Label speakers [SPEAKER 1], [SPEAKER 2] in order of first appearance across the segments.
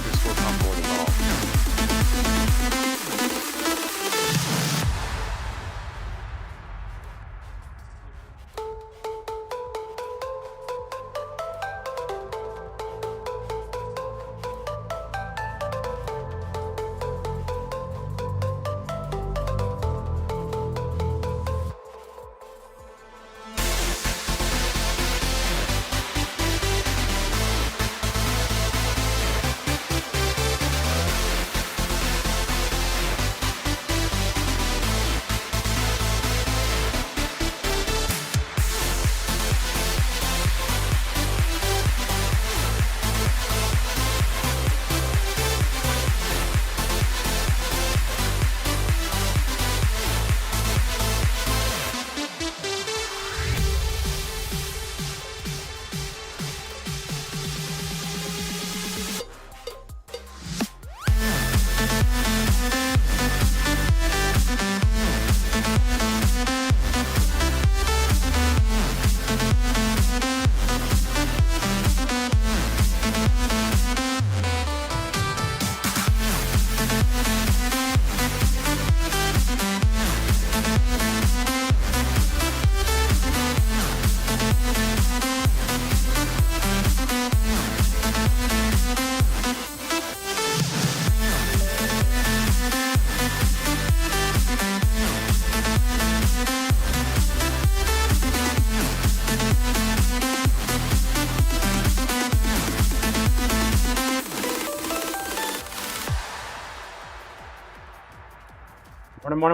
[SPEAKER 1] _pop morning all.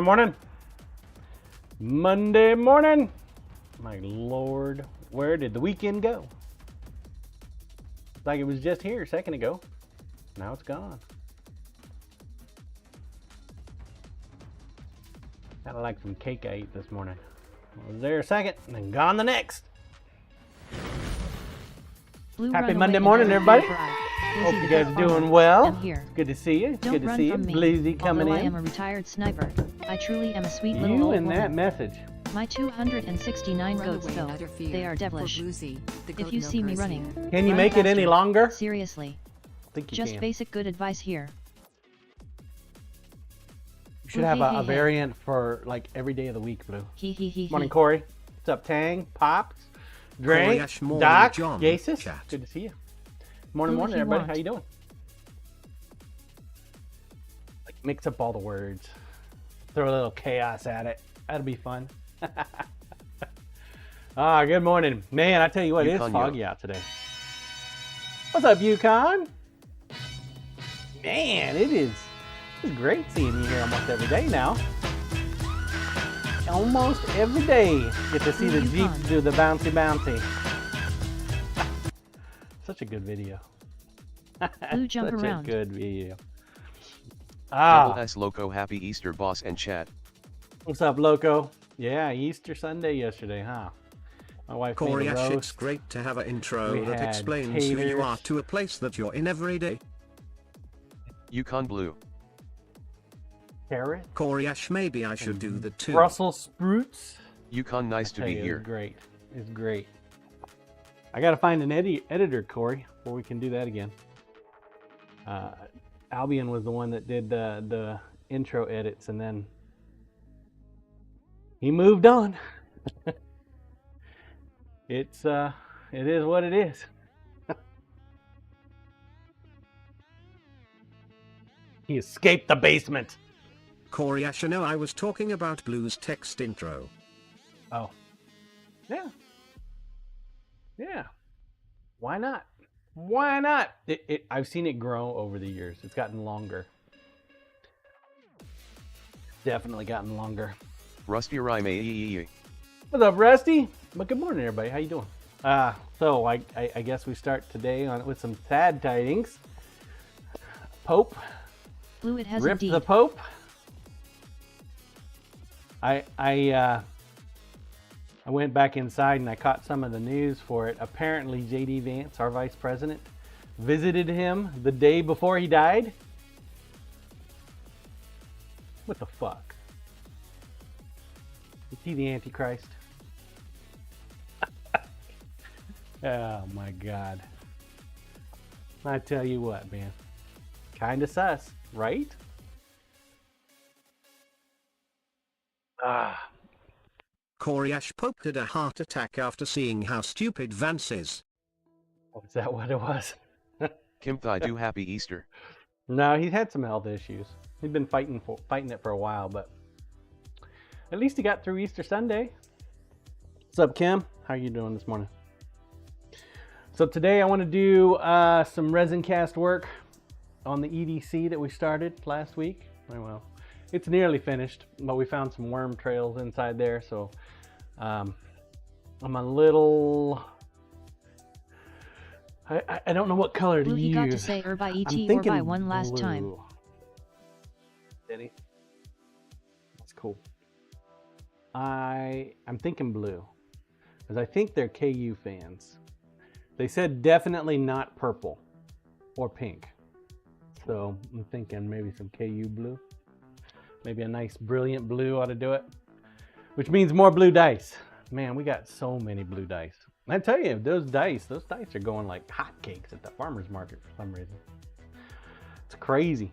[SPEAKER 2] Morning. Monday morning. My Lord, where did the weekend go? It's like it was just here a second ago. Now it's gone. Kind of like some cake I ate this morning. I was there a second and then gone the next. Happy Monday morning, everybody. Hope you guys are doing well. Good to see you. It's good to see you. Blizzy coming in.
[SPEAKER 3] I am a retired sniper. I truly am a sweet little
[SPEAKER 2] You
[SPEAKER 3] old
[SPEAKER 2] and that
[SPEAKER 3] woman.
[SPEAKER 2] message.
[SPEAKER 3] My 269 goats, though, they are devilish. If you see me running,
[SPEAKER 2] Can you
[SPEAKER 3] run
[SPEAKER 2] make it any
[SPEAKER 3] faster.
[SPEAKER 2] longer?
[SPEAKER 3] Seriously.
[SPEAKER 2] I think you
[SPEAKER 3] Just
[SPEAKER 2] can.
[SPEAKER 3] basic good advice here.
[SPEAKER 2] You should have a variant for like every day of the week, Blue.
[SPEAKER 3] He.
[SPEAKER 2] Morning, Corey. What's up, Tang? Pops? Drake?
[SPEAKER 4] Corey, morning,
[SPEAKER 2] Doc?
[SPEAKER 4] John,
[SPEAKER 2] Yasis?
[SPEAKER 4] chat.
[SPEAKER 2] Good to see you. Morning,
[SPEAKER 3] Blue, if you
[SPEAKER 2] everybody.
[SPEAKER 3] want.
[SPEAKER 2] How you doing? Like mix up all the words. Throw a little chaos at it. That'll be fun. Good morning. Man, I tell you what, it is
[SPEAKER 1] Yukon,
[SPEAKER 2] foggy out today. What's up, Yukon? Man, it's great seeing you here almost every day now. Almost every day. Get to see the Jeep do the bouncy. Such a good video.
[SPEAKER 3] Blue jump
[SPEAKER 2] Such
[SPEAKER 3] around.
[SPEAKER 2] a good video.
[SPEAKER 1] Double S Loco, happy Easter, boss and chat.
[SPEAKER 2] What's up, Loco? Yeah, Easter Sunday yesterday, huh? My wife
[SPEAKER 4] Corey
[SPEAKER 2] made a
[SPEAKER 4] Ash,
[SPEAKER 2] roast.
[SPEAKER 4] it's great to have an intro
[SPEAKER 2] We
[SPEAKER 4] that
[SPEAKER 2] had
[SPEAKER 4] explains who you are
[SPEAKER 2] taters.
[SPEAKER 4] to a place that you're in every day.
[SPEAKER 1] Yukon Blue.
[SPEAKER 2] Carrot.
[SPEAKER 4] Corey Ash, maybe I should do the two.
[SPEAKER 2] Brussels sprouts.
[SPEAKER 1] Yukon, nice to
[SPEAKER 2] Tell
[SPEAKER 1] be
[SPEAKER 2] you,
[SPEAKER 1] here.
[SPEAKER 2] It's great. It's great. I gotta find an editor, Corey, before we can do that again. Albion was the one that did the intro edits, and then he moved on. It is what it is. He escaped the basement.
[SPEAKER 4] Corey Ash, no, I was talking about Blue's text intro.
[SPEAKER 2] Oh. Yeah. Why not? Why not? I've seen it grow over the years. It's gotten longer. Definitely gotten longer.
[SPEAKER 1] Rusty Rhyme AEE.
[SPEAKER 2] What's up, Rusty? Well, good morning, everybody. How you doing? So I guess we start today with some sad tidings. Pope.
[SPEAKER 3] Blue, it has
[SPEAKER 2] Rip
[SPEAKER 3] indeed.
[SPEAKER 2] the Pope. I went back inside and I caught some of the news for it. Apparently, J.D. Vance, our vice president, visited him the day before he died. What the fuck? Is he the Antichrist? Oh my God. I tell you what, man. Kinda sus, right? Ah.
[SPEAKER 4] Corey Ash Pope had a heart attack after seeing how stupid Vance is.
[SPEAKER 2] Is that what it was?
[SPEAKER 1] Kim Thai do happy Easter.
[SPEAKER 2] No, he's had some health issues. He's been fighting it for a while, but at least he got through Easter Sunday. What's up, Kim? How are you doing this morning? So today I want to do some resin cast work on the EDC that we started last week. Well, it's nearly finished, but we found some worm trails inside there, so I'm a little... I don't know what color to
[SPEAKER 3] Blue,
[SPEAKER 2] use.
[SPEAKER 3] he got to say by ET
[SPEAKER 2] I'm
[SPEAKER 3] or
[SPEAKER 2] thinking
[SPEAKER 3] by one last
[SPEAKER 2] blue.
[SPEAKER 3] time.
[SPEAKER 2] Did he? That's cool. I'm thinking blue, because I think they're KU fans. They said definitely not purple or pink. So I'm thinking maybe some KU blue. Maybe a nice brilliant blue ought to do it. Which means more blue dice. Man, we got so many blue dice. I tell you, those dice are going like hotcakes at the farmer's market for some reason. It's crazy.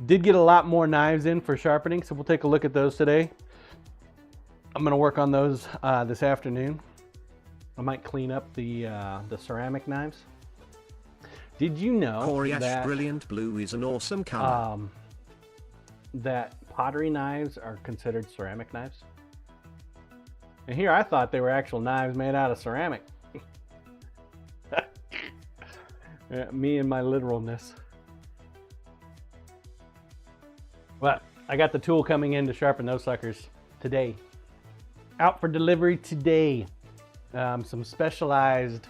[SPEAKER 2] Did get a lot more knives in for sharpening, so we'll take a look at those today. I'm gonna work on those this afternoon. I might clean up the ceramic knives. Did you know
[SPEAKER 4] Corey
[SPEAKER 2] that
[SPEAKER 4] Ash Brilliant Blue is an awesome color.
[SPEAKER 2] that pottery knives are considered ceramic knives? And here I thought they were actual knives made out of ceramic. Me and my literalness. Well, I got the tool coming in to sharpen those suckers today. Out for delivery today. Some specialized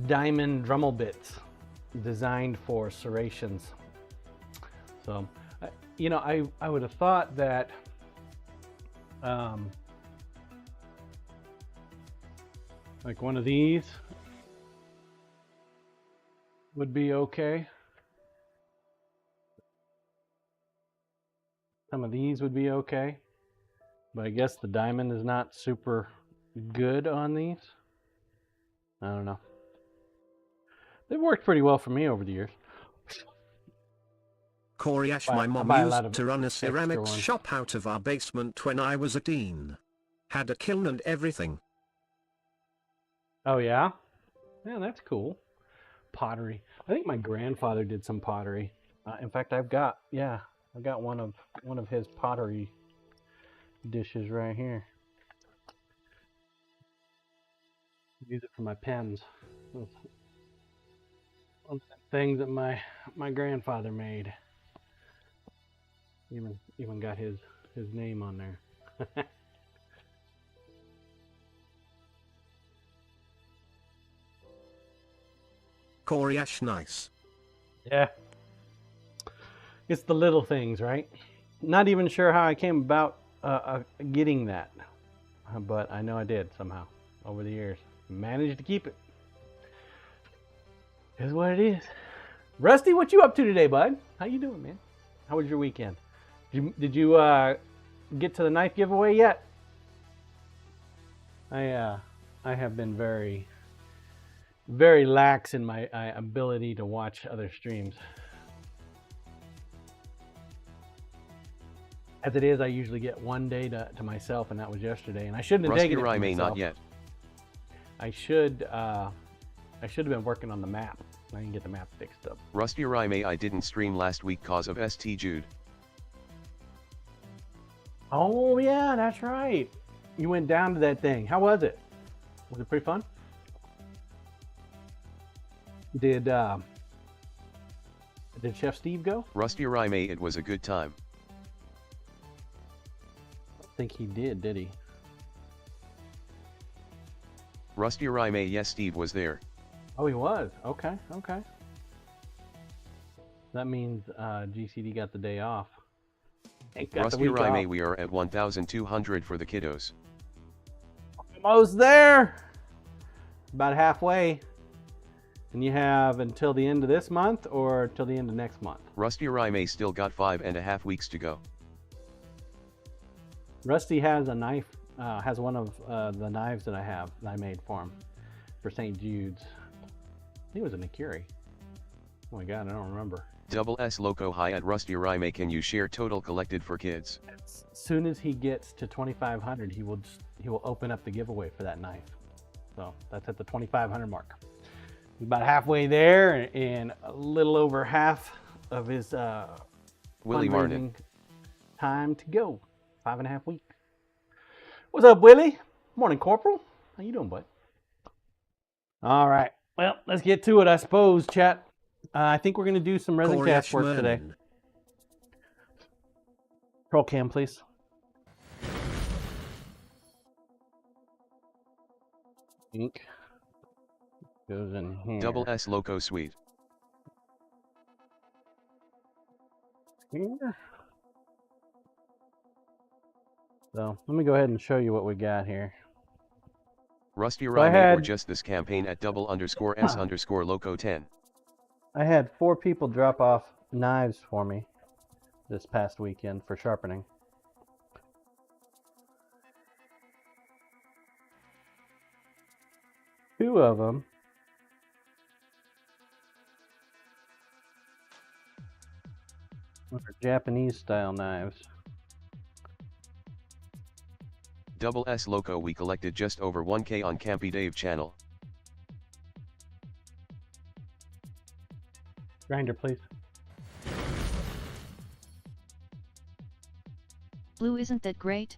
[SPEAKER 2] diamond Dremel bits designed for serrations. So, you know, I would have thought that like one of these would be okay. Some of these would be okay, but I guess the diamond is not super good on these. I don't know. They've worked pretty well for me over the years.
[SPEAKER 4] Corey Ash, my mom used to run a ceramics shop out of our basement when I was a teen. Had a kiln and everything.
[SPEAKER 2] Oh yeah? Yeah, that's cool. Pottery. I think my grandfather did some pottery. In fact, I've got one of his pottery dishes right here. Use it for my pens. Those things that my grandfather made. Even got his name on there.
[SPEAKER 4] Corey Ash, nice.
[SPEAKER 2] Yeah. It's the little things, right? Not even sure how I came about getting that, but I know I did somehow over the years. Managed to keep it. Is what it is. Rusty, what you up to today, bud? How you doing, man? How was your weekend? Did you get to the knife giveaway yet? I have been very lax in my ability to watch other streams. As it is, I usually get one day to myself, and that was yesterday. And I shouldn't have taken it to myself.
[SPEAKER 1] Not yet.
[SPEAKER 2] I should have been working on the map. I can get the map fixed up.
[SPEAKER 1] Rusty Rime, I didn't stream last week cause of St. Jude.
[SPEAKER 2] Oh yeah, that's right. You went down to that thing. How was it? Was it pretty fun? Did Chef Steve go?
[SPEAKER 1] Rusty Rime, it was a good time.
[SPEAKER 2] I think he did he?
[SPEAKER 1] Rusty Rime, yes, Steve was there.
[SPEAKER 2] Oh, he was. Okay. That means GCD got the day off.
[SPEAKER 1] Rusty Rime, we are at 1,200 for the kiddos.
[SPEAKER 2] Almost there. About halfway. And you have until the end of this month or till the end of next month?
[SPEAKER 1] Rusty Rime still got 5.5 weeks to go.
[SPEAKER 2] Rusty has a knife, has one of the knives that I made for him for St. Jude's. I think it was a Nikiri. Oh my god, I don't remember.
[SPEAKER 1] Double S Loco High at Rusty Rime. Can you share total collected for kids?
[SPEAKER 2] As soon as he gets to 2,500, he will open up the giveaway for that knife. So that's at the 2,500 mark. He's about halfway there, and a little over half of his
[SPEAKER 1] Willie Martin
[SPEAKER 2] time to go. 5.5 weeks. What's up, Willie? Morning, Corporal. How you doing, bud? All right. Well, let's get to it, I suppose, chat. I think we're going to do some resin cast work today. Roll cam, please. Ink goes in here.
[SPEAKER 1] Double S Loco Sweet.
[SPEAKER 2] Here. So let me go ahead and show you what we got here.
[SPEAKER 1] Rusty Rime or just this campaign at double_S_Loco 10.
[SPEAKER 2] I had 4 people drop off knives for me this past weekend for sharpening. Two of them are Japanese style knives.
[SPEAKER 1] Double S Loco, we collected just over 1K on Campy Dave channel.
[SPEAKER 2] Grinder, please.
[SPEAKER 3] Blue, isn't that great?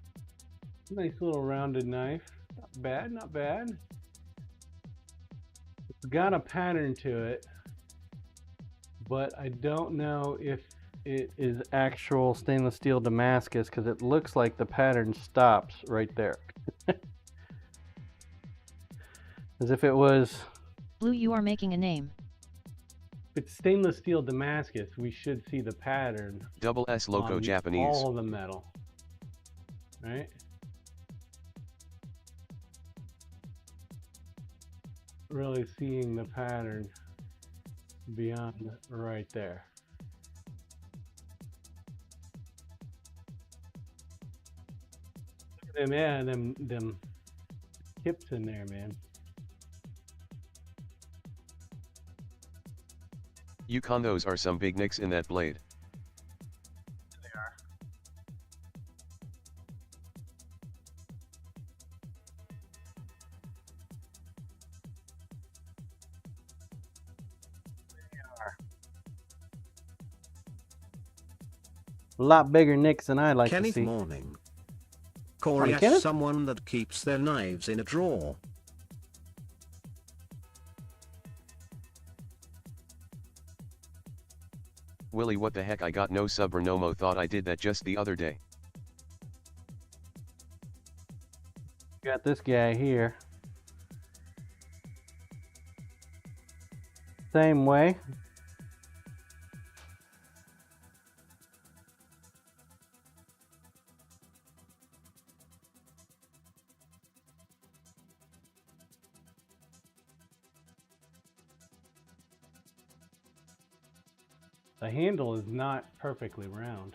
[SPEAKER 2] Nice little rounded knife. Not bad, not bad. It's got a pattern to it, but I don't know if it is actual stainless steel Damascus because it looks like the pattern stops right there. As if it was...
[SPEAKER 3] Blue, you are making a name.
[SPEAKER 2] If it's stainless steel Damascus, we should see the pattern.
[SPEAKER 1] Double S Loco Japanese.
[SPEAKER 2] All of the metal. Right? Really seeing the pattern beyond right there. Look at them, yeah, them tips in there, man.
[SPEAKER 1] Yukon, those are some big nicks in that blade.
[SPEAKER 2] They are. A lot bigger nicks than I like to see.
[SPEAKER 4] Morning. Corey asked someone that keeps their knives in a drawer.
[SPEAKER 1] Willie, what the heck, I got no sub or no thought I did that just the other day.
[SPEAKER 2] Got this guy here. Same way. The handle is not perfectly round.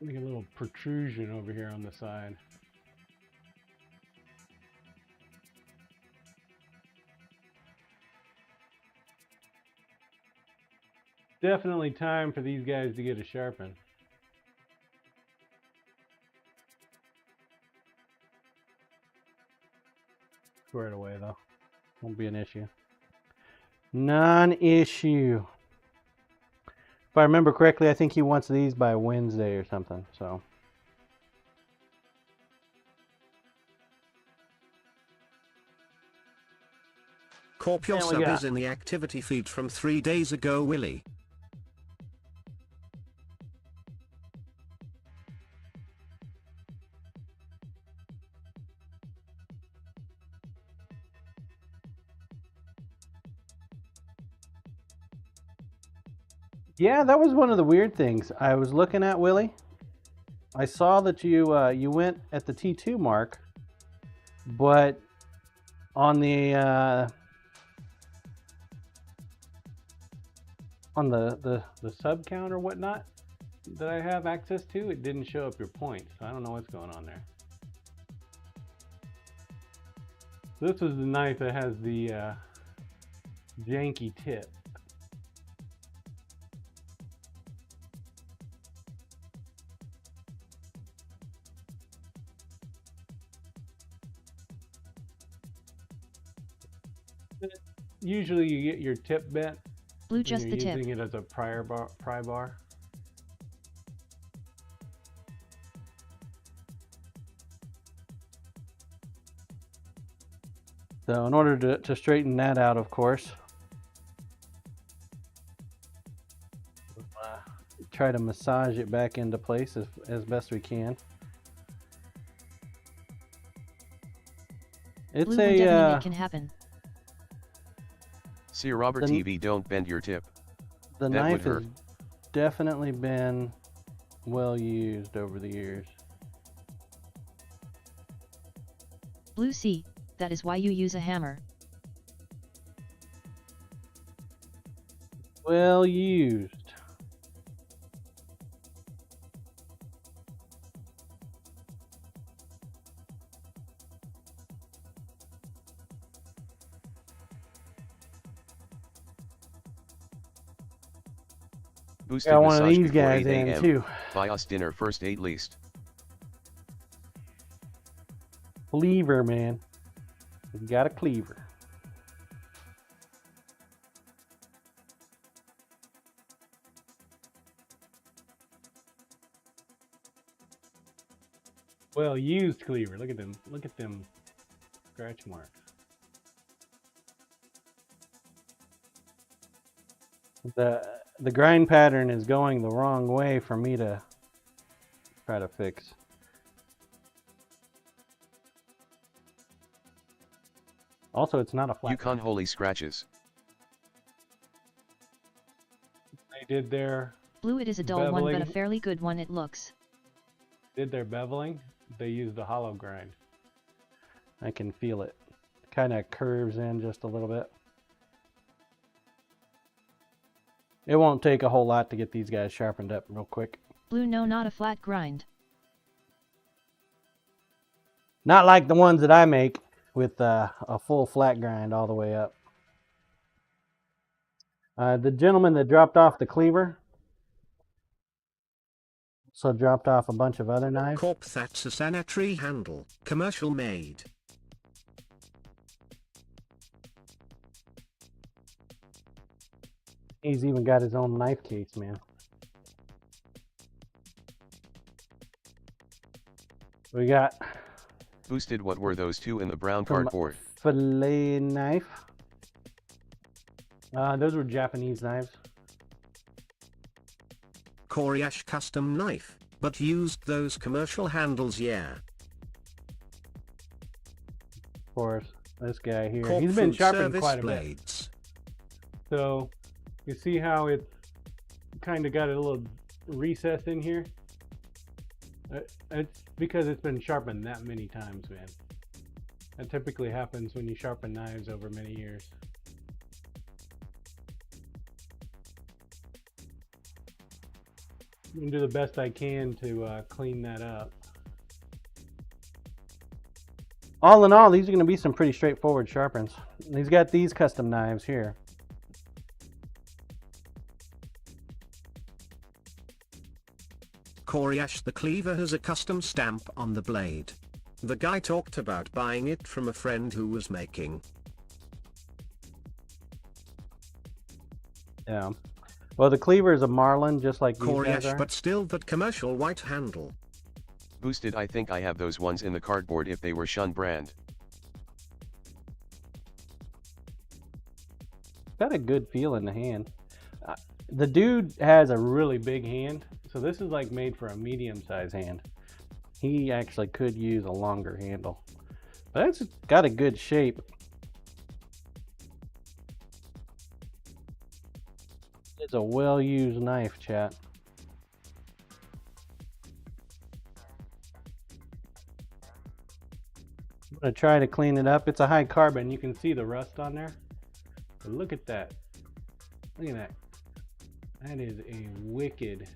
[SPEAKER 2] Like a little protrusion over here on the side. Definitely time for these guys to get a sharpen. Square it away though. Won't be an issue. Non-issue. If I remember correctly, I think he wants these by Wednesday or something, so.
[SPEAKER 4] Corp, your sub is in the activity feed from 3 days ago, Willie.
[SPEAKER 2] Yeah, that was one of the weird things. I was looking at, Willie. I saw that you went at the T2 mark, but on the sub count or whatnot that I have access to, it didn't show up your points. So I don't know what's going on there. So this is the knife that has the janky tip. Usually you get your tip bent.
[SPEAKER 3] Blue, just the tip.
[SPEAKER 2] Using it as a pry bar. So in order to straighten that out, of course, try to massage it back into place as best we can. It's
[SPEAKER 3] Blue, definitely it can happen.
[SPEAKER 1] See Robert TV, don't bend your tip.
[SPEAKER 2] The knife has definitely been well used over the years.
[SPEAKER 3] Blue C, that is why you use a hammer.
[SPEAKER 2] Well used.
[SPEAKER 1] Boosted
[SPEAKER 2] Got one of
[SPEAKER 1] massage
[SPEAKER 2] these
[SPEAKER 1] before
[SPEAKER 2] guys
[SPEAKER 1] 8
[SPEAKER 2] in
[SPEAKER 1] a.m.
[SPEAKER 2] too.
[SPEAKER 1] Buy us dinner first 8 least.
[SPEAKER 2] Cleaver, man. We got a cleaver. Well used cleaver. Look at them. Look at them scratch marks. The grind pattern is going the wrong way for me to try to fix. Also, it's not a flat.
[SPEAKER 1] Yukon holy scratches.
[SPEAKER 2] They did their
[SPEAKER 3] Blue, it is a dull one, but a fairly good one it looks.
[SPEAKER 2] Did their beveling. They used the hollow grind. I can feel it. Kind of curves in just a little bit. It won't take a whole lot to get these guys sharpened up real quick.
[SPEAKER 3] Blue, no, not a flat grind.
[SPEAKER 2] Not like the ones that I make with a full flat grind all the way up. The gentleman that dropped off the cleaver also dropped off a bunch of other knives.
[SPEAKER 4] Corp, that's a sanitary handle, commercial made.
[SPEAKER 2] He's even got his own knife case, man. We got
[SPEAKER 1] Boosted, what were those two in the brown cardboard?
[SPEAKER 2] fillet knife. Those were Japanese knives.
[SPEAKER 4] Koreash custom knife, but used those commercial handles, yeah.
[SPEAKER 2] Of course, this guy here.
[SPEAKER 4] Corp
[SPEAKER 2] He's been
[SPEAKER 4] food
[SPEAKER 2] sharpened
[SPEAKER 4] service
[SPEAKER 2] quite a
[SPEAKER 4] blades.
[SPEAKER 2] bit. So, you see how it's kind of got a little recess in here? It's because it's been sharpened that many times, man. That typically happens when you sharpen knives over many years. I'm gonna do the best I can to clean that up. All in all, these are gonna be some pretty straightforward sharpens. He's got these custom knives here.
[SPEAKER 4] Koreash, the cleaver has a custom stamp on the blade. The guy talked about buying it from a friend who was making.
[SPEAKER 2] Yeah. Well, the cleaver is a Marlin, just like these guys
[SPEAKER 4] Koreash,
[SPEAKER 2] are.
[SPEAKER 4] but still that commercial white handle.
[SPEAKER 1] Boosted, I think I have those ones in the cardboard if they were Shun brand.
[SPEAKER 2] Got a good feel in the hand. The dude has a really big hand, so this is like made for a medium-sized hand. He actually could use a longer handle, but it's got a good shape. It's a well-used knife, chat. I'm gonna try to clean it up. It's a high carbon. You can see the rust on there. But look at that. Look at that. That is a wicked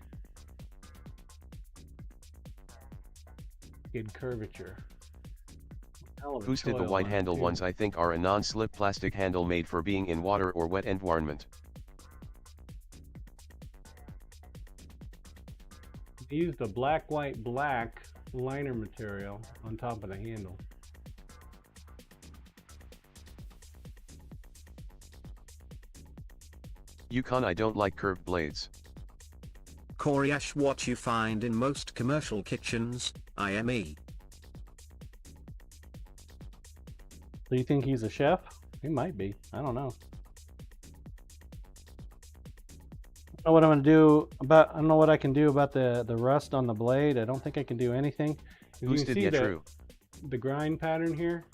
[SPEAKER 2] curvature.
[SPEAKER 1] Boosted the white handle ones I think are a non-slip plastic handle made for being in water or wet environment.
[SPEAKER 2] He used a black, white, black liner material on top of the handle.
[SPEAKER 1] Yukon, I don't like curved blades.
[SPEAKER 4] Coriash, what you find in most commercial kitchens, IME.
[SPEAKER 2] So you think he's a chef? He might be. I don't know. I don't know what I'm gonna do about. I don't know what I can do about the rust on the blade. I don't think I can do anything.
[SPEAKER 1] Boosted, yeah, true.
[SPEAKER 2] The grind pattern here.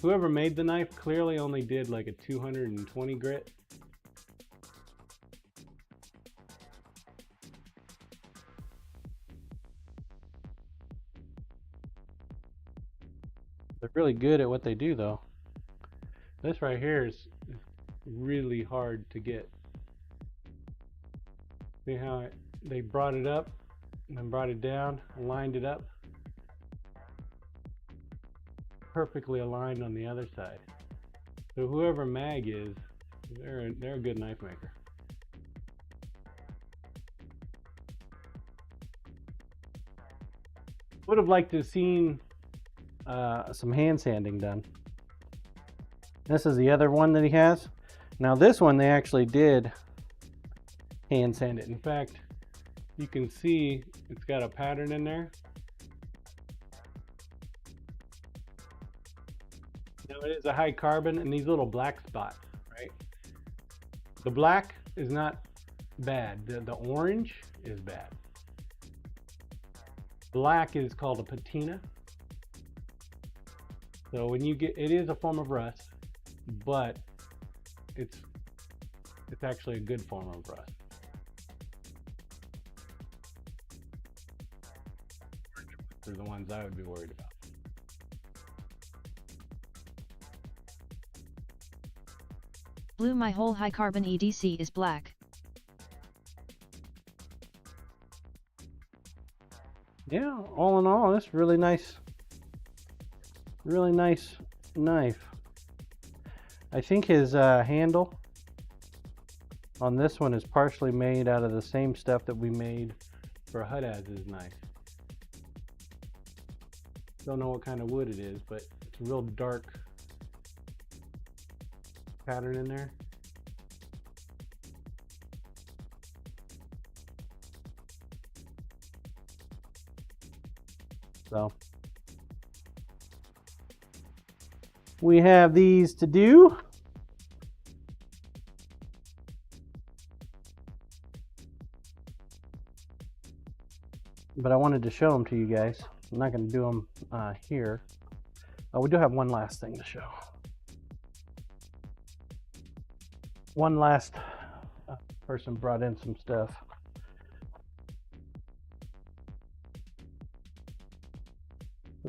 [SPEAKER 2] Whoever made the knife clearly only did like a 220 grit. They're really good at what they do, though. This right here is really hard to get. See how they brought it up and then brought it down, lined it up. Perfectly aligned on the other side. So whoever Mag is, they're a good knife maker. Would have liked to have seen some hand sanding done. This is the other one that he has. Now this one they actually did hand sand it. In fact, you can see it's got a pattern in there. Now it is a high carbon and these little black spots, right? The black is not bad. The orange is bad. Black is called a patina. So when you get, it is a form of rust, but it's actually a good form of rust. They're the ones I would be worried about.
[SPEAKER 3] Blue, my whole high carbon EDC is black.
[SPEAKER 2] Yeah, all in all, it's really nice knife. I think his handle on this one is partially made out of the same stuff that we made for Hudaz's knife. Don't know what kind of wood it is, but it's a real dark pattern in there. So we have these to do. But I wanted to show them to you guys. I'm not going to do them here. Oh, we do have one last thing to show. One last person brought in some stuff.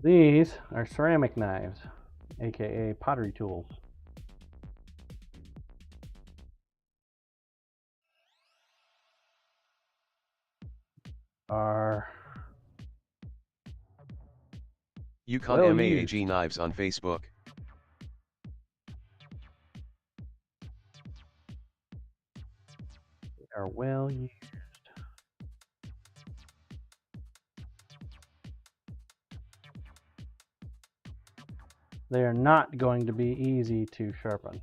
[SPEAKER 2] These are ceramic knives, aka pottery tools. Are
[SPEAKER 1] Yukon
[SPEAKER 2] well
[SPEAKER 1] MAAG
[SPEAKER 2] used.
[SPEAKER 1] Knives on Facebook.
[SPEAKER 2] They are well used. They are not going to be easy to sharpen.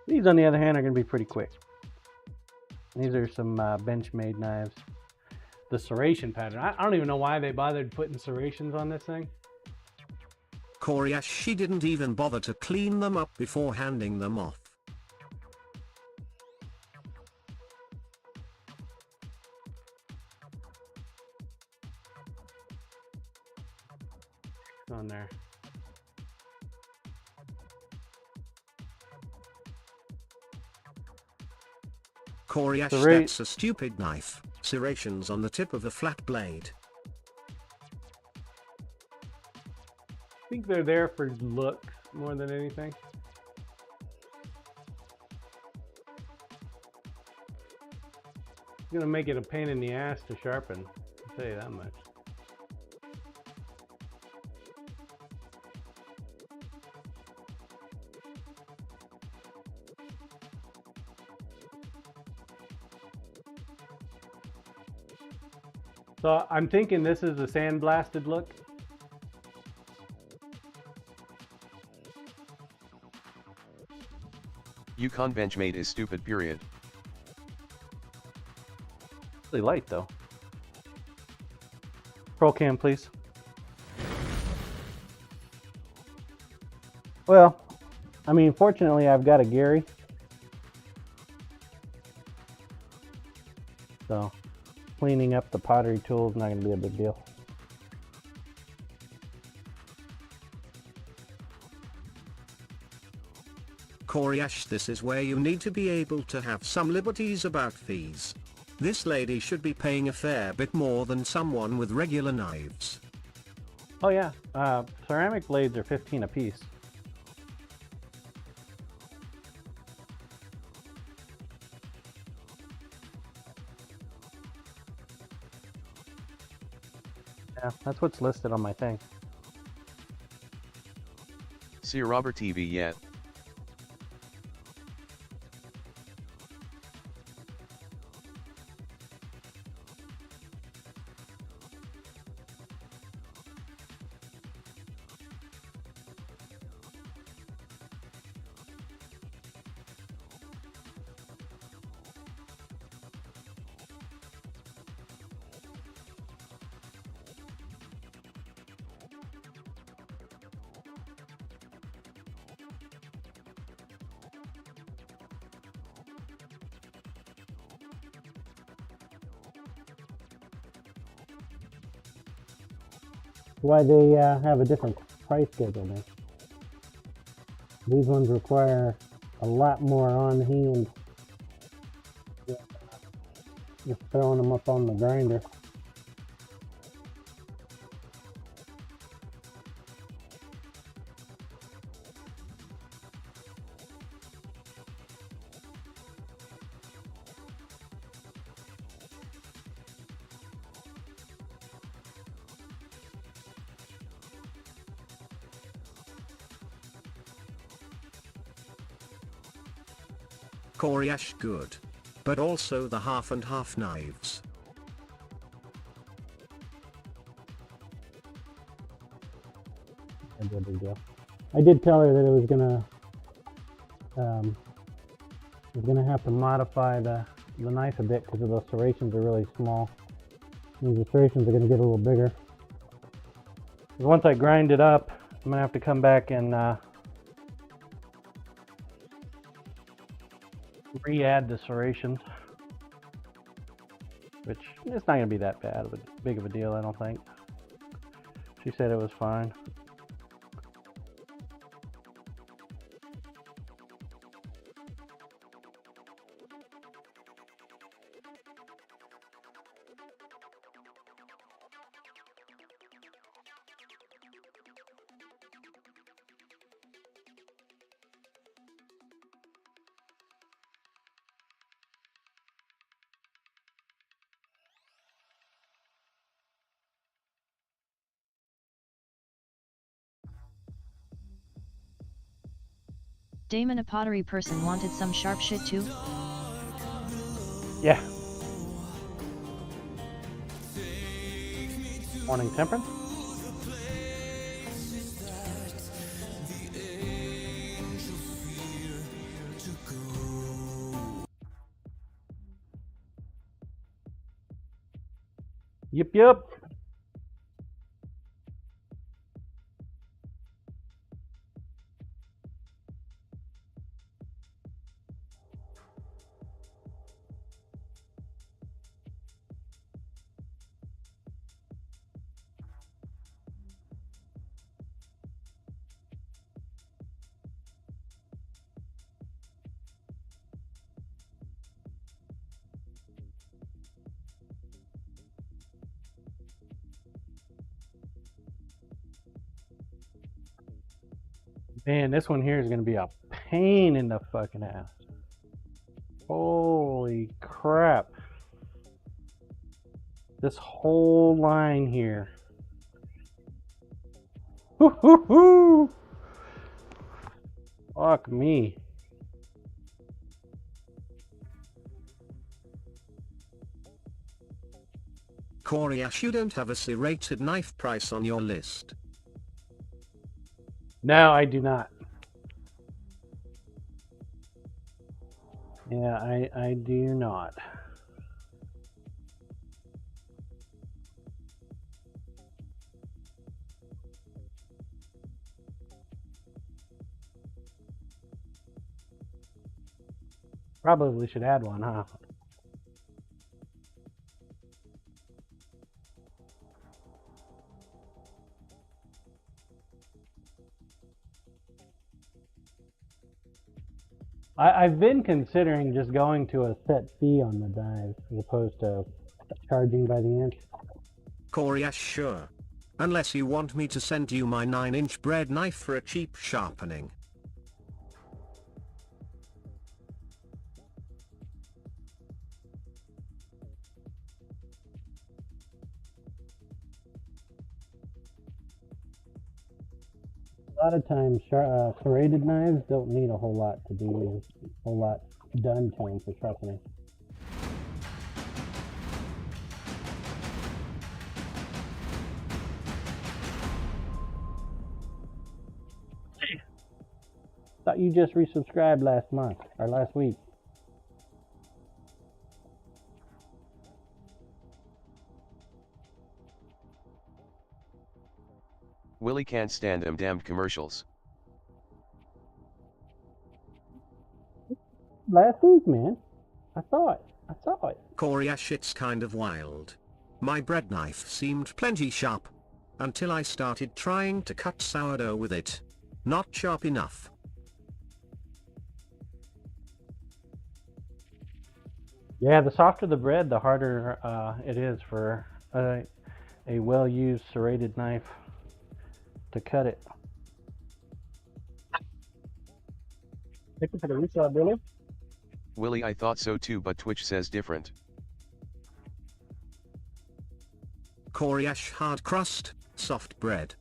[SPEAKER 2] These, on the other hand, are going to be pretty quick. These are some bench-made knives. The serration pattern. I don't even know why they bothered putting serrations on this thing.
[SPEAKER 4] Coriash, she didn't even bother to clean them up before handing them off.
[SPEAKER 2] On there.
[SPEAKER 4] Coriash, that's a stupid knife. Serrations on the tip of the flat blade.
[SPEAKER 2] I think they're there for look more than anything. It's gonna make it a pain in the ass to sharpen. I'll tell you that much. So I'm thinking this is a sandblasted look.
[SPEAKER 1] Yukon Benchmade is stupid, period.
[SPEAKER 2] Really light though. Roll cam, please. Well, I mean, fortunately I've got a Gary. So cleaning up the pottery tool is not going to be a big deal.
[SPEAKER 4] Coriash, this is where you need to be able to have some liberties about fees. This lady should be paying a fair bit more than someone with regular knives.
[SPEAKER 2] Oh yeah, ceramic blades are 15 a piece. Yeah, that's what's listed on my thing.
[SPEAKER 1] See Robert TV yet?
[SPEAKER 5] Why they have a different price schedule now. These ones require a lot more on hand. Just throwing them up on the grinder.
[SPEAKER 4] Coriash good. But also the half and half knives.
[SPEAKER 5] I did tell her that it was gonna have to modify the knife a bit because the serrations are really small. These serrations are gonna get a little bigger.
[SPEAKER 2] Once I grind it up, I'm gonna have to come back and re-add the serrations, which it's not gonna be that big of a deal, I don't think. She said it was fine.
[SPEAKER 3] Damon, a pottery person, wanted some sharp shit too?
[SPEAKER 2] Yeah. Morning temperance? Yep. Man, this one here is going to be a pain in the fucking ass. Holy crap. This whole line here. Hoo hoo hoo! Fuck me.
[SPEAKER 4] Corey Ash, you don't have a serrated knife price on your list.
[SPEAKER 2] No, I do not. Yeah, I do not. Probably should add one, huh? I've been considering just going to a set fee on the dives as opposed to charging by the inch.
[SPEAKER 4] Corey Ash, sure. Unless you want me to send you my 9-inch bread knife for a cheap sharpening.
[SPEAKER 5] A lot of times, serrated knives don't need a whole lot to do, a whole lot done to them for sharpening. Thought you just resubscribed last month or last week.
[SPEAKER 1] Willie can't stand them damned commercials.
[SPEAKER 5] Last week, man. I saw it. I saw it.
[SPEAKER 4] Corey Ash, it's kind of wild. My bread knife seemed plenty sharp. Until I started trying to cut sourdough with it. Not sharp enough.
[SPEAKER 2] Yeah, the softer the bread, the harder it is for a well-used serrated knife to cut it.
[SPEAKER 5] Thank you for the resub, Billy.
[SPEAKER 1] Willie, I thought so too, but Twitch says different.
[SPEAKER 4] Corey Ash, hard crust, soft bread.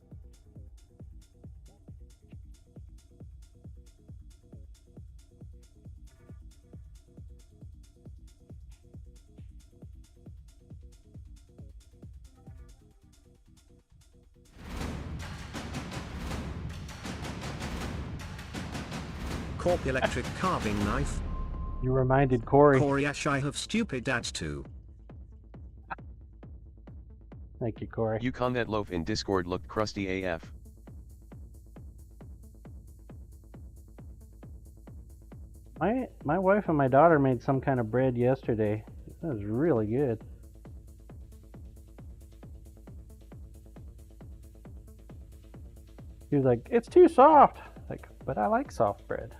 [SPEAKER 4] Corp electric carving knife.
[SPEAKER 2] You reminded Corey.
[SPEAKER 4] Corey Ash, I have stupid dads too.
[SPEAKER 2] Thank you, Corey.
[SPEAKER 1] Yukon, that loaf in Discord looked crusty AF.
[SPEAKER 2] My wife and my daughter made some kind of bread yesterday. It was really good. She was like, "It's too soft." Like, but I like soft bread.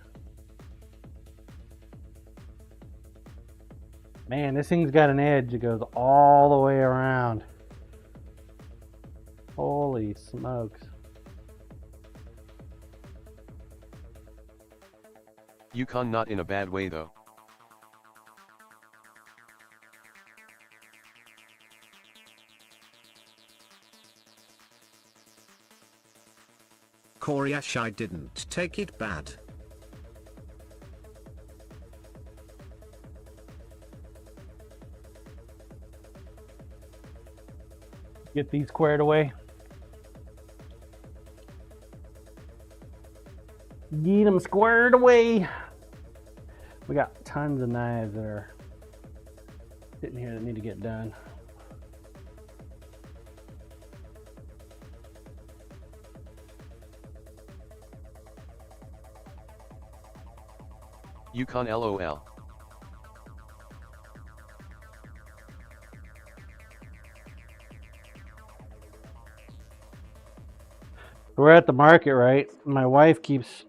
[SPEAKER 2] Man, this thing's got an edge. It goes all the way around. Holy smokes.
[SPEAKER 1] Yukon, not in a bad way though.
[SPEAKER 4] Corey Ash, I didn't take it bad.
[SPEAKER 2] Get these squared away. Get them squared away. We got tons of knives that are sitting here that need to get done.
[SPEAKER 1] Yukon LOL.
[SPEAKER 2] We're at the market, right? My wife keeps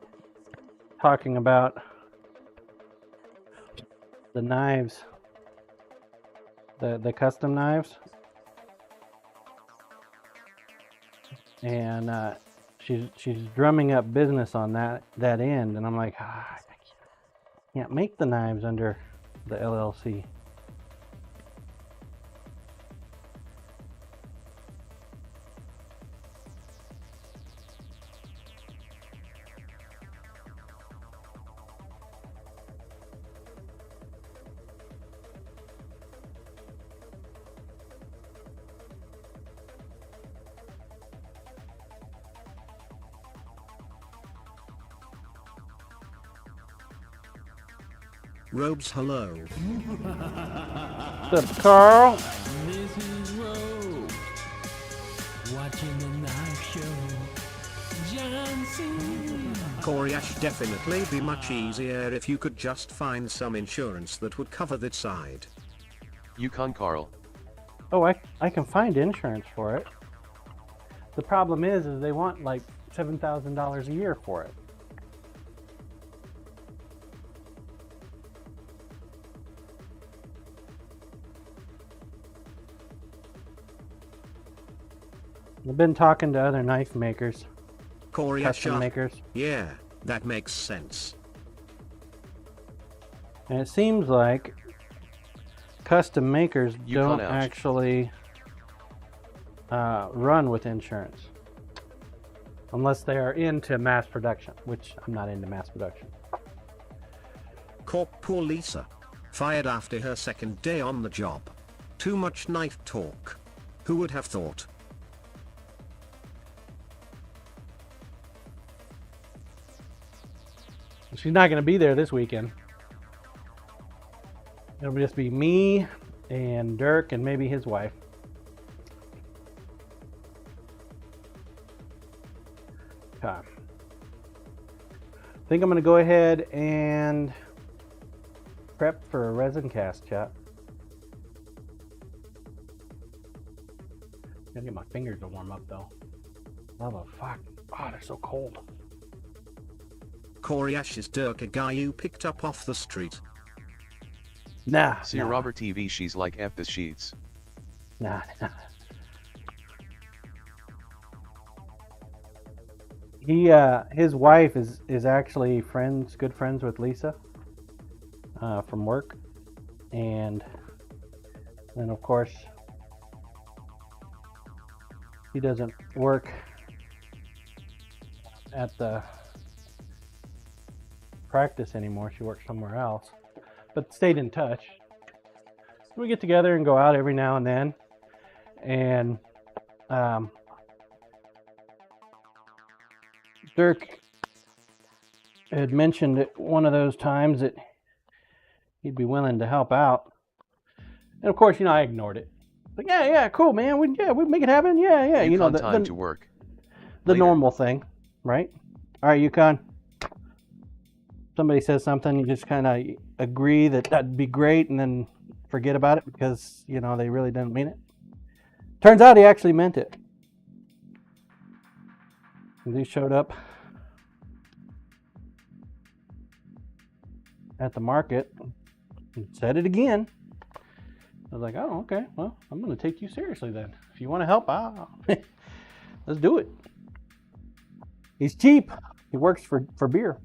[SPEAKER 2] talking about the knives, the custom knives, and she's drumming up business on that end, and I'm like, I can't make the knives under the LLC.
[SPEAKER 4] Robes, hello.
[SPEAKER 2] What's up, Carl?
[SPEAKER 6] This is Rogue, watching the knife show. John Cena.
[SPEAKER 4] Coriash, definitely be much easier if you could just find some insurance that would cover that side.
[SPEAKER 1] Yukon Carl.
[SPEAKER 2] Oh, I can find insurance for it. The problem is they want like $7,000 a year for it. I've been talking to other knife makers,
[SPEAKER 4] Coriash,
[SPEAKER 2] custom makers,
[SPEAKER 4] yeah, that makes sense.
[SPEAKER 2] and it seems like custom makers
[SPEAKER 1] Yukon
[SPEAKER 2] don't
[SPEAKER 1] ouch.
[SPEAKER 2] actually run with insurance unless they are into mass production, which I'm not into mass production.
[SPEAKER 4] Corp, poor Lisa. Fired after her second day on the job. Too much knife talk. Who would have thought?
[SPEAKER 2] She's not going to be there this weekend. It'll just be me and Dirk and maybe his wife. Okay. I think I'm going to go ahead and prep for a resin cast, chat. Gotta get my fingers to warm up though. Oh fuck. Oh, they're so cold.
[SPEAKER 4] Coriash, is Dirk a guy you picked up off the street?
[SPEAKER 2] Nah.
[SPEAKER 1] See
[SPEAKER 2] nah.
[SPEAKER 1] Robert TV, she's like F the sheets.
[SPEAKER 2] Nah. His wife is actually good friends with Lisa from work, and then of course he doesn't work at the practice anymore. She works somewhere else, but stayed in touch. We get together and go out every now and then, and Dirk had mentioned at one of those times that he'd be willing to help out, and of course, I ignored it. Like, yeah, cool, man. We make it happen. Yeah.
[SPEAKER 1] Yukon
[SPEAKER 2] The
[SPEAKER 1] time to work.
[SPEAKER 2] the
[SPEAKER 1] Later.
[SPEAKER 2] normal thing, right? All right, Yukon. Somebody says something, you just kind of agree that'd be great, and then forget about it because they really didn't mean it. Turns out he actually meant it. And he showed up at the market and said it again. I was like, oh, okay. Well, I'm going to take you seriously then. If you want to help, let's do it. He's cheap. He works for beer.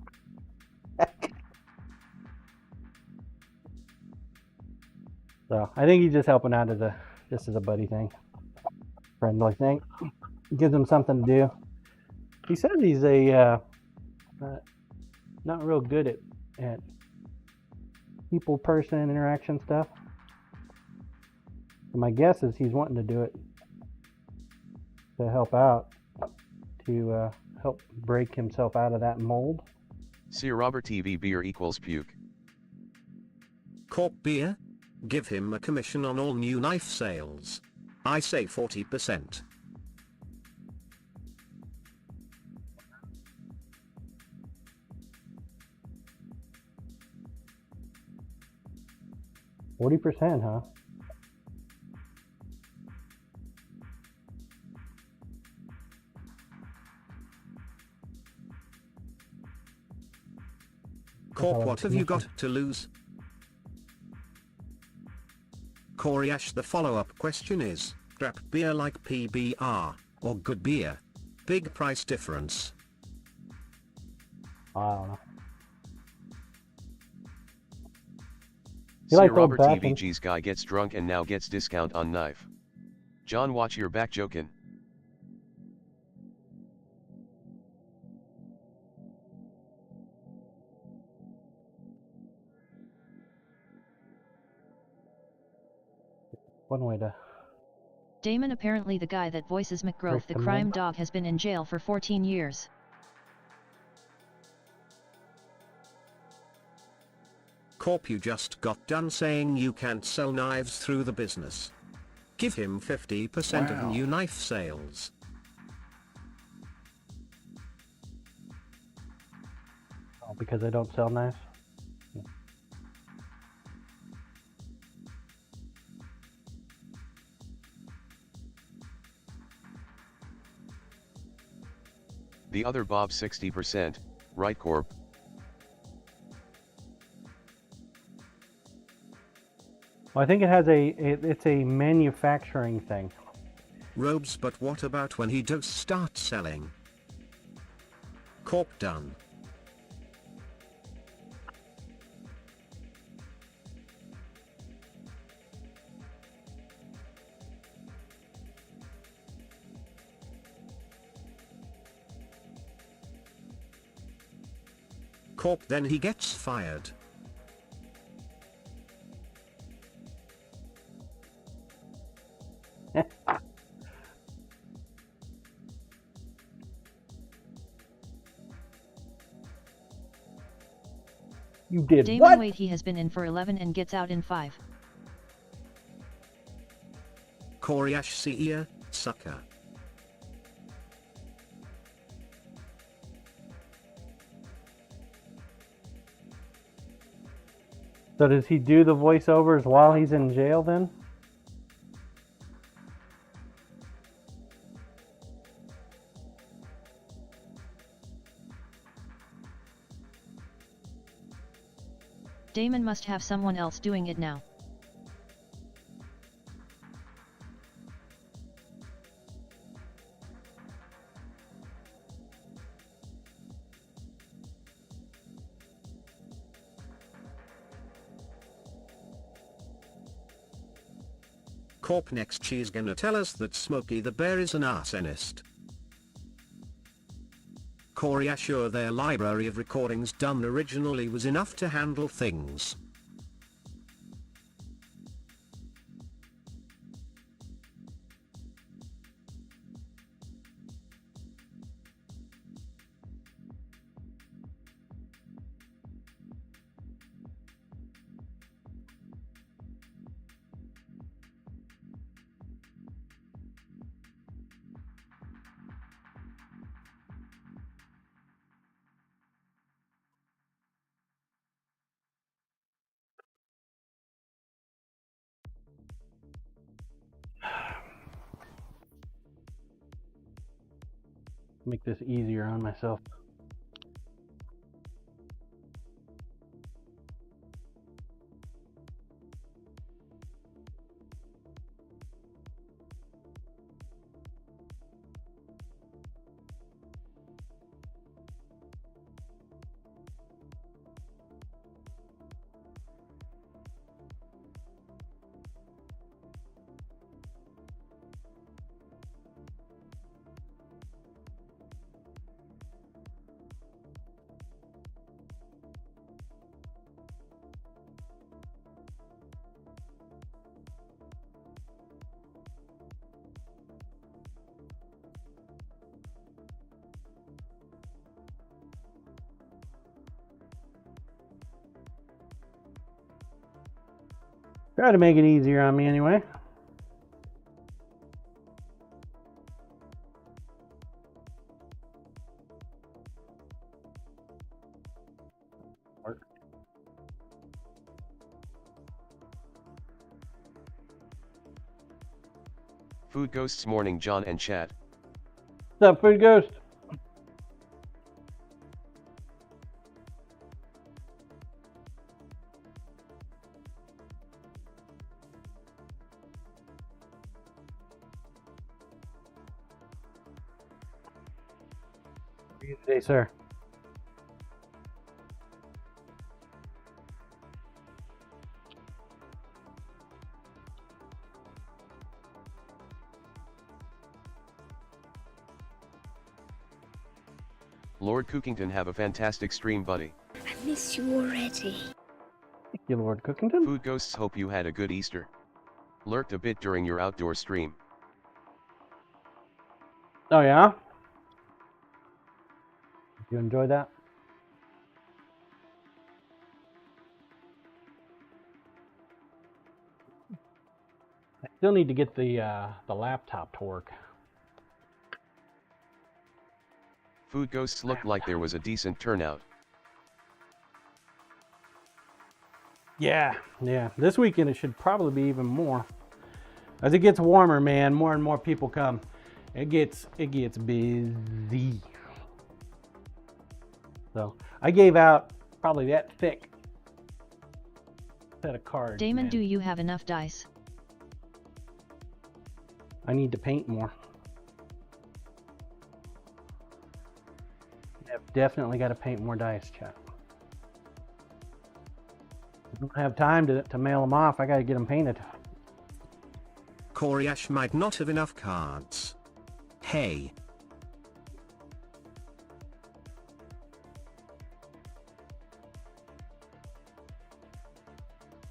[SPEAKER 2] So I think he's just helping out just as a buddy thing, friendly thing. Gives him something to do. He says he's not real good at people person interaction stuff. And my guess is he's wanting to do it to help out, to help break himself out of that mold.
[SPEAKER 1] See Robert TV, beer equals puke.
[SPEAKER 4] Corp beer? Give him a commission on all new knife sales. I say 40%.
[SPEAKER 2] %, huh?
[SPEAKER 4] Corp, what have you got to lose? Coriash, the follow-up question is, crap beer like PBR, or good beer? Big price difference.
[SPEAKER 2] I don't know.
[SPEAKER 1] See
[SPEAKER 2] like
[SPEAKER 1] Robert
[SPEAKER 2] old-fashioned.
[SPEAKER 1] TVG's guy gets drunk and now gets discount on knife. John, watch your back, jokin'.
[SPEAKER 2] One way to...
[SPEAKER 3] Damon, apparently the guy that voices McGrove
[SPEAKER 2] Break
[SPEAKER 3] the
[SPEAKER 2] the
[SPEAKER 3] crime
[SPEAKER 2] mold.
[SPEAKER 3] dog, has been in jail for 14 years.
[SPEAKER 4] Corp, you just got done saying you can't sell knives through the business. Give him 50% of
[SPEAKER 2] Wow.
[SPEAKER 4] new knife sales.
[SPEAKER 5] Oh, because I don't sell knives?
[SPEAKER 1] The other Bob 60%, right Corp?
[SPEAKER 5] Well, I think it has it's a manufacturing thing.
[SPEAKER 4] Robes, but what about when he does start selling? Corp done. Corp, then he gets fired.
[SPEAKER 5] You did
[SPEAKER 3] Damon
[SPEAKER 5] what?
[SPEAKER 3] wait, he has been in for 11 and gets out in 5.
[SPEAKER 4] Koryash Sia, sucker.
[SPEAKER 5] So does he do the voiceovers while he's in jail then?
[SPEAKER 3] Damon must have someone else doing it now.
[SPEAKER 4] Corp, next she's gonna tell us that Smokey the Bear is an arsonist. Corey, sure their library of recordings done originally was enough to handle things.
[SPEAKER 5] Make this easier on myself. Try to make it easier on me anyway.
[SPEAKER 1] Food Ghosts morning John and chat.
[SPEAKER 5] What's up, Food Ghost? How are you today, sir?
[SPEAKER 1] Lord Cookington, have a fantastic stream, buddy.
[SPEAKER 7] I miss you already.
[SPEAKER 5] Thank you, Lord Cookington.
[SPEAKER 1] Food Ghosts, hope you had a good Easter. Lurked a bit during your outdoor stream.
[SPEAKER 5] Oh, yeah? Did you enjoy that?
[SPEAKER 2] Still need to get the laptop to work.
[SPEAKER 1] Food Ghosts looked like there was a decent turnout.
[SPEAKER 2] Yeah. This weekend it should probably be even more. As it gets warmer, man, more and more people come. It gets busy. So I gave out probably that thick set of cards.
[SPEAKER 3] Damon,
[SPEAKER 2] man.
[SPEAKER 3] do you have enough dice?
[SPEAKER 2] I need to paint more. I've definitely got to paint more dice, chat. I don't have time to mail them off. I got to get them painted.
[SPEAKER 4] Coriash might not have enough cards. Hey.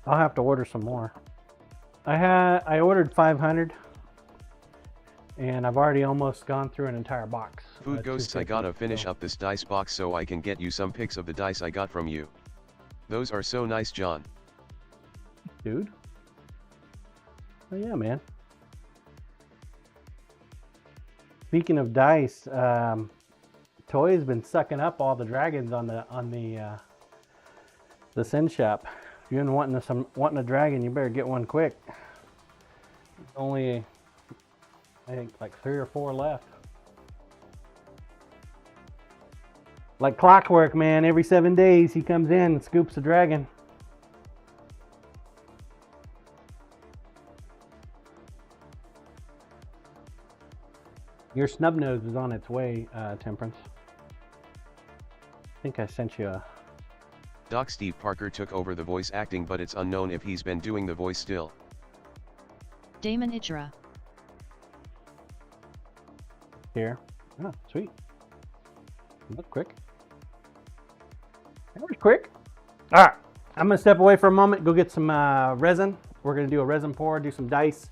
[SPEAKER 2] I'll have to order some more. I ordered 500, and I've already almost gone through an entire box.
[SPEAKER 1] Food Ghosts, I gotta finish up this dice box so I can get you some pics of the dice I got from you. Those are so nice, John.
[SPEAKER 2] Dude. Oh yeah, man. Speaking of dice, Toy's been sucking up all the dragons on the Sin shop. If you've been wanting a dragon, you better get one quick. There's only, I think, like 3 or 4 left. Like clockwork, man. Every 7 days he comes in and scoops a dragon. Your snub nose is on its way, Temperance. I think I sent you a...
[SPEAKER 1] Doc Steve Parker took over the voice acting, but it's unknown if he's been doing the voice still.
[SPEAKER 3] Damon Ichira.
[SPEAKER 2] Here. Oh, sweet. That's quick. That was quick. All right. I'm going to step away for a moment, go get some resin. We're going to do a resin pour, do some dice.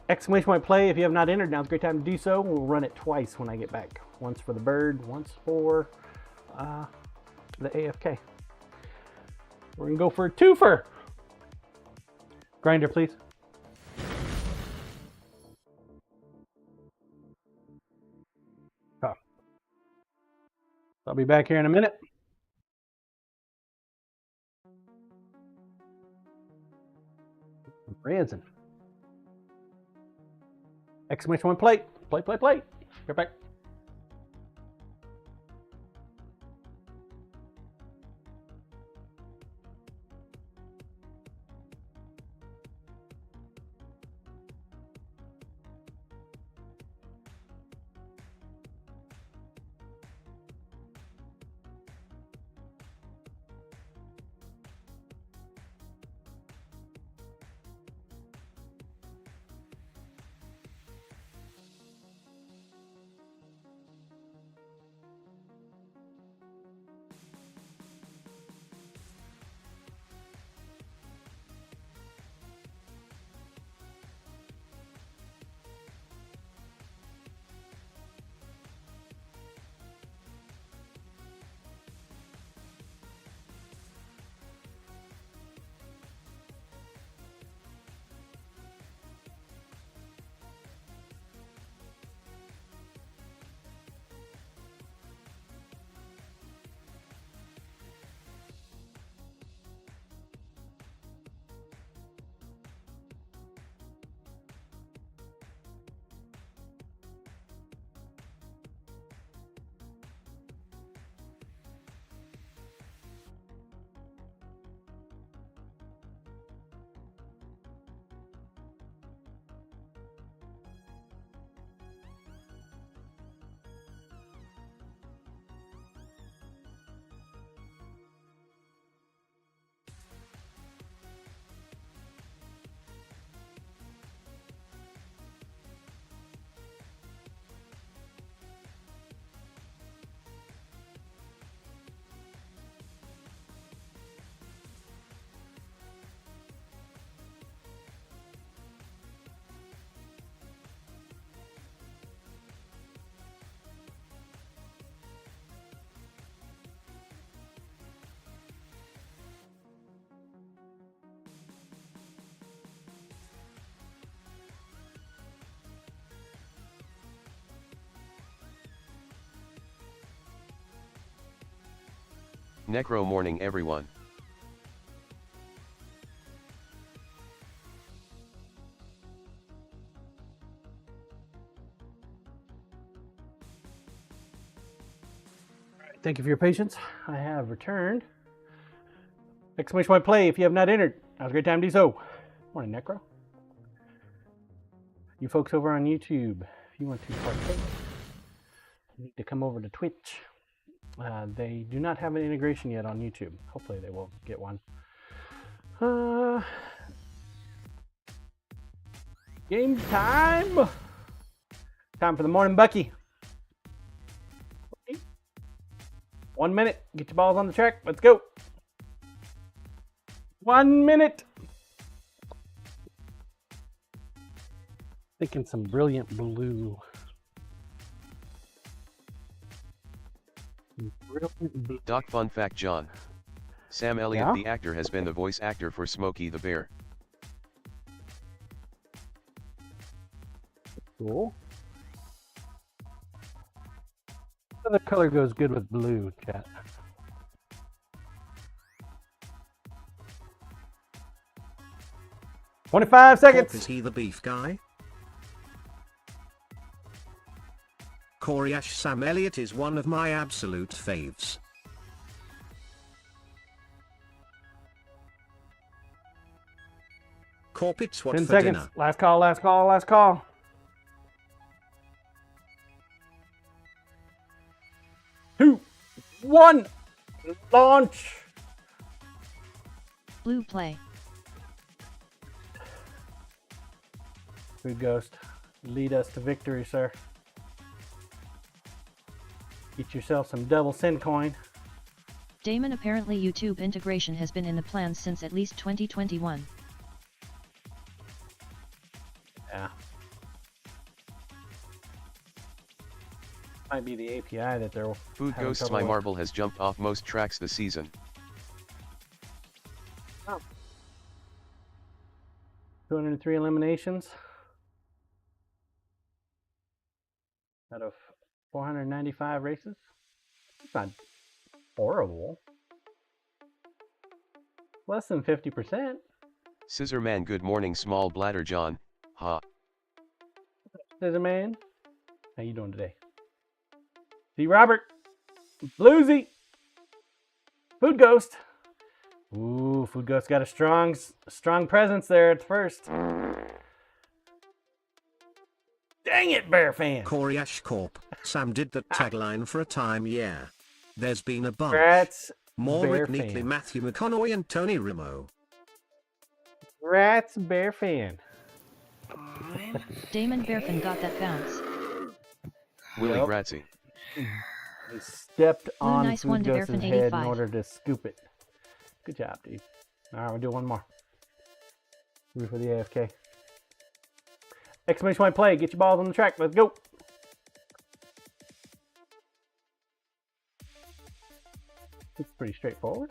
[SPEAKER 2] Exclamation point play. If you have not entered, now's a great time to do so. We'll run it twice when I get back. Once for the bird, once for the AFK. We're going to go for a twofer. Grinder, please. Oh. I'll be back here in a minute. Resin. Exclamation point play. Play, play, play. Get back.
[SPEAKER 1] Necro morning everyone.
[SPEAKER 2] Thank you for your patience. I have returned. Exclamation point play if you have not entered. Now's a great time to do so. Morning, Necro. You folks over on YouTube, if you want to partake, you need to come over to Twitch. They do not have an integration yet on YouTube. Hopefully they will get one. Game time! Time for the morning Bucky. 1 minute. Get your balls on the track. Let's go. 1 minute. Thinking some brilliant blue. Brilliant blue.
[SPEAKER 1] Doc fun fact John. Sam Elliott the actor has been the voice actor for Smokey the Bear.
[SPEAKER 2] Cool. What other color goes good with blue, chat? "25 seconds.
[SPEAKER 4] Is he the beef guy? Corey Ash Sam Elliott is one of my absolute faves. Corpitz, what
[SPEAKER 2] 10
[SPEAKER 4] for
[SPEAKER 2] seconds.
[SPEAKER 4] dinner?
[SPEAKER 2] Last call, last call, last call. Two, one, launch.
[SPEAKER 3] Blue play.
[SPEAKER 2] Food Ghost, lead us to victory, sir. Get yourself some double sin coin.
[SPEAKER 3] Damon, apparently YouTube integration has been in the plans since at least 2021.
[SPEAKER 2] Yeah. Might be the API that they're
[SPEAKER 1] Food
[SPEAKER 2] having
[SPEAKER 1] Ghosts
[SPEAKER 2] trouble
[SPEAKER 1] my
[SPEAKER 2] with.
[SPEAKER 1] marble has jumped off most tracks this season.
[SPEAKER 2] 203 eliminations out of 495 races. It's not horrible. Less than 50%.
[SPEAKER 1] Scissor Man good morning small bladder John, ha.
[SPEAKER 2] Scissor Man, how you doing today? See Robert, Bluesy, Food Ghost. Ooh, Food Ghost got a strong presence there at first. Dang it, Bear fan.
[SPEAKER 4] Corey Ash Corp. Sam did that tagline for a time, yeah. There's been a bunch.
[SPEAKER 2] Rats,
[SPEAKER 4] More
[SPEAKER 2] Bear
[SPEAKER 4] Rick Neatley,
[SPEAKER 2] fan.
[SPEAKER 4] Matthew McConaughey and Tony Rimo.
[SPEAKER 2] Rats, Bear fan.
[SPEAKER 3] Damon Bearfin got that bounce.
[SPEAKER 1] Willie
[SPEAKER 2] Yep.
[SPEAKER 1] Grazie.
[SPEAKER 2] He stepped on
[SPEAKER 3] nice one
[SPEAKER 2] Food
[SPEAKER 3] to
[SPEAKER 2] Ghost's
[SPEAKER 3] Bearfin
[SPEAKER 2] head in
[SPEAKER 3] 85.
[SPEAKER 2] order to scoop it. Good job, dude. All right, we'll do one more. Ready for the AFK. Exclamation point play. Get your balls on the track. Let's go. It's pretty straightforward.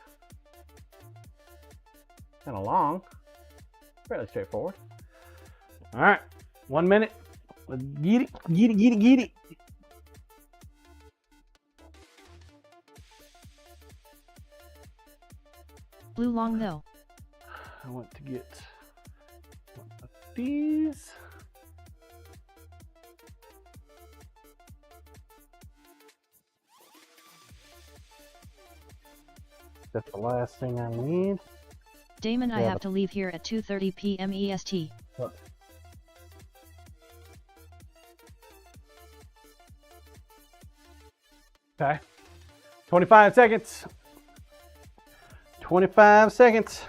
[SPEAKER 2] Kind of long. Fairly straightforward. All right. 1 minute. Let's get it. Get it. Get it. Get it.
[SPEAKER 3] Blue long though.
[SPEAKER 2] I want to get one of these. That's the last thing I need.
[SPEAKER 3] Damon, I
[SPEAKER 2] Yeah,
[SPEAKER 3] have to leave here at 2:30 p.m. EST.
[SPEAKER 2] Okay. 25 seconds. 25 seconds.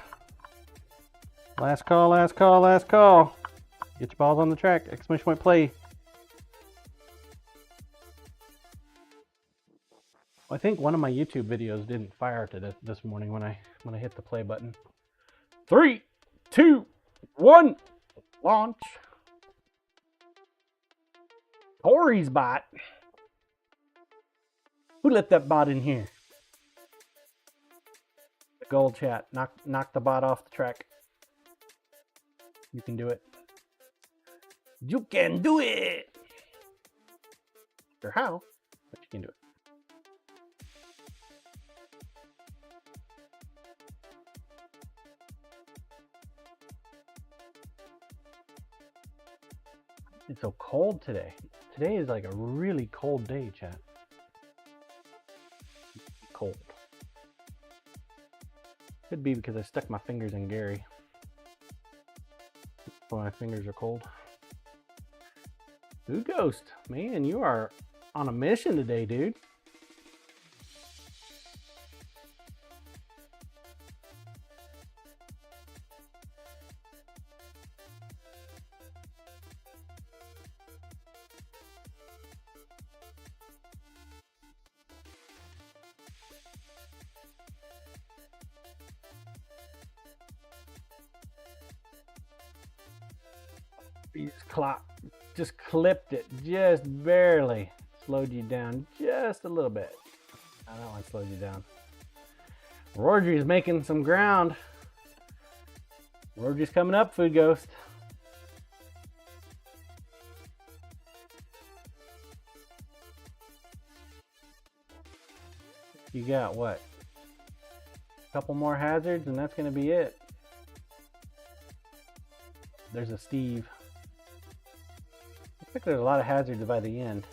[SPEAKER 2] Last call, last call, last call. Get your balls on the track. Exclamation point play. I think one of my YouTube videos didn't fire to this morning when I hit the play button. 3, 2, 1, launch. Corey's bot. Who let that bot in here? The gold chat. Knock the bot off the track. You can do it. You can do it. Not sure how, but you can do it. It's so cold today. Today is like a really cold day, chat. Cold. Could be because I stuck my fingers in Gary. So my fingers are cold. Food Ghost, man, you are on a mission today, dude. Clock just clipped it just barely, slowed you down just a little bit. Oh, that one slowed you down. Rordry's making some ground. Rordry's coming up, Food Ghost. You got what? A couple more hazards and that's going to be it. There's a Steve. Looks like there's a lot of hazards by the end.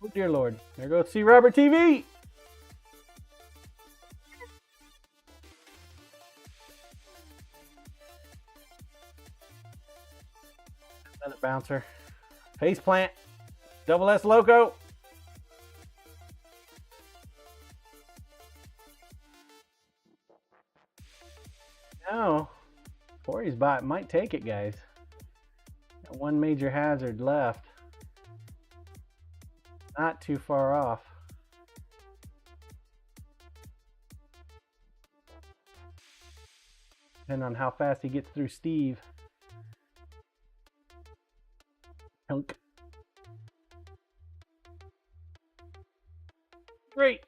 [SPEAKER 2] Oh dear Lord, there goes C. Robert TV! Another bouncer. Face plant. Double S Loco. No. Corey's bot might take it, guys. Got one major hazard left. Not too far off. Depending on how fast he gets through Steve. Hunk. Great.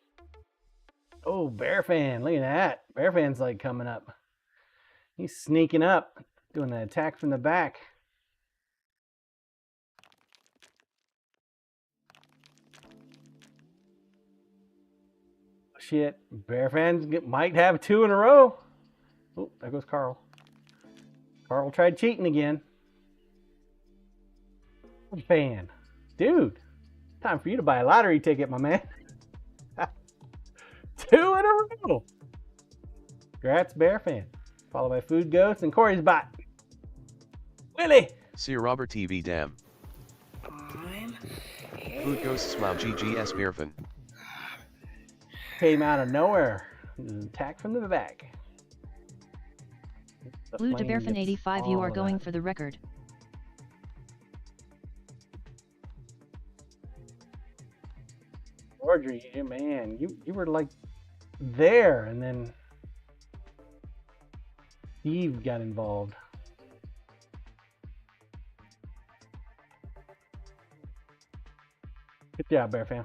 [SPEAKER 2] Oh, Bear Fan. Look at that. Bear Fan's like coming up. He's sneaking up. Doing the attack from the back. Shit. Bear Fans might have two in a row. Oh, there goes Carl. Carl tried cheating again. Fan. Dude. Time for you to buy a lottery ticket, my man. Two in a row. Congrats, Bear Fan. Followed by Food Ghost and Corey's bot. Willie.
[SPEAKER 1] See Robert TV damn. Food Ghosts wow GGS Bearfan.
[SPEAKER 2] Came out of nowhere. Attack from the back. The
[SPEAKER 3] Blue to
[SPEAKER 2] flame
[SPEAKER 3] Bearfan
[SPEAKER 2] gets
[SPEAKER 3] 85, you
[SPEAKER 2] all
[SPEAKER 3] are
[SPEAKER 2] of
[SPEAKER 3] going
[SPEAKER 2] that.
[SPEAKER 3] for the record.
[SPEAKER 2] Audrey, man, you were like there, and then Steve got involved. Good job, Bear Fam.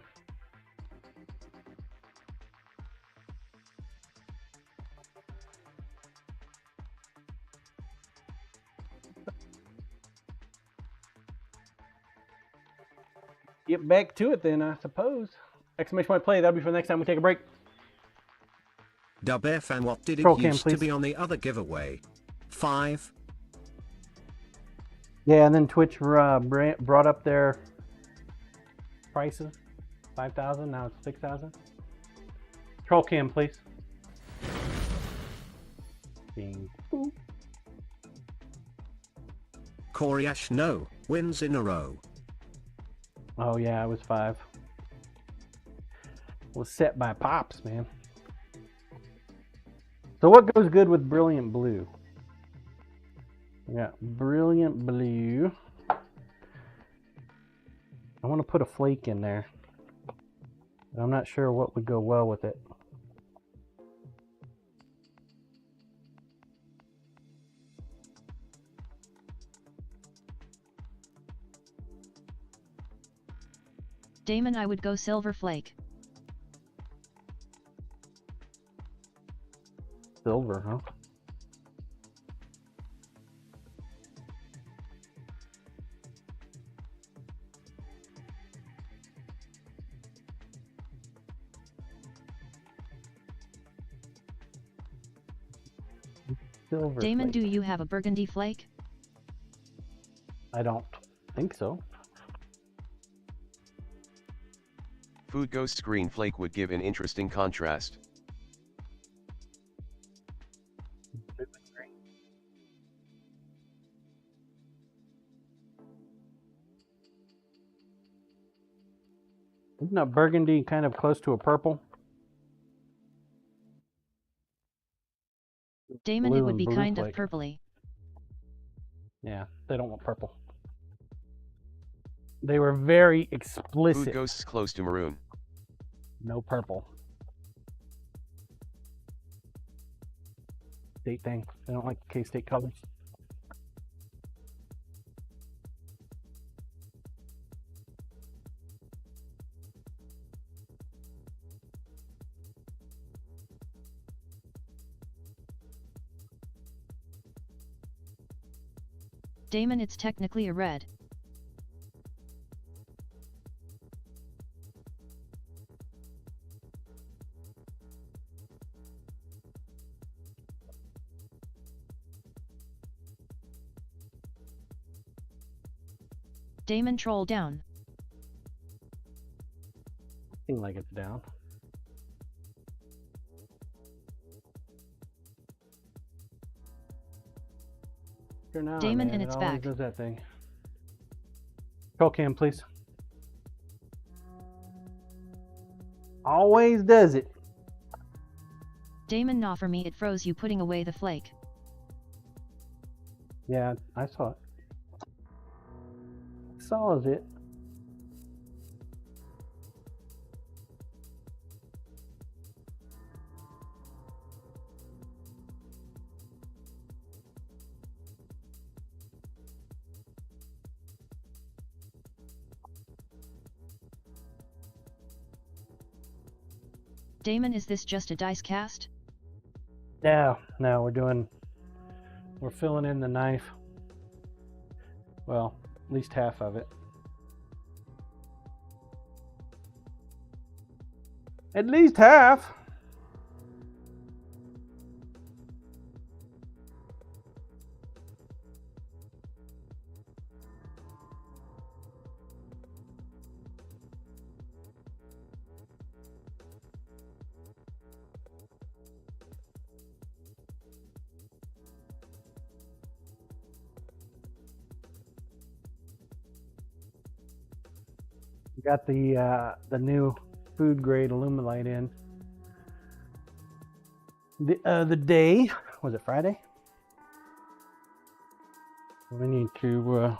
[SPEAKER 2] Get back to it then, I suppose. Exclamation point play. That'll be for the next time we take a break.
[SPEAKER 4] Bearfan, what did it
[SPEAKER 2] Troll cam,
[SPEAKER 4] used to
[SPEAKER 2] please.
[SPEAKER 4] be on the other giveaway? 5?
[SPEAKER 2] Yeah, and then Twitch brought up their prices. 5,000. Now it's 6,000. Troll cam, please. Bing. Boop.
[SPEAKER 4] Corey Ash no wins in a row.
[SPEAKER 2] Oh yeah, it was 5. Was set by Pops, man. So what goes good with Brilliant Blue? We got Brilliant Blue. I want to put a flake in there. But I'm not sure what would go well with it.
[SPEAKER 3] Damon, I would go Silver Flake.
[SPEAKER 2] Silver, huh?
[SPEAKER 5] Silver
[SPEAKER 3] Damon,
[SPEAKER 5] flake.
[SPEAKER 3] do you have a burgundy flake?
[SPEAKER 2] I don't think so.
[SPEAKER 1] Food Ghost's green flake would give an interesting contrast.
[SPEAKER 2] Isn't a burgundy kind of close to a purple?
[SPEAKER 3] Damon,
[SPEAKER 2] Blue
[SPEAKER 3] it would
[SPEAKER 2] and
[SPEAKER 3] be
[SPEAKER 2] blue
[SPEAKER 3] kind
[SPEAKER 2] flake.
[SPEAKER 3] of purpley.
[SPEAKER 2] Yeah, they don't want purple. They were very
[SPEAKER 1] Food
[SPEAKER 2] explicit.
[SPEAKER 1] Ghost's close to maroon.
[SPEAKER 2] No purple. State thing. They don't like K-State colors.
[SPEAKER 3] Damon, it's technically a red. Damon, troll down.
[SPEAKER 2] Seems like it's down. Turn on,
[SPEAKER 3] Damon,
[SPEAKER 2] man.
[SPEAKER 3] and
[SPEAKER 2] It
[SPEAKER 3] it's
[SPEAKER 2] always
[SPEAKER 3] back.
[SPEAKER 2] does that thing. Control cam, please. Always does it.
[SPEAKER 3] Damon, nah, for me it froze you putting away the flake.
[SPEAKER 2] Yeah, I saw it. Saw it.
[SPEAKER 3] Damon, is this just a dice cast?
[SPEAKER 2] No, we're filling in the knife. Well, at least half of it. At least half. Got the new food grade Illumilite in. The day, was it Friday? We need to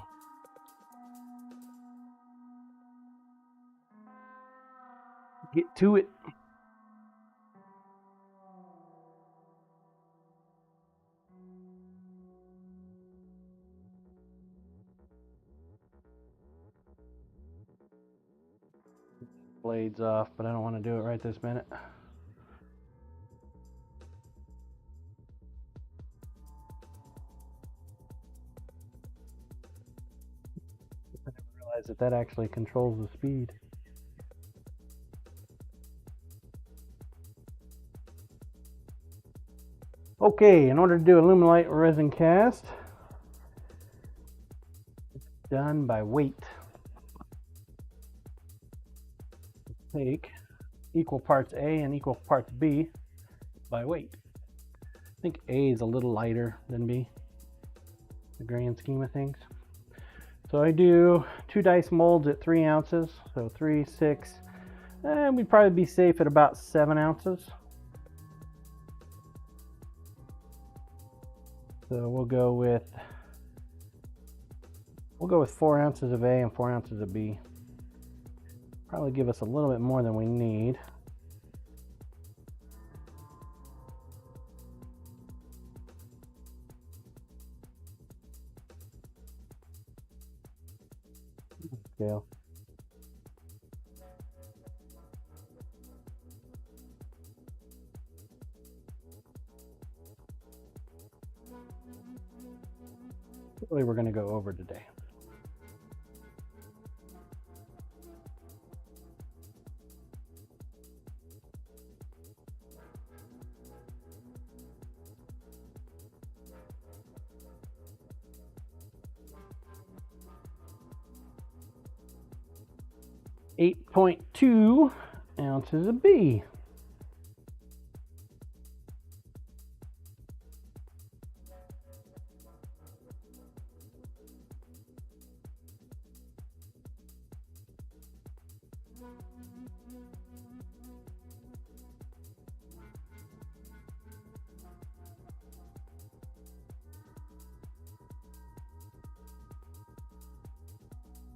[SPEAKER 2] get to it. Blades off, but I don't want to do it right this minute. I didn't realize that actually controls the speed. Okay, in order to do a Illumilite resin cast, it's done by weight. Take equal parts A and equal parts B by weight. I think A is a little lighter than B, the grand scheme of things. So I do 2 dice molds at 3 ounces, so 3, 6, and we'd probably be safe at about 7 ounces. So we'll go with 4 ounces of A and 4 ounces of B. Probably give us a little bit more than we need. Scale. Really, we're going to go over today. 8.2 ounces of B.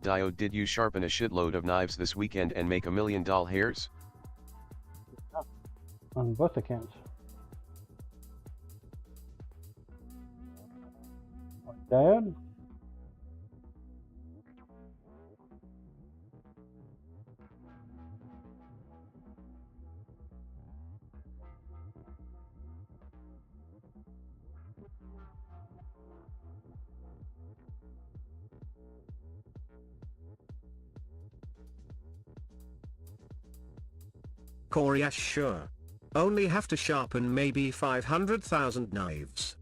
[SPEAKER 1] Diode, did you sharpen a shitload of knives this weekend and make $1 million hairs?
[SPEAKER 5] On both accounts. Diode?
[SPEAKER 4] Corey Ash, sure. Only have to sharpen maybe 500,000 knives.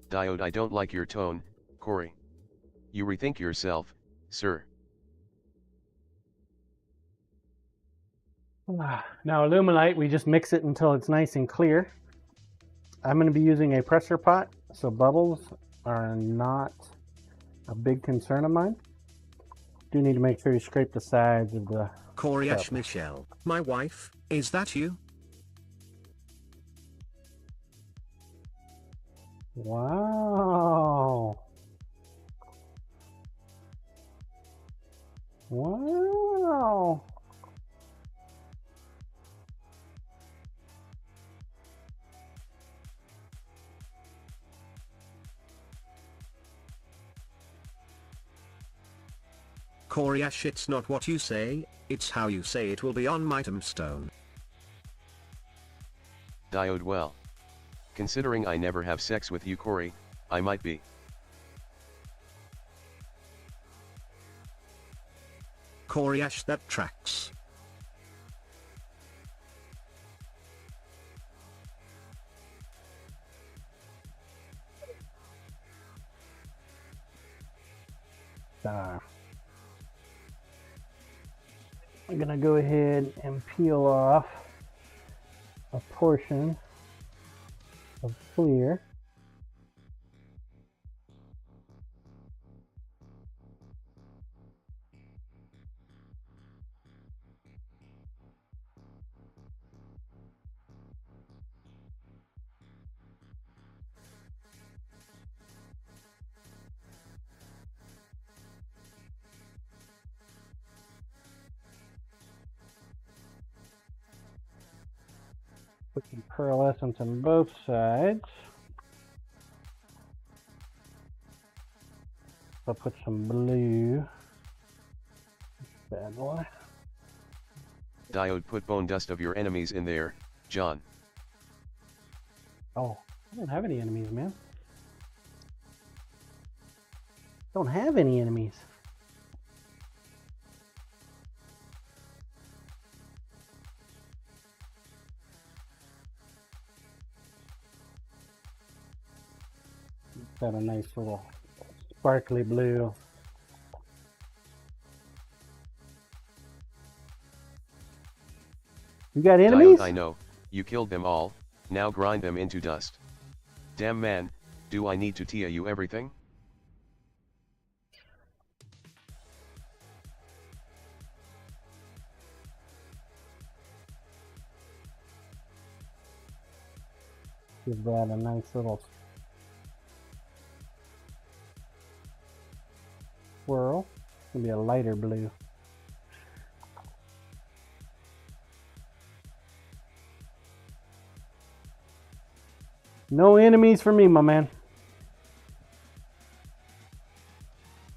[SPEAKER 1] Diode, I don't like your tone, Corey. You rethink yourself, sir.
[SPEAKER 2] Now Illuminate, we just mix it until it's nice and clear. I'm going to be using a pressure pot, so bubbles are not a big concern of mine. Do need to make sure you scrape the sides of the
[SPEAKER 4] Corey
[SPEAKER 2] cup.
[SPEAKER 4] Ash Michelle, my wife, is that you?
[SPEAKER 5] Wow. Wow.
[SPEAKER 4] Corey Ash, it's not what you say, it's how you say it will be on my tombstone.
[SPEAKER 1] Diode, well. Considering I never have sex with you, Corey, I might be.
[SPEAKER 4] Corey Ash, that tracks.
[SPEAKER 5] I'm gonna go ahead and peel off a portion of clear. Put some pearlescence on both sides. I'll put some blue. Bad boy.
[SPEAKER 1] Diode, put bone dust of your enemies in there, John.
[SPEAKER 5] Oh, I don't have any enemies, man. Don't have any enemies. Got a nice little sparkly blue. You got enemies?
[SPEAKER 1] Diode, I know, you killed them all, now grind them into dust. Damn man, do I need to tell you everything?
[SPEAKER 5] Give that a nice little swirl. It's gonna be a lighter blue. No enemies for me, my man.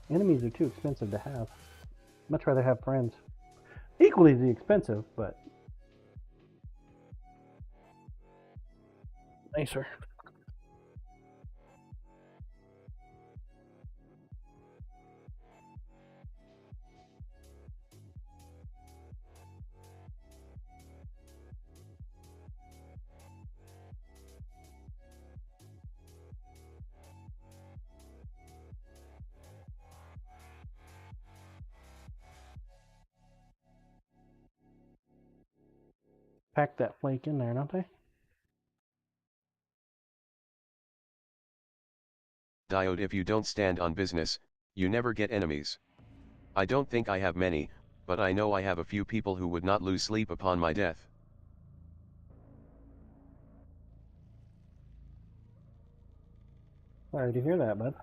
[SPEAKER 5] Enemies are too expensive to have. Much rather have friends. Equally as expensive, but nicer. Pack that flake in there, don't they?
[SPEAKER 1] Diode, if you don't stand on business, you never get enemies. I don't think I have many, but I know I have a few people who would not lose sleep upon my death.
[SPEAKER 5] Sorry to hear that, bud.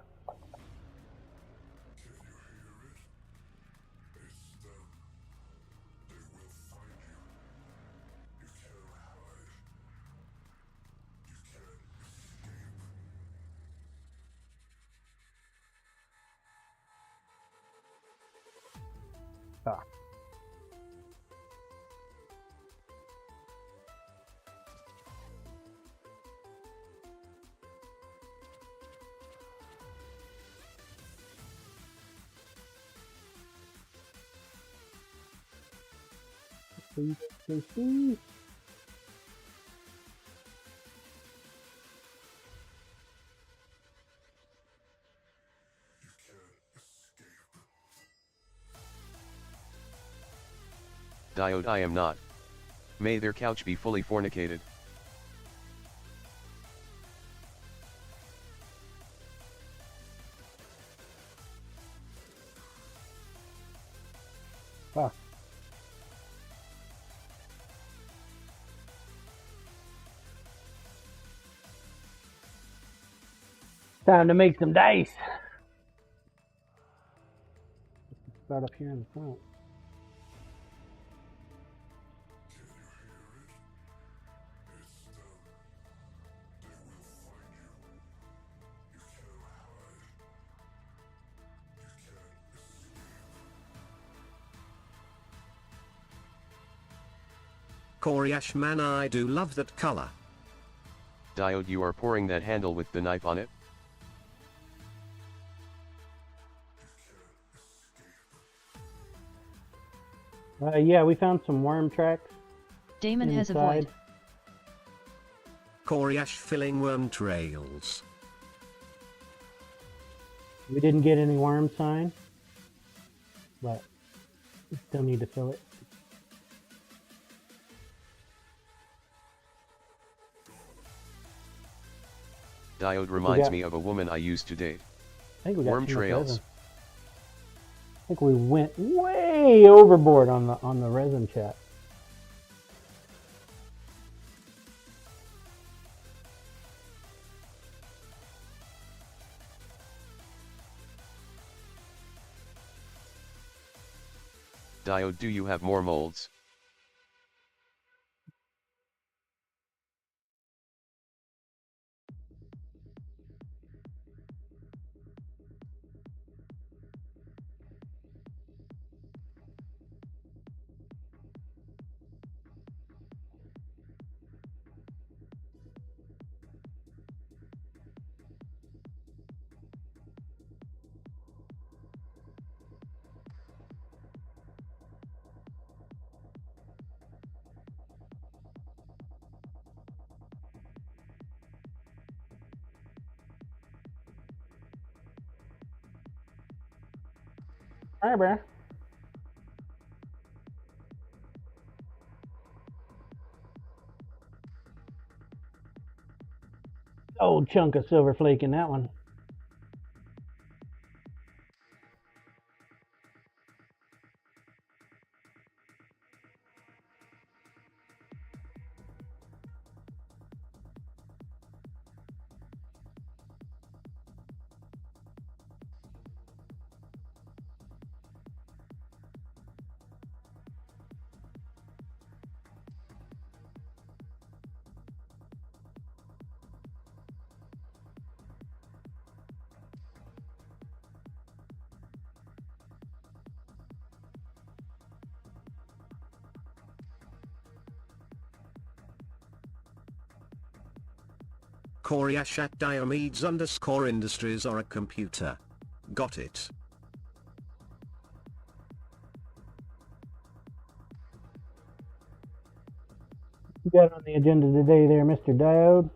[SPEAKER 5] Ah. Please.
[SPEAKER 1] Diode, I am not. May their couch be fully fornicated.
[SPEAKER 5] Ah. Time to make some dice. Start up here in the front.
[SPEAKER 4] Koryash man, I do love that color.
[SPEAKER 1] Diode, you are pouring that handle with the knife on it?
[SPEAKER 5] Yeah, we found some worm tracks.
[SPEAKER 3] Damon has a
[SPEAKER 5] inside.
[SPEAKER 3] void.
[SPEAKER 4] Koryash filling worm trails.
[SPEAKER 5] We didn't get any worm sign, but we still need to fill it.
[SPEAKER 1] Diode reminds
[SPEAKER 5] got-
[SPEAKER 1] me of a woman I used to date.
[SPEAKER 5] I think we got
[SPEAKER 1] Worm
[SPEAKER 5] too much
[SPEAKER 1] trails.
[SPEAKER 5] resin. I think we went way overboard on the resin chat.
[SPEAKER 1] Diode, do you have more molds?
[SPEAKER 5] All right, bro. Old chunk of silver flake in that one.
[SPEAKER 4] Koryash at Diomedes_Industries or a computer. Got it.
[SPEAKER 5] You got on the agenda today there, Mr. Diode?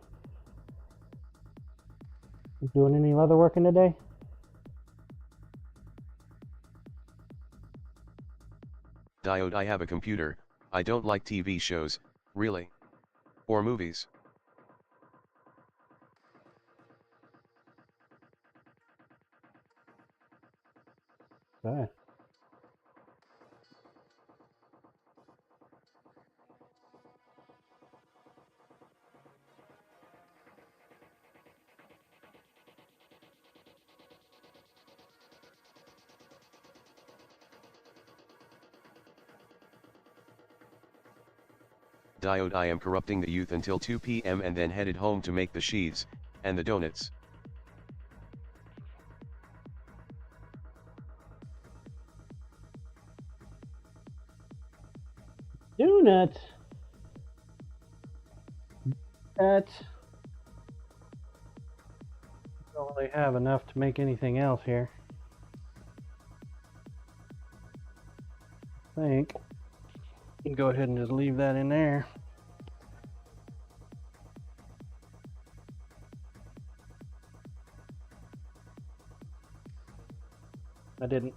[SPEAKER 5] You doing any leather working today?
[SPEAKER 1] Diode, I have a computer. I don't like TV shows, really. Or movies.
[SPEAKER 5] Okay.
[SPEAKER 1] Diode, I am corrupting the youth until 2 p.m. and then headed home to make the sheaths, and the donuts.
[SPEAKER 5] Donuts. That's. Don't really have enough to make anything else here. I think. You can go ahead and just leave that in there. I didn't.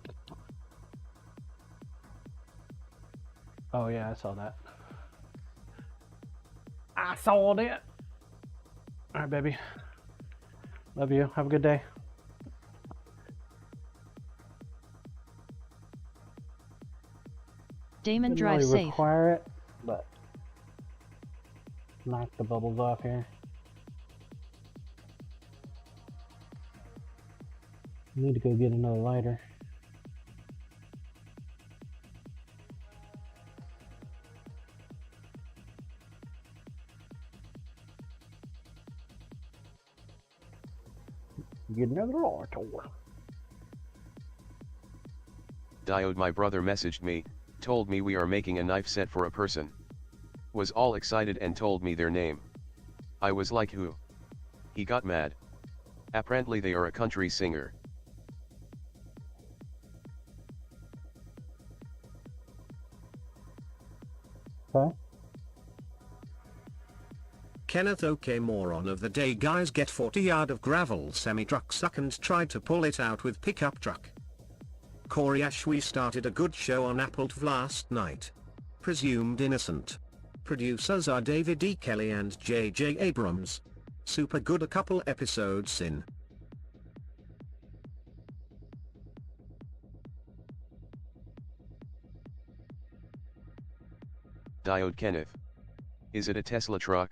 [SPEAKER 5] Oh yeah, I saw that. I saw that. All right, baby. Love you. Have a good day.
[SPEAKER 3] Damon,
[SPEAKER 5] Didn't
[SPEAKER 3] drive
[SPEAKER 5] really
[SPEAKER 3] safe.
[SPEAKER 5] require it, but knock the bubbles off here. Need to go get another lighter. Get another lighter.
[SPEAKER 1] Diode, my brother messaged me, told me we are making a knife set for a person. Was all excited and told me their name. I was like, who? He got mad. Apparently they are a country singer.
[SPEAKER 5] Okay.
[SPEAKER 4] Kenneth, okay, moron of the day. Guys, get 40 yard of gravel semi-truck suck and tried to pull it out with pickup truck. Corey Ash, we started a good show on Apple TV last night. Presumed innocent. Producers are David E. Kelly and J.J. Abrams. Super good, a couple episodes in.
[SPEAKER 1] Diode, Kenneth. Is it a Tesla truck?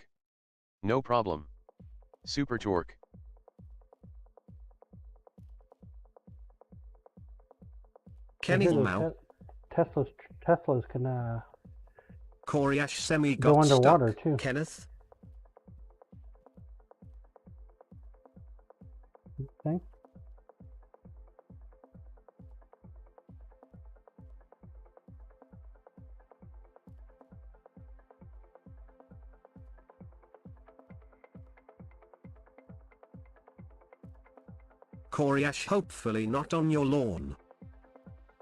[SPEAKER 1] No problem. Super torque.
[SPEAKER 4] Kenny Mau.
[SPEAKER 5] Teslas can
[SPEAKER 4] Corey Ash, semi
[SPEAKER 5] go
[SPEAKER 4] got
[SPEAKER 5] underwater
[SPEAKER 4] stuck.
[SPEAKER 5] too.
[SPEAKER 4] Kenneth.
[SPEAKER 5] Okay.
[SPEAKER 4] Corey Ash, hopefully not on your lawn.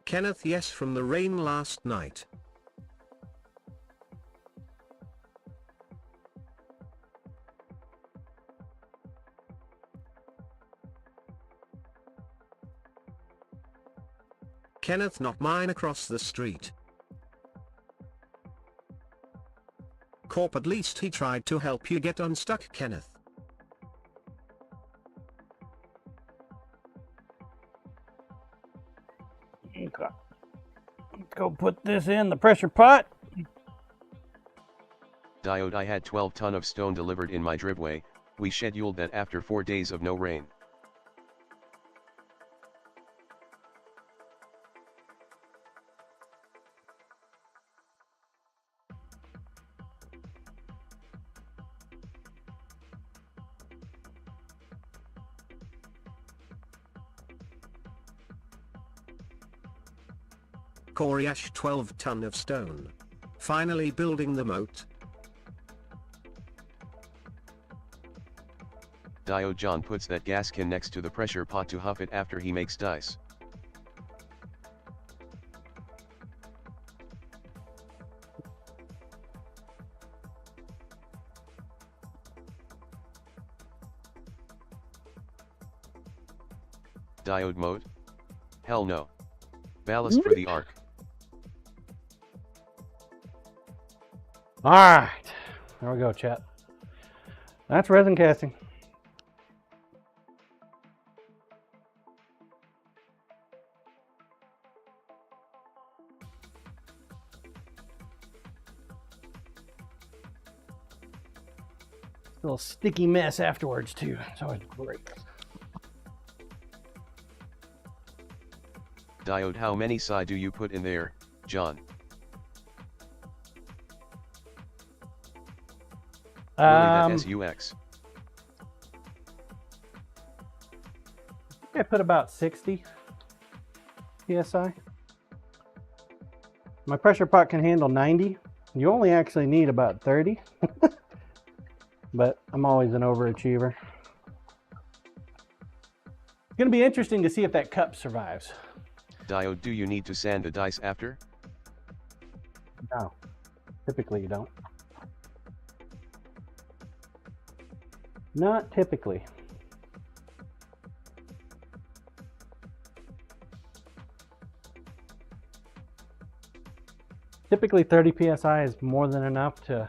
[SPEAKER 4] Kenneth, yes, from the rain last night. Kenneth, not mine, across the street. Corp, at least he tried to help you get unstuck, Kenneth.
[SPEAKER 5] Okay. Let's go put this in the pressure pot.
[SPEAKER 1] Diode, I had 12 ton of stone delivered in my driveway. We scheduled that after 4 days of no rain.
[SPEAKER 4] Corey Ash, 12 ton of stone. Finally building the moat.
[SPEAKER 1] Diode, John puts that gas can next to the pressure pot to huff it after he makes dice. Diode mode? Hell no. Ballast for the arc.
[SPEAKER 2] All right, there we go, chat. That's resin casting. A little sticky mess afterwards too. It's always great.
[SPEAKER 1] Diode, how many psi do you put in there, John? Really, that SUX.
[SPEAKER 2] I put about 60 psi. My pressure pot can handle 90. You only actually need about 30. But I'm always an overachiever. It's going to be interesting to see if that cup survives.
[SPEAKER 1] Diode, do you need to sand the dice after?
[SPEAKER 2] No, typically you don't. Not typically. Typically 30 psi is more than enough to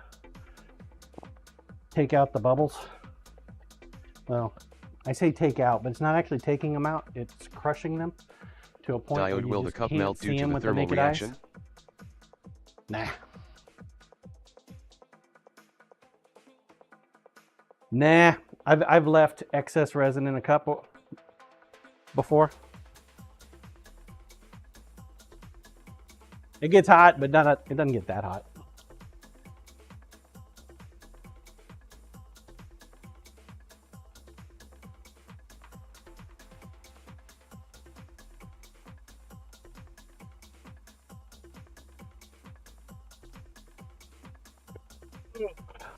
[SPEAKER 2] take out the bubbles. Well, I say take out, but it's not actually taking them out, it's crushing them to a point where
[SPEAKER 1] Diode,
[SPEAKER 2] you
[SPEAKER 1] will the
[SPEAKER 2] just
[SPEAKER 1] cup
[SPEAKER 2] can't
[SPEAKER 1] melt
[SPEAKER 2] see
[SPEAKER 1] due to
[SPEAKER 2] them
[SPEAKER 1] the
[SPEAKER 2] with
[SPEAKER 1] thermal
[SPEAKER 2] naked
[SPEAKER 1] reaction?
[SPEAKER 2] Eyes. Nah, I've left excess resin in a cup before. It gets hot, but it doesn't get that hot.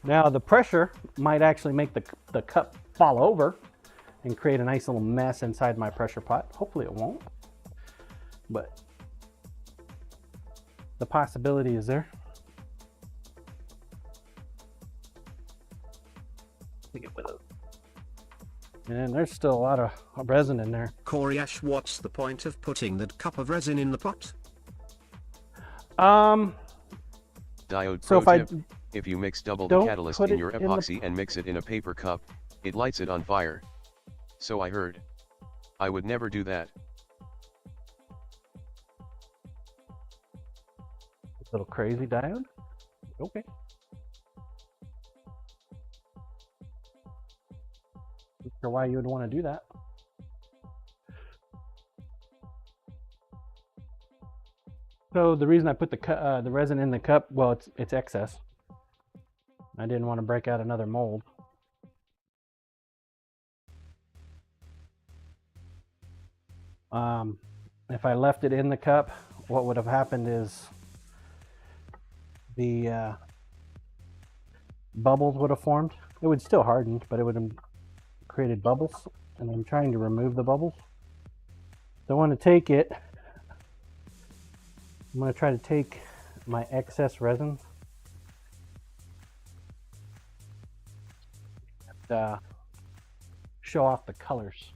[SPEAKER 2] Now the pressure might actually make the cup fall over and create a nice little mess inside my pressure pot. Hopefully it won't, but the possibility is there. And there's still a lot of resin in there.
[SPEAKER 4] Corey Ash, what's the point of putting that cup of resin in the pot?
[SPEAKER 1] Diode,
[SPEAKER 2] So
[SPEAKER 1] pro
[SPEAKER 2] if
[SPEAKER 1] tip, if you mix double the
[SPEAKER 2] don't
[SPEAKER 1] catalyst
[SPEAKER 2] put
[SPEAKER 1] in
[SPEAKER 2] it
[SPEAKER 1] your
[SPEAKER 2] in the-
[SPEAKER 1] epoxy and mix it in a paper cup, it lights it on fire. So I heard. I would never do that.
[SPEAKER 2] Little crazy diode. Okay. Not sure why you would want to do that. So the reason I put the resin in the cup, well, it's excess. I didn't want to break out another mold. If I left it in the cup, what would have happened is the bubbles would have formed. It would still harden, but it would have created bubbles, and I'm trying to remove the bubbles. So I want to take it. I'm going to try to take my excess resin and show off the colors,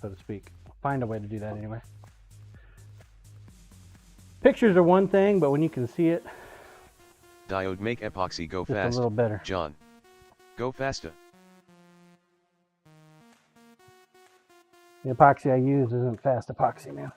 [SPEAKER 2] so to speak. Find a way to do that anyway. Pictures are one thing, but when you can see it,
[SPEAKER 1] Diode, make epoxy go
[SPEAKER 2] just a
[SPEAKER 1] fast,
[SPEAKER 2] little better.
[SPEAKER 1] John. Go faster.
[SPEAKER 2] The epoxy I use isn't fast epoxy, man.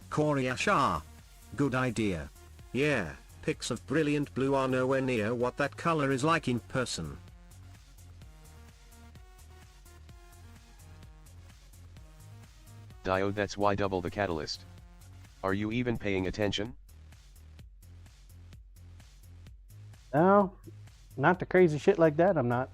[SPEAKER 4] Corey Ashar. Good idea. Yeah, pics of brilliant blue are nowhere near what that color is like in person.
[SPEAKER 1] Diode, that's why double the catalyst. Are you even paying attention?
[SPEAKER 2] No, not the crazy shit like that, I'm not.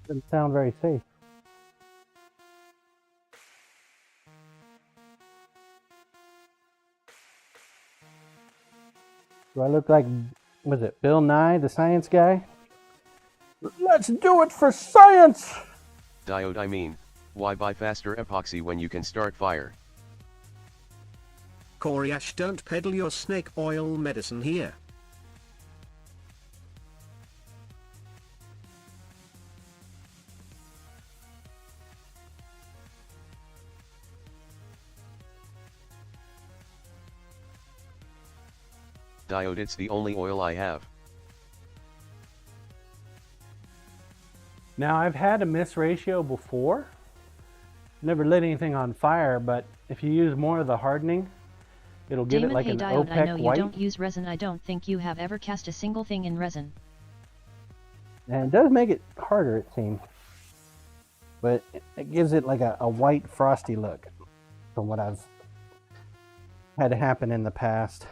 [SPEAKER 2] Doesn't sound very safe. Do I look like Was it Bill Nye, the science guy? Let's do it for science!
[SPEAKER 1] Diode, I mean, why buy faster epoxy when you can start fire?
[SPEAKER 4] Coriash, don't peddle your snake oil medicine here.
[SPEAKER 1] Diode, it's the only oil I have.
[SPEAKER 2] Now, I've had a miss ratio before. Never lit anything on fire, but if you use more of the hardening, it'll give
[SPEAKER 3] Damon,
[SPEAKER 2] it like
[SPEAKER 3] hey
[SPEAKER 2] an
[SPEAKER 3] Diode,
[SPEAKER 2] opaque
[SPEAKER 3] I know you
[SPEAKER 2] white.
[SPEAKER 3] don't use resin. I don't think you have ever cast a single thing in resin.
[SPEAKER 2] And it does make it harder, it seems. But it gives it like a white frosty look from what I've had to happen in the past.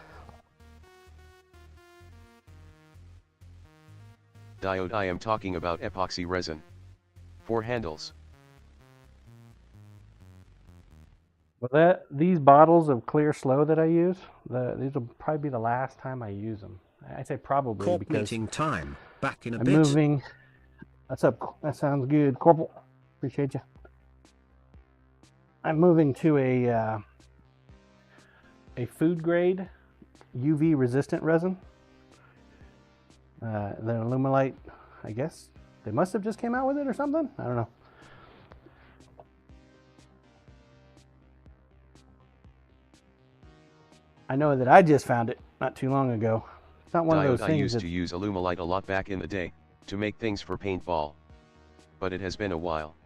[SPEAKER 1] Diode, I am talking about epoxy resin. 4 handles.
[SPEAKER 2] Well, these bottles of clear slow that I use, these will probably be the last time I use them. I say probably
[SPEAKER 4] Corp
[SPEAKER 2] because
[SPEAKER 4] meeting time. Back in a
[SPEAKER 2] I'm
[SPEAKER 4] bit.
[SPEAKER 2] moving. What's up? That sounds good, Corporal. Appreciate you. I'm moving to a food grade UV resistant resin. The Alumilite, I guess they must have just came out with it or something. I don't know. I know that I just found it not too long ago. It's not one of
[SPEAKER 1] Diode,
[SPEAKER 2] those
[SPEAKER 1] I
[SPEAKER 2] things
[SPEAKER 1] used
[SPEAKER 2] that
[SPEAKER 1] to use Alumilite a lot back in the day, to make things for paintball. But it has been a while.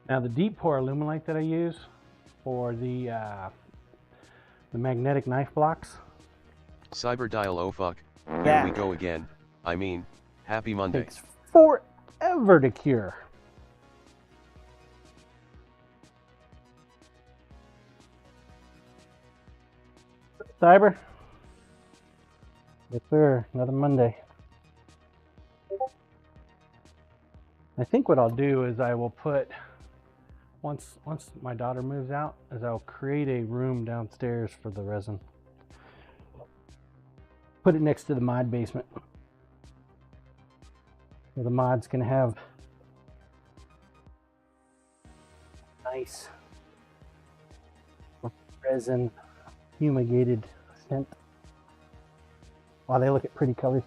[SPEAKER 2] Now the deep pour Alumilite that I use for the magnetic knife blocks
[SPEAKER 1] Cyberdial, oh fuck, here
[SPEAKER 2] Yeah.
[SPEAKER 1] we go again. I mean, happy Monday.
[SPEAKER 2] takes forever to cure. Cyber? Yes sir, another Monday. I think what I'll do is I will put, once my daughter moves out, is I'll create a room downstairs for the resin. Put it next to the mod basement. So the mod's gonna have nice resin fumigated scent while they look at pretty colors.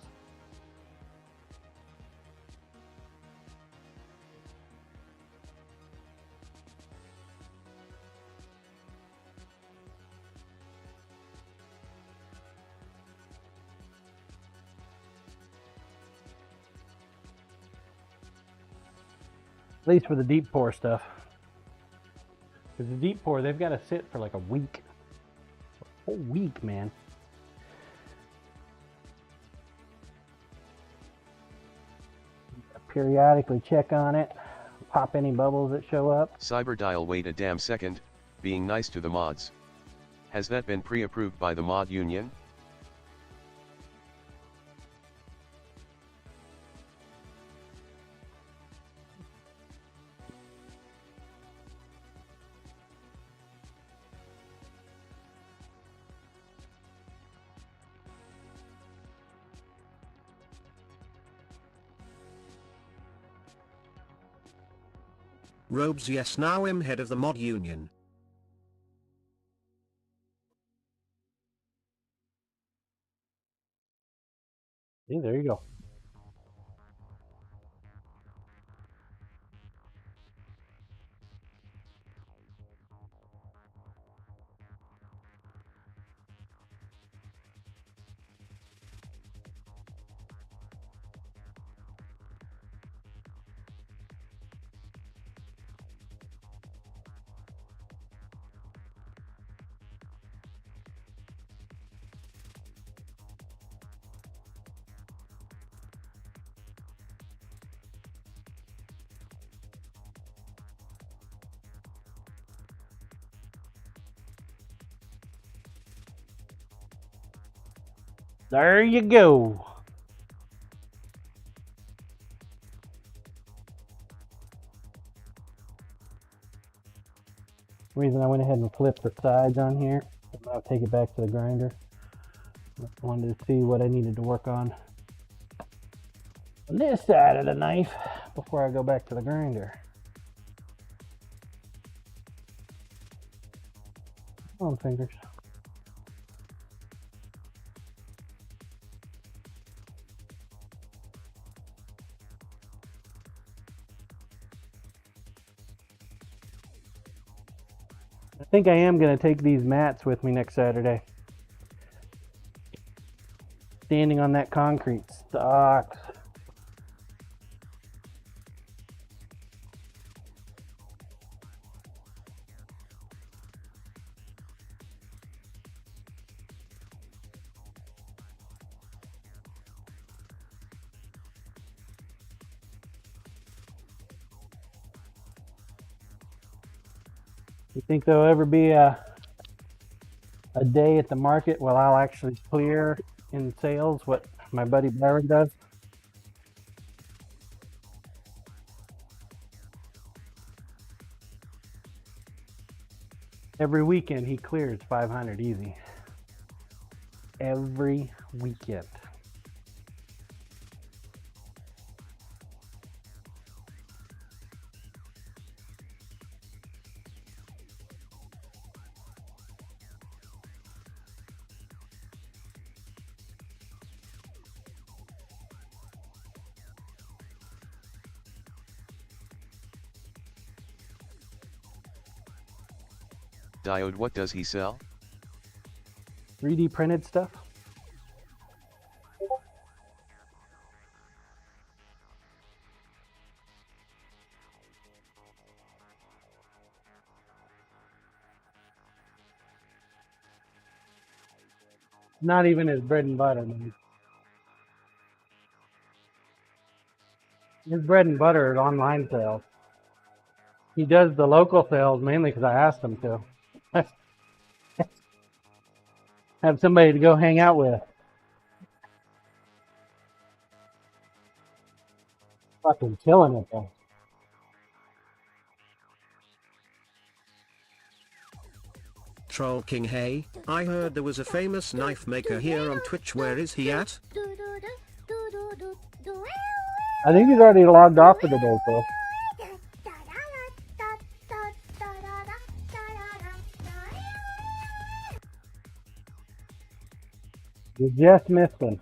[SPEAKER 2] At least for the deep pour stuff. Because the deep pour, they've got to sit for like a week. A whole week, man. Periodically check on it, pop any bubbles that show up.
[SPEAKER 1] Cyberdial, wait a damn second, being nice to the mods. Has that been pre-approved by the mod union?
[SPEAKER 4] Robes, yes, now I'm head of the mod union.
[SPEAKER 2] See, there you go. There you go. Reason I went ahead and flipped the sides on here. I'll take it back to the grinder. Just wanted to see what I needed to work on this side of the knife before I go back to the grinder. Come on, fingers. I think I am going to take these mats with me next Saturday. Standing on that concrete sucks. You think there'll ever be a day at the market where I'll actually clear in sales what my buddy Byron does? Every weekend he clears 500 easy. Every weekend.
[SPEAKER 1] Diode, what does he sell?
[SPEAKER 2] 3D printed stuff. Not even his bread and butter, man. His bread and butter is online sales. He does the local sales mainly because I asked him to. Have somebody to go hang out with. Fucking killing it though.
[SPEAKER 4] Troll King, hey, I heard there was a famous knife maker here on Twitch. Where is he at?
[SPEAKER 2] I think he's already logged off for the day, so. You just missed him.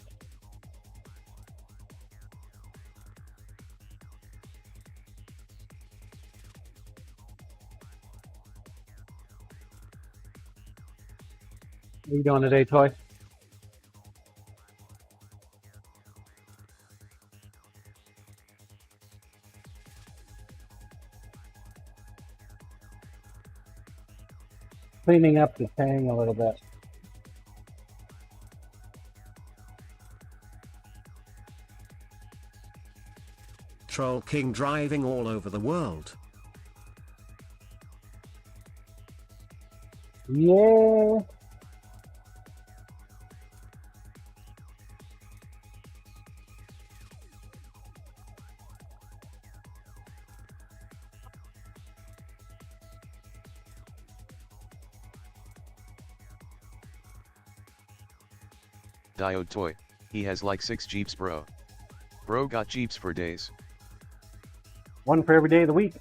[SPEAKER 2] What are you doing today, Toy? Cleaning up the tang a little bit.
[SPEAKER 4] Troll King driving all over the world.
[SPEAKER 2] Yeah.
[SPEAKER 1] Diode Toy, he has like 6 Jeeps, bro. Bro got Jeeps for days.
[SPEAKER 2] One for every day of the week.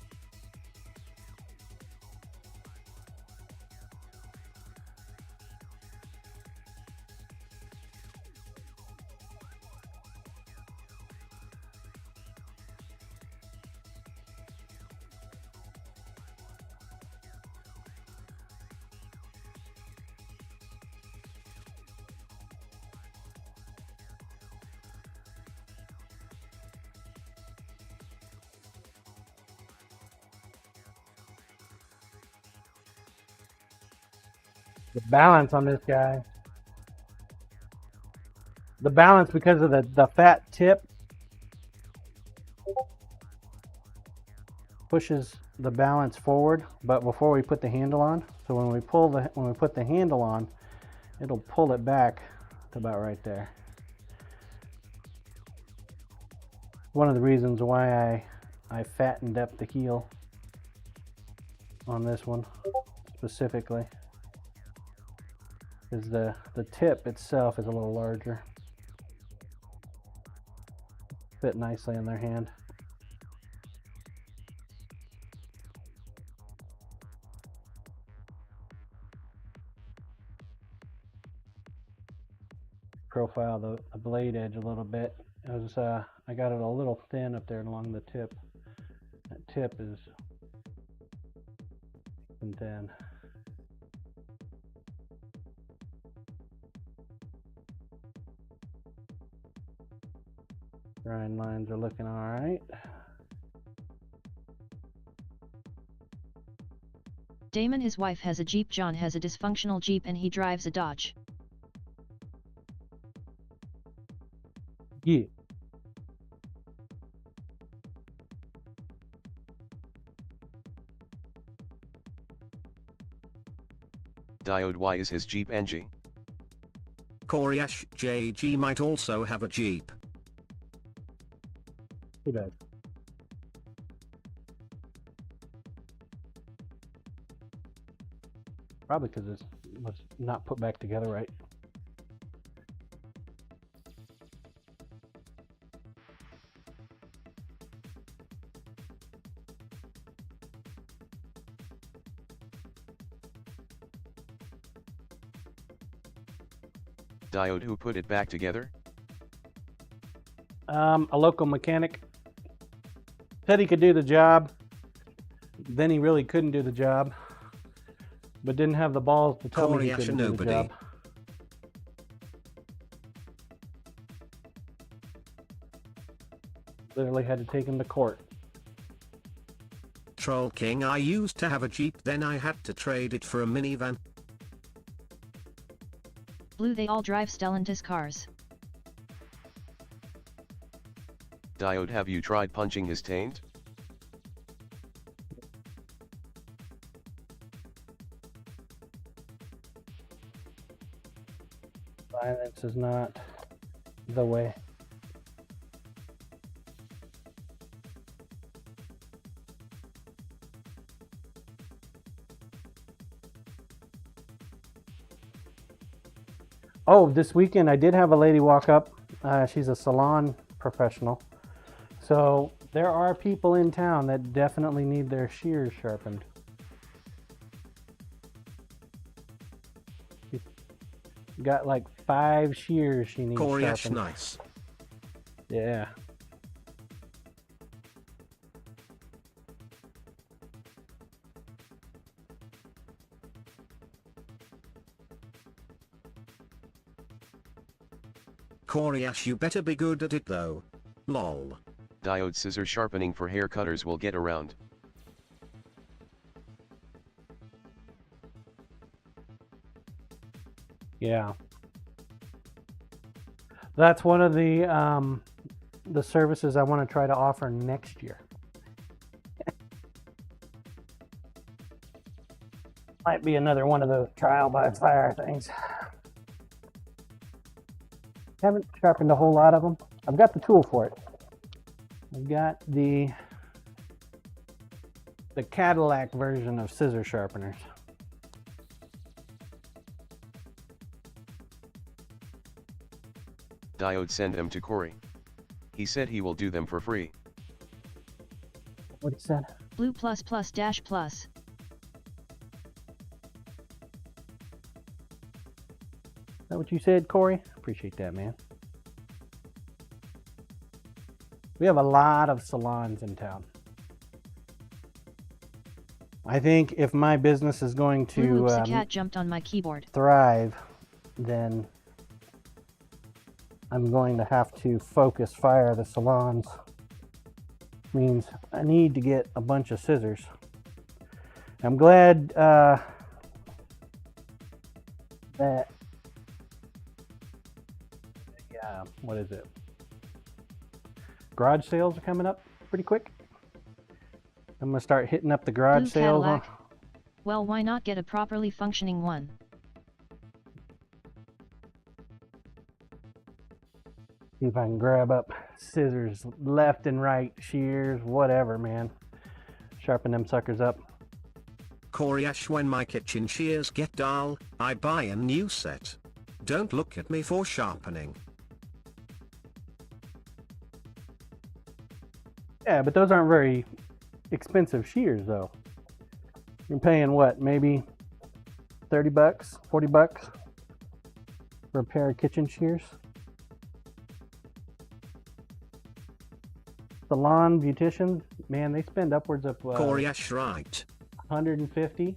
[SPEAKER 2] The balance on this guy. The balance because of the fat tip pushes the balance forward, but before we put the handle on. So when we put the handle on, it'll pull it back to about right there. One of the reasons why I fattened up the heel on this one specifically is the tip itself is a little larger. Fit nicely in their hand. Profile the blade edge a little bit. As I got it a little thin up there along the tip. That tip is thin. Grind lines are looking all right.
[SPEAKER 3] Damon, his wife, has a Jeep. John has a dysfunctional Jeep and he drives a Dodge.
[SPEAKER 2] Yeah.
[SPEAKER 1] Diode, why is his Jeep NG?
[SPEAKER 4] Koryash JG might also have a Jeep.
[SPEAKER 2] Who does? Probably because it was not put back together right.
[SPEAKER 1] Diode, who put it back together?
[SPEAKER 2] A local mechanic said he could do the job. Then he really couldn't do the job, but didn't have the balls to tell me he couldn't do the job. Literally had to take him to court.
[SPEAKER 4] Troll King, I used to have a Jeep, then I had to trade it for a minivan.
[SPEAKER 3] Blue, they all drive Stellantis cars.
[SPEAKER 1] Diode, have you tried punching his taint?
[SPEAKER 2] Violence is not the way. Oh, this weekend I did have a lady walk up. She's a salon professional. So there are people in town that definitely need their shears sharpened. She's got like 5 shears she needs
[SPEAKER 4] Koryash,
[SPEAKER 2] sharpened.
[SPEAKER 4] nice.
[SPEAKER 2] Yeah.
[SPEAKER 4] Koryash, you better be good at it though. Lol.
[SPEAKER 1] Diode, scissor sharpening for hair cutters will get around.
[SPEAKER 2] Yeah. That's one of the services I want to try to offer next year. Might be another one of those trial by fire things. Haven't sharpened a whole lot of them. I've got the tool for it. I've got the Cadillac version of scissor sharpeners.
[SPEAKER 1] Diode, send them to Corey. He said he will do them for free.
[SPEAKER 2] What he said?
[SPEAKER 3] Blue plus plus dash plus.
[SPEAKER 2] Is that what you said, Corey? Appreciate that, man. We have a lot of salons in town. I think if my business is going
[SPEAKER 3] Blue, oops, a
[SPEAKER 2] to
[SPEAKER 3] cat jumped on my keyboard.
[SPEAKER 2] thrive, then I'm going to have to focus fire the salons. Means I need to get a bunch of scissors. I'm glad that what is it? Garage sales are coming up pretty quick. I'm gonna start hitting up the garage
[SPEAKER 3] Blue
[SPEAKER 2] sales.
[SPEAKER 3] Cadillac. Well, why not get a properly functioning one?
[SPEAKER 2] See if I can grab up scissors left and right, shears, whatever, man. Sharpen them suckers up.
[SPEAKER 4] Koryash, when my kitchen shears get dull, I buy a new set. Don't look at me for sharpening.
[SPEAKER 2] Yeah, but those aren't very expensive shears, though. You're paying what, maybe 30 bucks, 40 bucks for a pair of kitchen shears? Salon beauticians, man, they spend upwards of
[SPEAKER 4] Koryash, right.
[SPEAKER 2] $150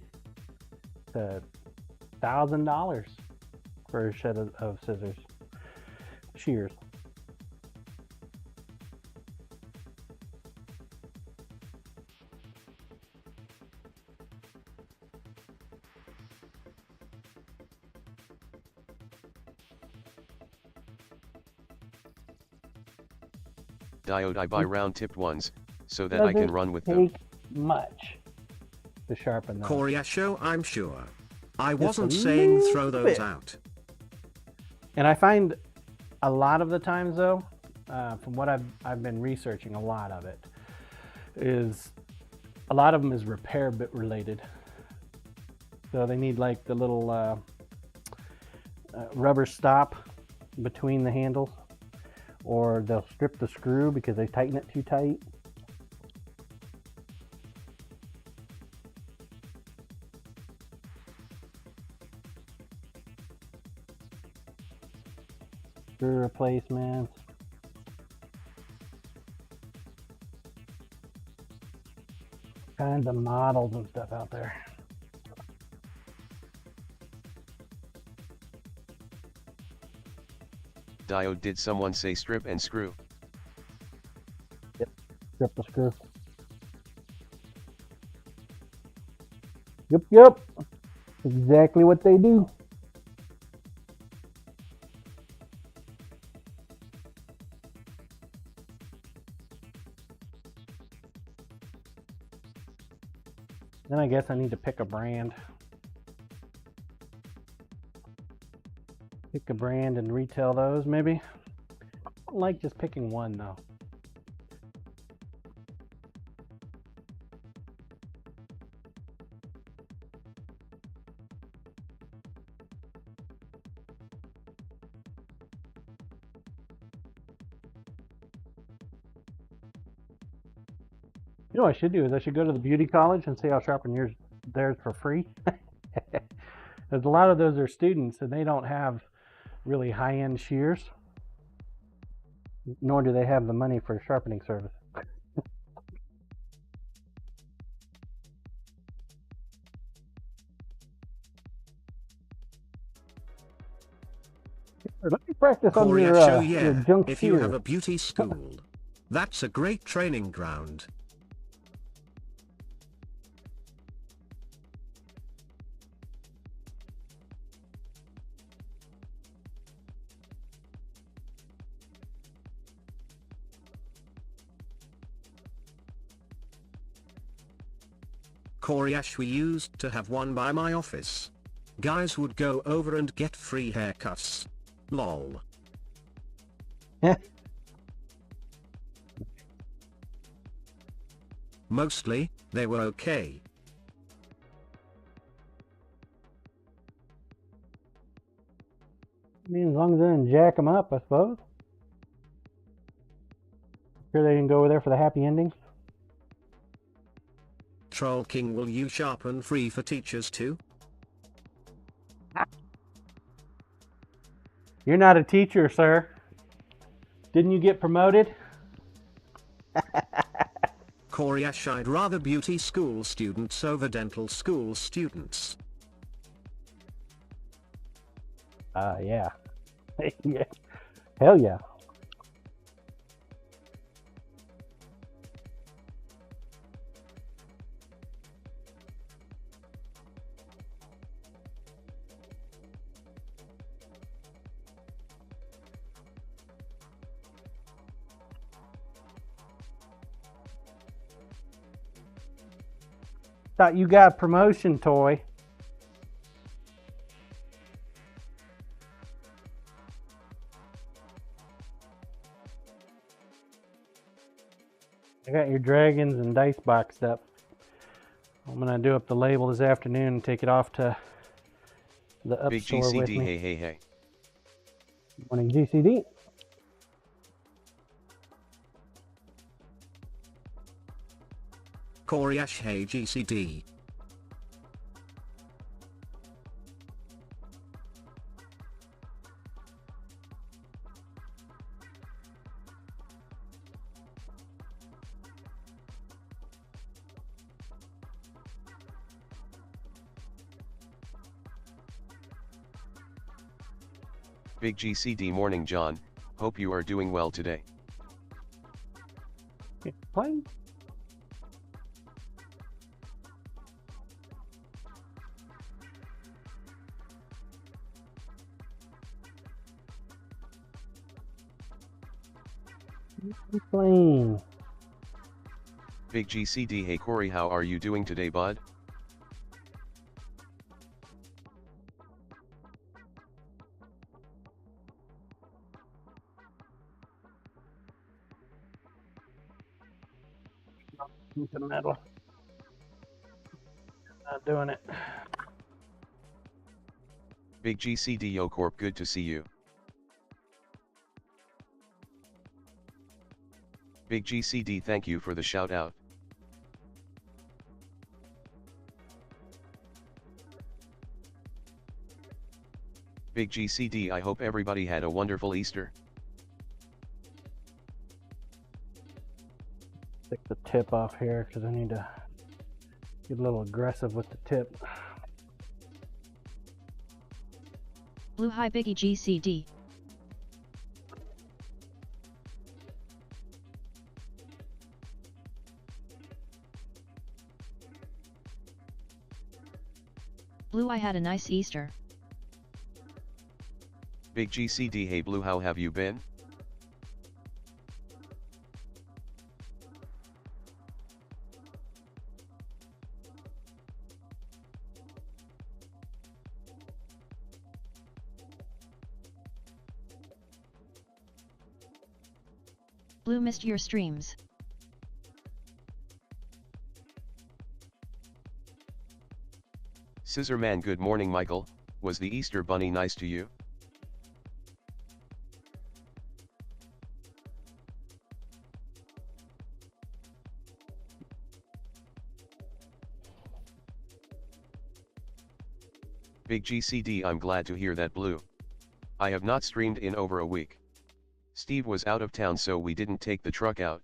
[SPEAKER 2] to $1,000 for a set of scissors, shears.
[SPEAKER 1] Diode, I buy round tipped ones, so that I can run with them.
[SPEAKER 2] Take much to sharpen them.
[SPEAKER 4] Koryash, I'm sure. I wasn't saying throw those out.
[SPEAKER 2] And I find a lot of the times, though, from what I've been researching, a lot of it is, a lot of them is repair bit related. So they need like the little rubber stop between the handles, or they'll strip the screw because they tighten it too tight. Screw replacements. Kinds of models and stuff out there.
[SPEAKER 1] Diode, did someone say strip and screw?
[SPEAKER 2] Yep, strip the screw. Yep. Exactly what they do. Then I guess I need to pick a brand. Pick a brand and retail those, maybe. I don't like just picking one, though. You know what I should do is I should go to the beauty college and say I'll sharpen theirs for free. Because a lot of those are students and they don't have really high-end shears, nor do they have the money for sharpening service. Let me practice on your junk
[SPEAKER 4] if
[SPEAKER 2] shears.
[SPEAKER 4] you have a beauty school, that's a great training ground. Koryash, we used to have one by my office. Guys would go over and get free haircuts. Lol. Mostly, they were okay.
[SPEAKER 2] I mean, as long as they didn't jack them up, I suppose. Sure they didn't go over there for the happy ending.
[SPEAKER 4] Troll King, will you sharpen free for teachers too?
[SPEAKER 2] You're not a teacher, sir. Didn't you get promoted?
[SPEAKER 4] Koryash, I'd rather beauty school students over dental school students.
[SPEAKER 2] Yeah. Yeah. Hell yeah. Thought you got a promotion, toy.
[SPEAKER 5] got your dragons and dice boxed up. I'm gonna do up the label this afternoon and take it off to the up
[SPEAKER 1] Big
[SPEAKER 5] store with
[SPEAKER 1] GCD,
[SPEAKER 5] me.
[SPEAKER 1] hey.
[SPEAKER 5] Morning, GCD.
[SPEAKER 4] Corey Ash, hey GCD.
[SPEAKER 1] Big GCD morning John, hope you are doing well today.
[SPEAKER 5] Playing. Playing.
[SPEAKER 1] Big GCD, hey Corey, how are you doing today bud?
[SPEAKER 5] The metal. Not doing it.
[SPEAKER 1] Big GCD, yo Corp, good to see you. Big GCD, thank you for the shout out. Big GCD, I hope everybody had a wonderful Easter.
[SPEAKER 5] Take the tip off here because I need to get a little aggressive with the tip.
[SPEAKER 3] Blue hi Biggie GCD. Blue, I had a nice Easter.
[SPEAKER 1] Big GCD, hey Blue, how have you been?
[SPEAKER 3] Blue, missed your streams.
[SPEAKER 1] Scissorman, good morning Michael, was the Easter bunny nice to you? Big GCD, I'm glad to hear that Blue. I have not streamed in over a week. Steve was out of town so we didn't take the truck out.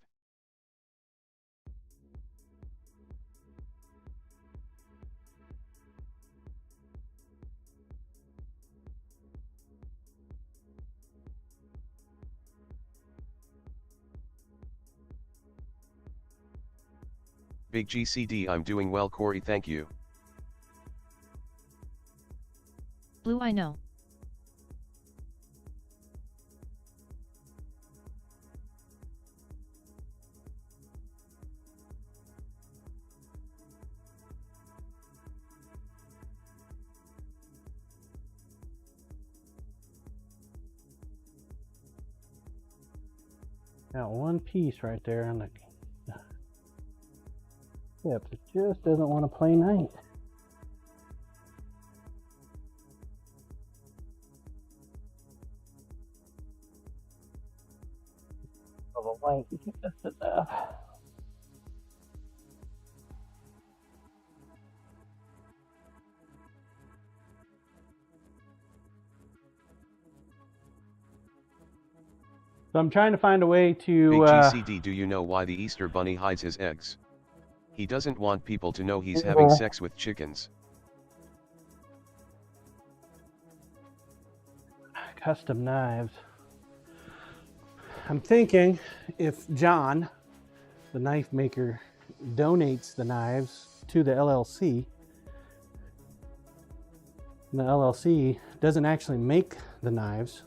[SPEAKER 1] Big GCD, I'm doing well Corey, thank you.
[SPEAKER 3] Blue, I know.
[SPEAKER 5] Got one piece right there on the tip. It just doesn't want to play nice. Of a white just enough. So I'm trying to find a way to
[SPEAKER 1] Big GCD, do you know why the Easter bunny hides his eggs? He doesn't want people to know he's having sex with chickens.
[SPEAKER 5] Custom knives. I'm thinking if John, the knife maker, donates the knives to the LLC, and the LLC doesn't actually make the knives,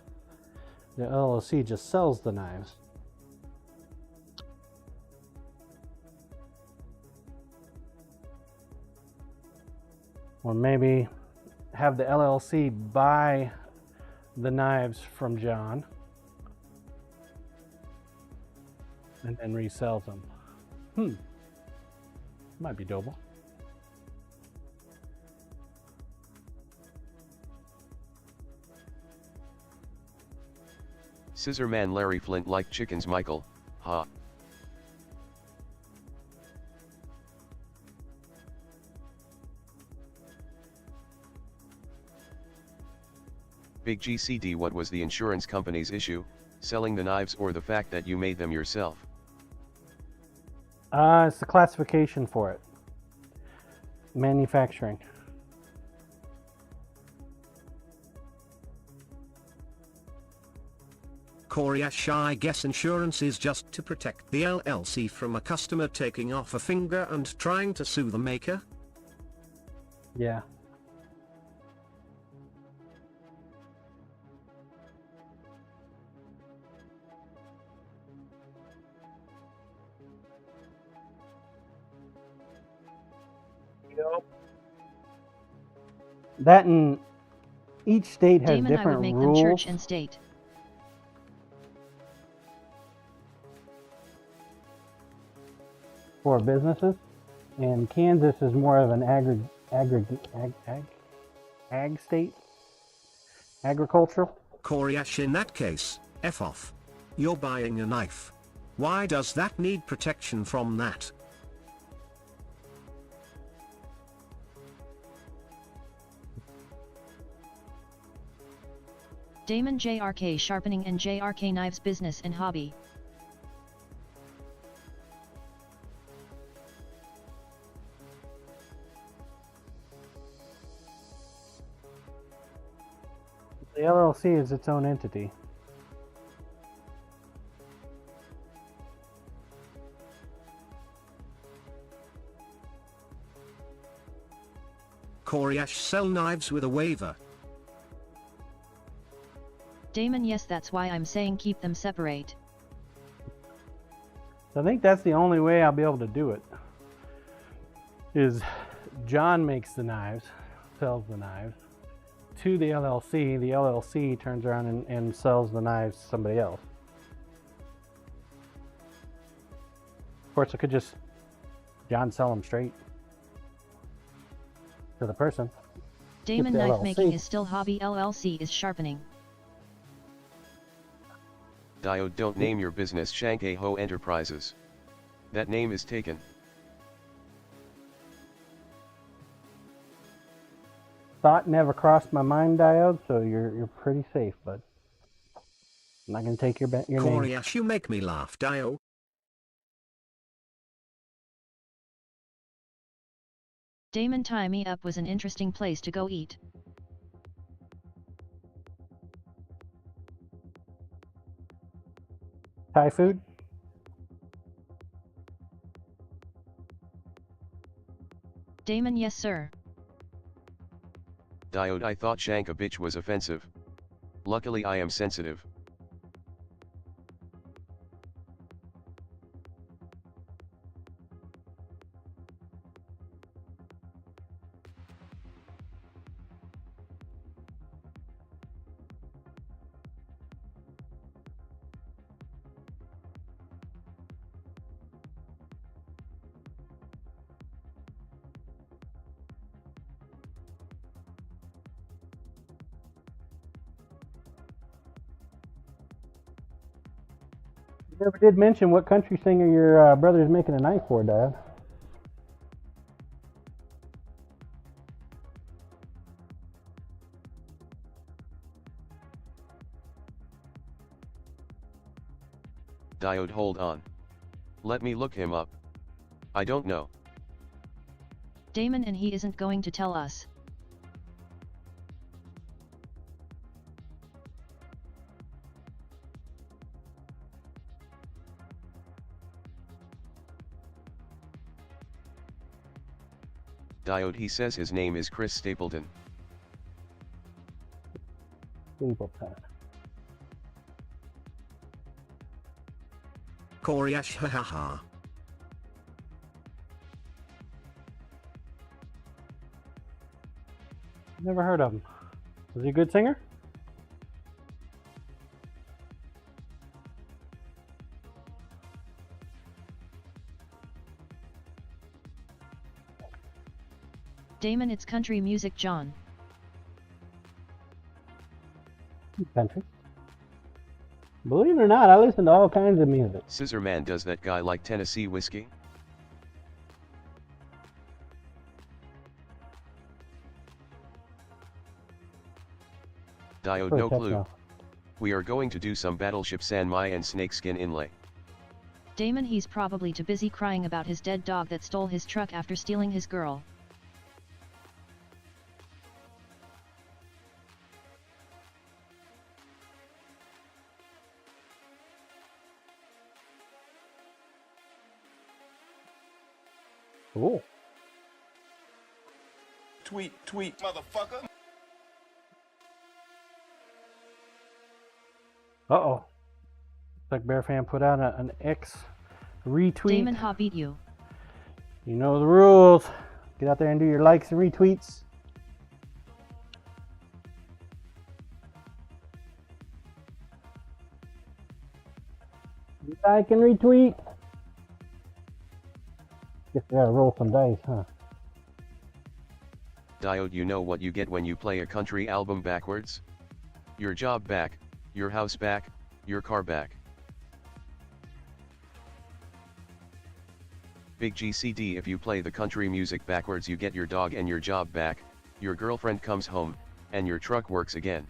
[SPEAKER 5] the LLC just sells the knives. Or maybe have the LLC buy the knives from John and then resells them.
[SPEAKER 2] Might be doable.
[SPEAKER 1] Scissor man Larry Flint like chickens Michael, ha. Big GCD, what was the insurance company's issue, selling the knives or the fact that you made them yourself?
[SPEAKER 2] It's the classification for it. Manufacturing.
[SPEAKER 4] Koreash, I guess insurance is just to protect the LLC from a customer taking off a finger and trying to sue the maker?
[SPEAKER 2] Yeah. That in each state has
[SPEAKER 3] Damon, I would
[SPEAKER 2] different
[SPEAKER 3] make
[SPEAKER 2] rules.
[SPEAKER 3] them church and state.
[SPEAKER 5] For businesses, and Kansas is more of an ag state, agricultural.
[SPEAKER 4] Koreash, in that case, F off. You're buying a knife. Why does that need protection from that?
[SPEAKER 3] Damon, JRK Sharpening and JRK Knives Business and Hobby.
[SPEAKER 5] The LLC is its own entity.
[SPEAKER 4] Koreash, sell knives with a waiver.
[SPEAKER 3] Damon, yes, that's why I'm saying keep them separate.
[SPEAKER 2] So I think that's the only way I'll be able to do it. Is John makes the knives, sells the knives to the LLC. The LLC turns around and sells the knives to somebody else. Of course, I could just John sell them straight to the person.
[SPEAKER 3] Damon,
[SPEAKER 2] the
[SPEAKER 3] knife
[SPEAKER 2] LLC.
[SPEAKER 3] making is still hobby. LLC is sharpening.
[SPEAKER 1] Diode, don't name your business Shank Ho Enterprises. That name is taken.
[SPEAKER 5] Thought never crossed my mind, Diode, so you're pretty safe, bud. I'm not gonna take your name.
[SPEAKER 4] Koreash, you make me laugh, Dio.
[SPEAKER 3] Damon, tie me up was an interesting place to go eat.
[SPEAKER 5] Thai food?
[SPEAKER 3] Damon, yes sir.
[SPEAKER 1] Diode, I thought Shank a bitch was offensive. Luckily I am sensitive.
[SPEAKER 5] You never did mention what country singer your brother is making a knife for, Dad.
[SPEAKER 1] Diode, hold on. Let me look him up. I don't know.
[SPEAKER 3] Damon, and he isn't going to tell us.
[SPEAKER 1] Diode, he says his name is Chris Stapleton.
[SPEAKER 5] Stapleton.
[SPEAKER 4] Koreash, ha ha ha.
[SPEAKER 5] Never heard of him. Was he a good singer?
[SPEAKER 3] Damon, it's country music, John.
[SPEAKER 5] Country. Believe it or not, I listen to all kinds of music.
[SPEAKER 1] Scissor Man, does that guy like Tennessee whiskey? Diode, no clue. We are going to do some Battleship San Mai and snakeskin inlay.
[SPEAKER 3] Damon, he's probably too busy crying about his dead dog that stole his truck after stealing his girl.
[SPEAKER 5] Cool.
[SPEAKER 8] Tweet, motherfucker.
[SPEAKER 5] Uh-oh. Looks like Bear Fan put out an X retweet.
[SPEAKER 3] Damon, ha beat you.
[SPEAKER 5] You know the rules. Get out there and do your likes and retweets. Like and retweet. Guess we gotta roll some dice, huh?
[SPEAKER 1] Diode, you know what you get when you play a country album backwards? Your job back, your house back, your car back. Big GCD, if you play the country music backwards, you get your dog and your job back, your girlfriend comes home, and your truck works again.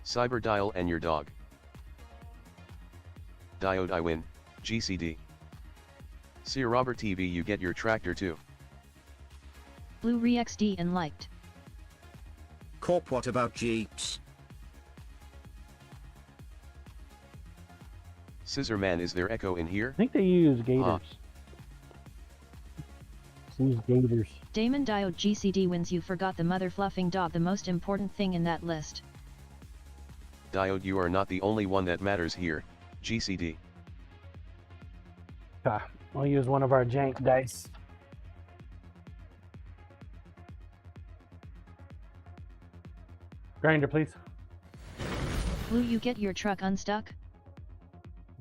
[SPEAKER 1] Cyber Dial and your dog. Diode, I win, GCD. See Robert TV, you get your tractor too.
[SPEAKER 3] Blue ReXD and liked.
[SPEAKER 4] Corp, what about Jeeps?
[SPEAKER 1] Scissor Man, is there echo in here?
[SPEAKER 5] I think they use gators. Use gators.
[SPEAKER 3] Damon, Diode, GCD wins. You forgot the mother fluffing dog, the most important thing in that list.
[SPEAKER 1] Diode, you are not the only one that matters here, GCD.
[SPEAKER 5] I'll use one of our jank dice. Grinder, please.
[SPEAKER 3] Blue, you get your truck unstuck?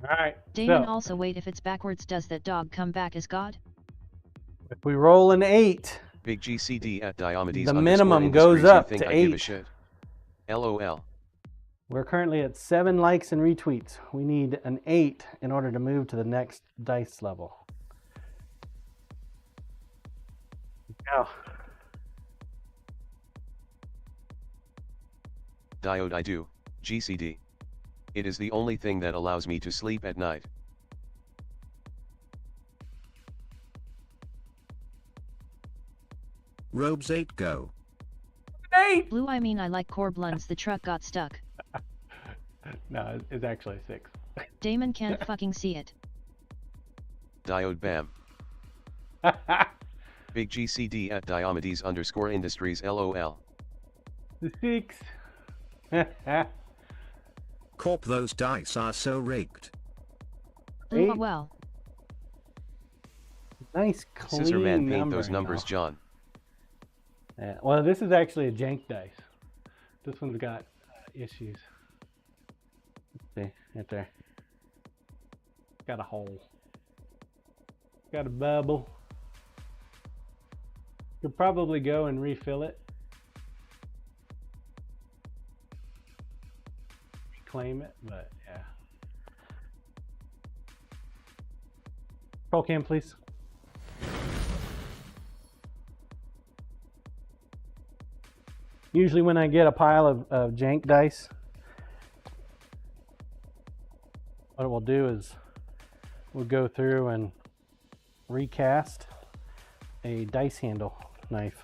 [SPEAKER 5] Alright.
[SPEAKER 3] Damon,
[SPEAKER 5] So,
[SPEAKER 3] also wait, if it's backwards, does that dog come back as God?
[SPEAKER 5] if we roll an 8,
[SPEAKER 1] Big GCD at Diomedes.
[SPEAKER 5] the minimum goes
[SPEAKER 1] Industries,
[SPEAKER 5] up
[SPEAKER 1] you think
[SPEAKER 5] to
[SPEAKER 1] I give a
[SPEAKER 5] 8.
[SPEAKER 1] shit? LOL.
[SPEAKER 5] We're currently at 7 likes and retweets. We need an 8 in order to move to the next dice level. Now,
[SPEAKER 1] Diode, I do, GCD. It is the only thing that allows me to sleep at night.
[SPEAKER 4] Robes 8 go.
[SPEAKER 3] Blue, I mean, I like core blunts, the truck got stuck.
[SPEAKER 5] no, it's actually 6.
[SPEAKER 3] Damon can't fucking see it.
[SPEAKER 1] Diode, bam. Big GCD at Diomedes _ Industries, LOL.
[SPEAKER 5] The 6.
[SPEAKER 4] Corp, those dice are so rigged.
[SPEAKER 3] Blue,
[SPEAKER 5] 8.
[SPEAKER 3] well.
[SPEAKER 5] Nice clean
[SPEAKER 1] Scissor Man, paint
[SPEAKER 5] number,
[SPEAKER 1] those numbers,
[SPEAKER 5] y'all.
[SPEAKER 1] John.
[SPEAKER 5] Yeah, well, this is actually a jank dice. This one's got issues. Let's see, right there. Got a hole. Got a bubble. Could probably go and refill it. Reclaim it, but yeah. Roll cam, please. Usually when I get a pile of jank dice, what we'll do is we'll go through and recast a dice handle knife.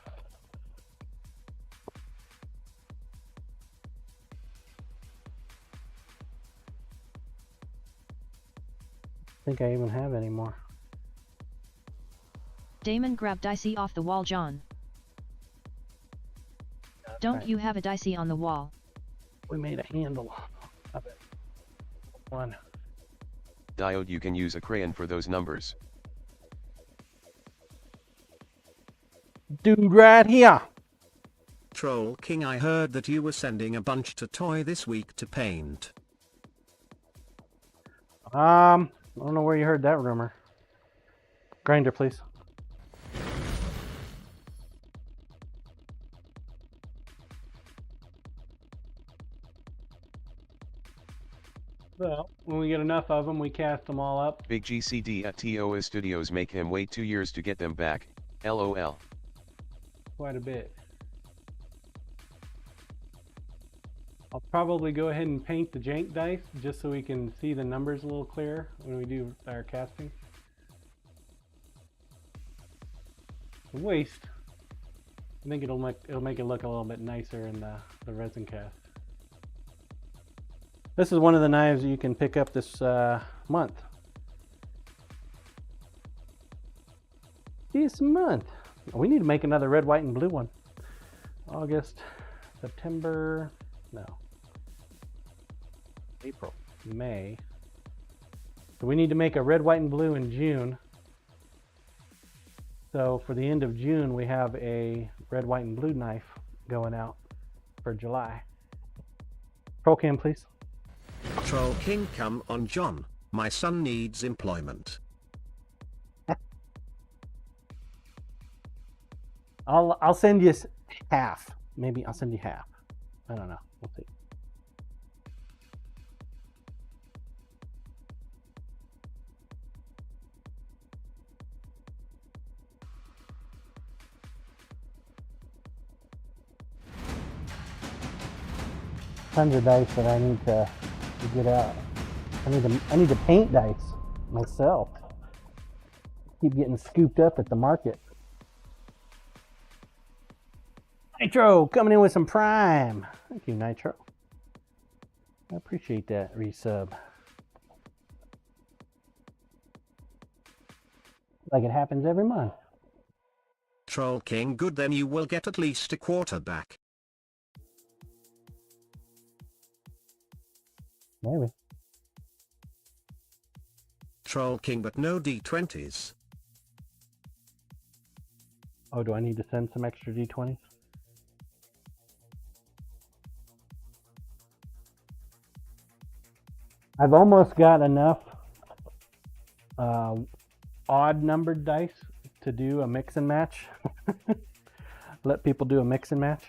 [SPEAKER 5] I think I even have any more.
[SPEAKER 3] Damon, grab dicey off the wall, John. Don't
[SPEAKER 5] Right.
[SPEAKER 3] you have a dicey on the wall?
[SPEAKER 5] We made a handle of it. One.
[SPEAKER 1] Diode, you can use a crayon for those numbers.
[SPEAKER 5] Dude right here.
[SPEAKER 4] Troll King, I heard that you were sending a bunch to Toy this week to paint.
[SPEAKER 5] I don't know where you heard that rumor. Grinder, please. Well, when we get enough of them, we cast them all up.
[SPEAKER 1] Big GCD at TOS Studios make him wait 2 years to get them back, LOL.
[SPEAKER 5] Quite a bit. I'll probably go ahead and paint the jank dice just so we can see the numbers a little clearer when we do our casting. Waste. I think it'll make it look a little bit nicer in the resin cast. This is one of the knives you can pick up this month. This month. We need to make another red, white, and blue one. August, September, no. April, May. So we need to make a red, white, and blue in June. So for the end of June, we have a red, white, and blue knife going out for July. Roll cam, please.
[SPEAKER 4] Troll King, come on, John. My son needs employment.
[SPEAKER 5] I'll send you half. Maybe I'll send you half. I don't know. We'll see. Tons of dice that I need to get out. I need to paint dice myself. Keep getting scooped up at the market. Nitro coming in with some Prime. Thank you, Nitro. I appreciate that resub. Like it happens every month.
[SPEAKER 4] Troll King, good, then you will get at least a quarter back.
[SPEAKER 5] Maybe.
[SPEAKER 4] Troll King, but no D20s.
[SPEAKER 5] Oh, do I need to send some extra D20s? I've almost got enough odd numbered dice to do a mix and match. Let people do a mix and match.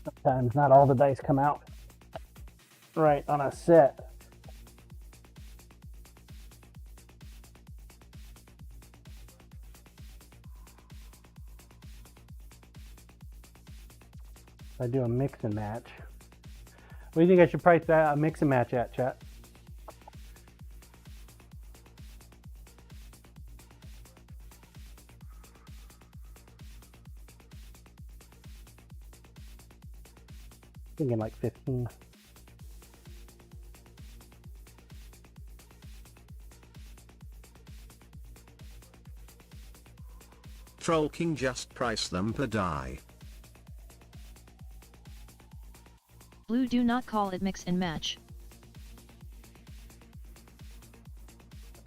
[SPEAKER 5] Sometimes not all the dice come out right on a set. I do a mix and match. What do you think I should price that a mix and match at, chat? Thinking like 15.
[SPEAKER 4] Troll King, just price them per die.
[SPEAKER 3] Blue, do not call it mix and match.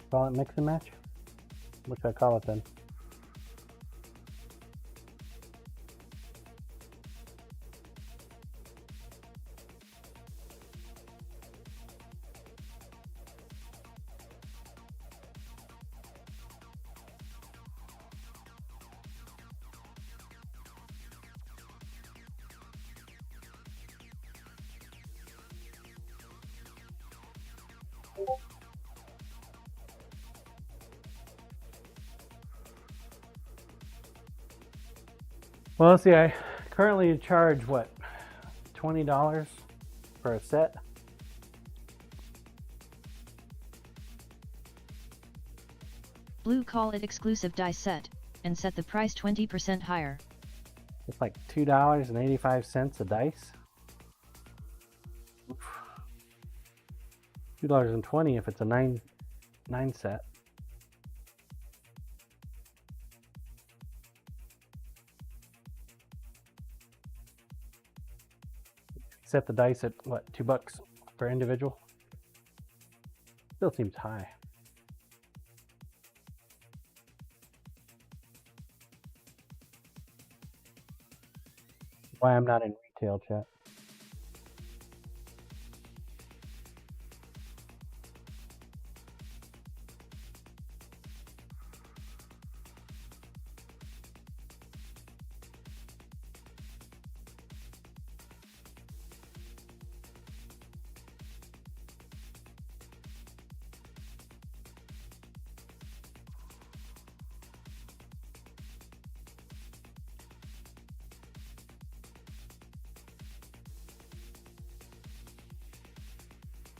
[SPEAKER 5] Call it mix and match? What should I call it then? Well, let's see, I currently charge what, $20 for a set?
[SPEAKER 3] Blue, call it exclusive die set, and set the price 20% higher.
[SPEAKER 5] It's like $2.85 a dice. $2.20 if it's a nine set. Set the dice at what, $2 per individual? Still seems high. Why I'm not in retail, chat.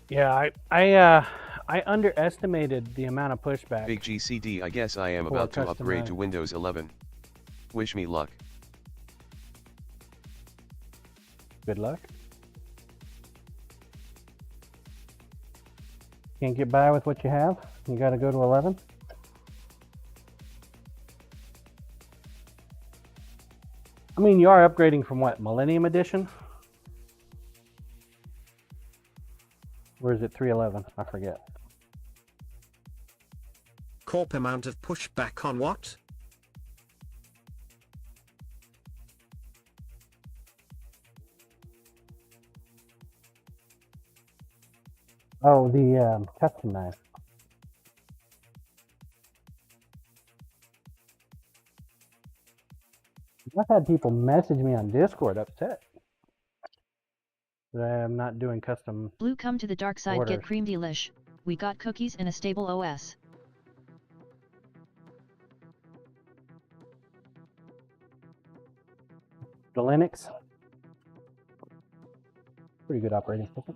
[SPEAKER 5] Yeah, I underestimated the amount of pushback.
[SPEAKER 1] Big GCD, I guess I am
[SPEAKER 5] For
[SPEAKER 1] about to
[SPEAKER 5] custom
[SPEAKER 1] upgrade
[SPEAKER 5] knife.
[SPEAKER 1] to Windows 11. Wish me luck.
[SPEAKER 5] Good luck. Can't get by with what you have. You got to go to 11. I mean, you are upgrading from what, Millennium Edition? Or is it 311? I forget.
[SPEAKER 4] Corp amount of pushback on what?
[SPEAKER 5] Oh, the custom knife. I've had people message me on Discord upset that I'm not doing custom.
[SPEAKER 3] Blue, come to the dark side,
[SPEAKER 5] Orders.
[SPEAKER 3] get cream delish. We got cookies and a stable OS.
[SPEAKER 5] The Linux. Pretty good operating system.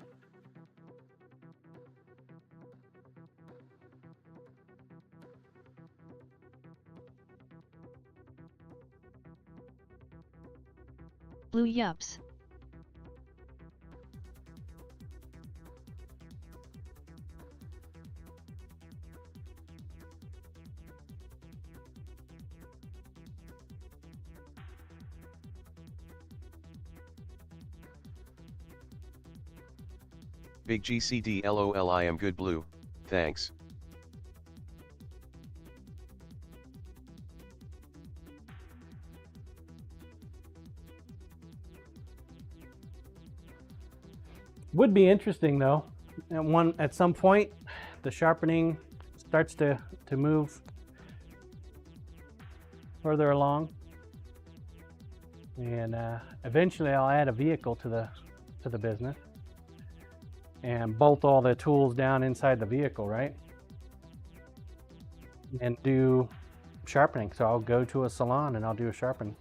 [SPEAKER 3] Blue, yups.
[SPEAKER 1] Big GCD, LOL, I am good. Blue, thanks.
[SPEAKER 5] Would be interesting though. At some point, the sharpening starts to move further along, and eventually I'll add a vehicle to the business and bolt all the tools down inside the vehicle, right? And do sharpening. So I'll go to a salon and I'll do a sharpen.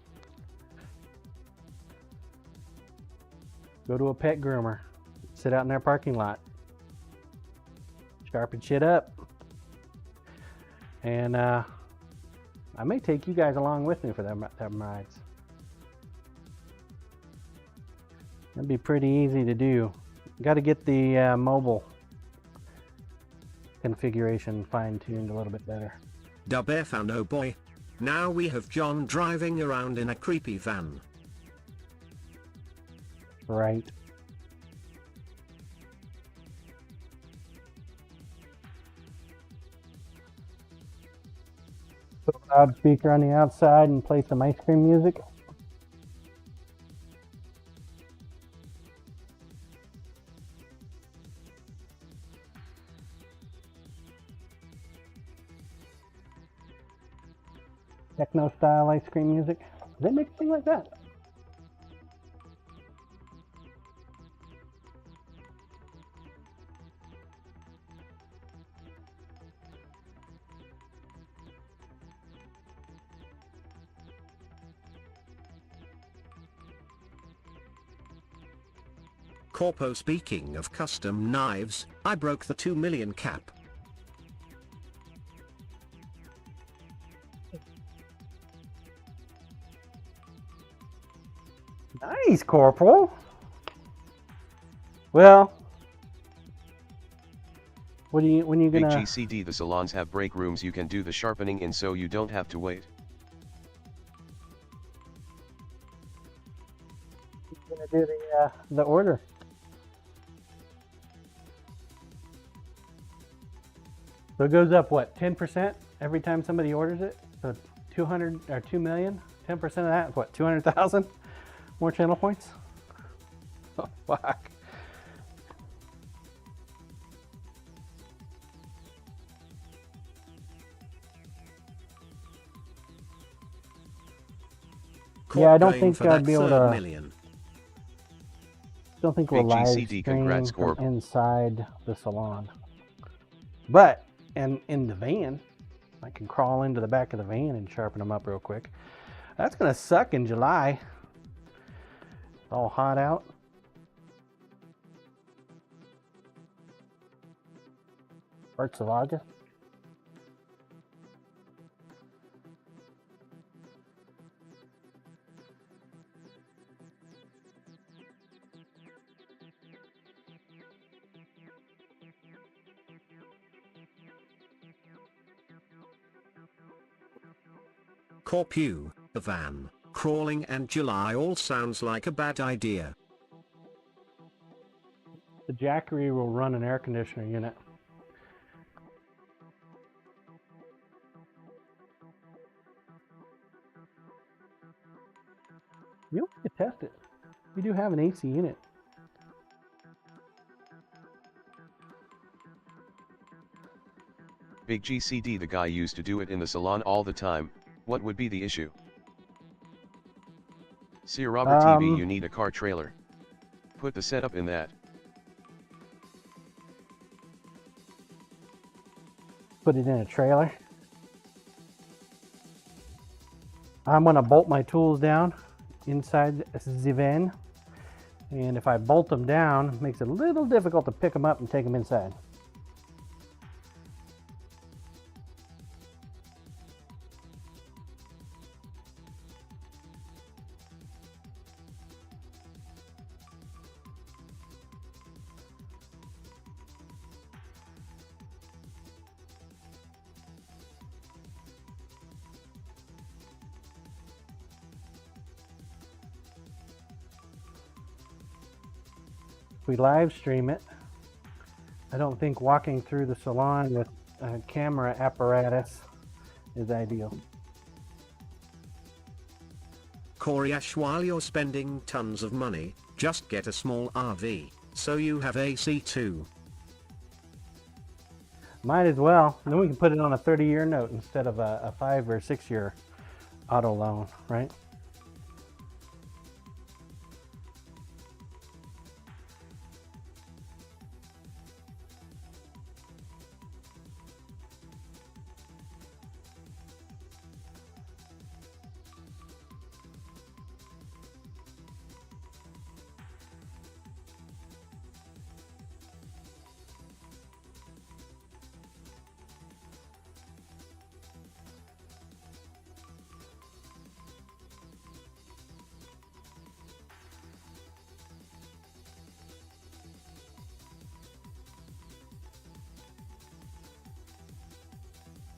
[SPEAKER 5] Go to a pet groomer. Sit out in their parking lot, sharpen shit up, and I may take you guys along with me for them rides. That'd be pretty easy to do. Got to get the mobile configuration fine-tuned a little bit better.
[SPEAKER 4] Dub found, oh boy. Now we have John driving around in a creepy van.
[SPEAKER 5] Right. Put a loudspeaker on the outside and play some ice cream music. Techno style ice cream music. Does they make a thing like that?
[SPEAKER 4] Corpo, speaking of custom knives, I broke the 2 million cap.
[SPEAKER 5] Nice, Corporal. Well, when are you
[SPEAKER 1] Big
[SPEAKER 5] gonna?
[SPEAKER 1] GCD, the salons have break rooms you can do the sharpening in, so you don't have to wait.
[SPEAKER 5] Gonna do the order. So it goes up what, 10% every time somebody orders it? So 200 or 2 million, 10% of that is what, 200,000 more channel points? Oh, fuck. Yeah, I don't
[SPEAKER 4] Corp
[SPEAKER 5] think
[SPEAKER 4] for
[SPEAKER 5] I'd
[SPEAKER 4] that
[SPEAKER 5] be able
[SPEAKER 4] 3rd
[SPEAKER 5] to.
[SPEAKER 4] million.
[SPEAKER 5] Don't think we'll
[SPEAKER 1] Big
[SPEAKER 5] live
[SPEAKER 1] GCD,
[SPEAKER 5] stream
[SPEAKER 1] congrats,
[SPEAKER 5] from
[SPEAKER 1] Corp.
[SPEAKER 5] inside the salon. But and in the van, I can crawl into the back of the van and sharpen them up real quick. That's gonna suck in July. It's all hot out. Parts of August.
[SPEAKER 4] Corpu, a van, crawling and July all sounds like a bad idea.
[SPEAKER 5] The Jackery will run an air conditioner unit. You can test it. We do have an AC unit.
[SPEAKER 1] Big GCD, the guy used to do it in the salon all the time. What would be the issue? Sir Robert TV, you need a car trailer. Put the setup in that.
[SPEAKER 5] Put it in a trailer. I'm going to bolt my tools down inside the van. And if I bolt them down, it makes it a little difficult to pick them up and take them inside. If we live stream it, I don't think walking through the salon with a camera apparatus is ideal.
[SPEAKER 4] Koryash, while you're spending tons of money, just get a small RV, so you have AC too.
[SPEAKER 5] Might as well. And then we can put it on a 30-year note instead of a 5 or 6 year auto loan, right?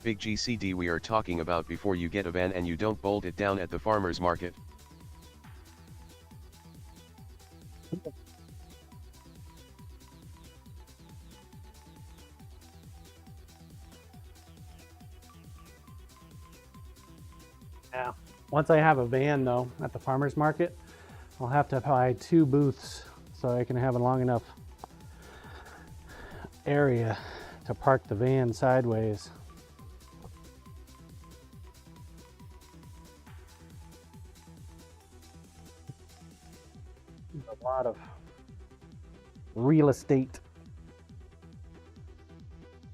[SPEAKER 1] Big GCD, we are talking about before you get a van and you don't bolt it down at the farmer's market.
[SPEAKER 5] Yeah. Once I have a van though at the farmer's market, I'll have to buy 2 booths so I can have a long enough area to park the van sideways. A lot of real estate.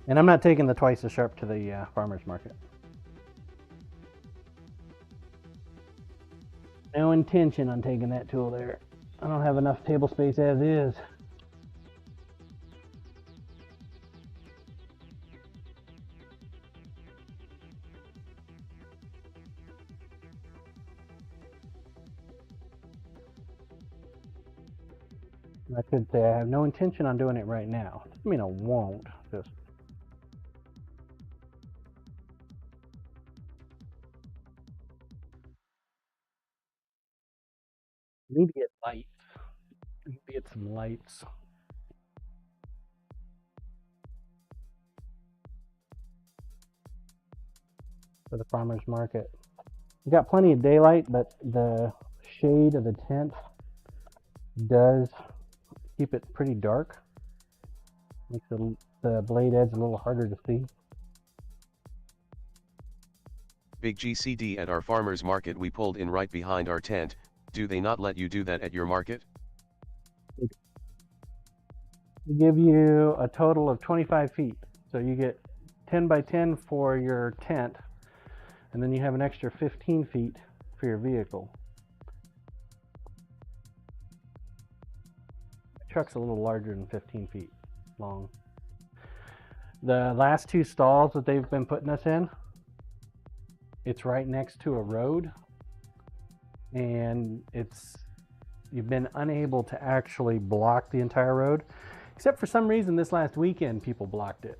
[SPEAKER 5] And I'm not taking the twice as sharp to the farmer's market. No intention on taking that tool there. I don't have enough table space as is. I could say I have no intention on doing it right now. I mean, I won't. Just need to get lights. Need to get some lights. For the farmer's market. We got plenty of daylight, but the shade of the tent does keep it pretty dark. Makes the blade edge a little harder to see.
[SPEAKER 1] Big GCD, at our farmer's market we pulled in right behind our tent. Do they not let you do that at your market?
[SPEAKER 5] We give you a total of 25 feet. So you get 10 by 10 for your tent, and then you have an extra 15 feet for your vehicle. My truck's a little larger than 15 feet long. The last two stalls that they've been putting us in, it's right next to a road, and you've been unable to actually block the entire road, except for some reason this last weekend people blocked it,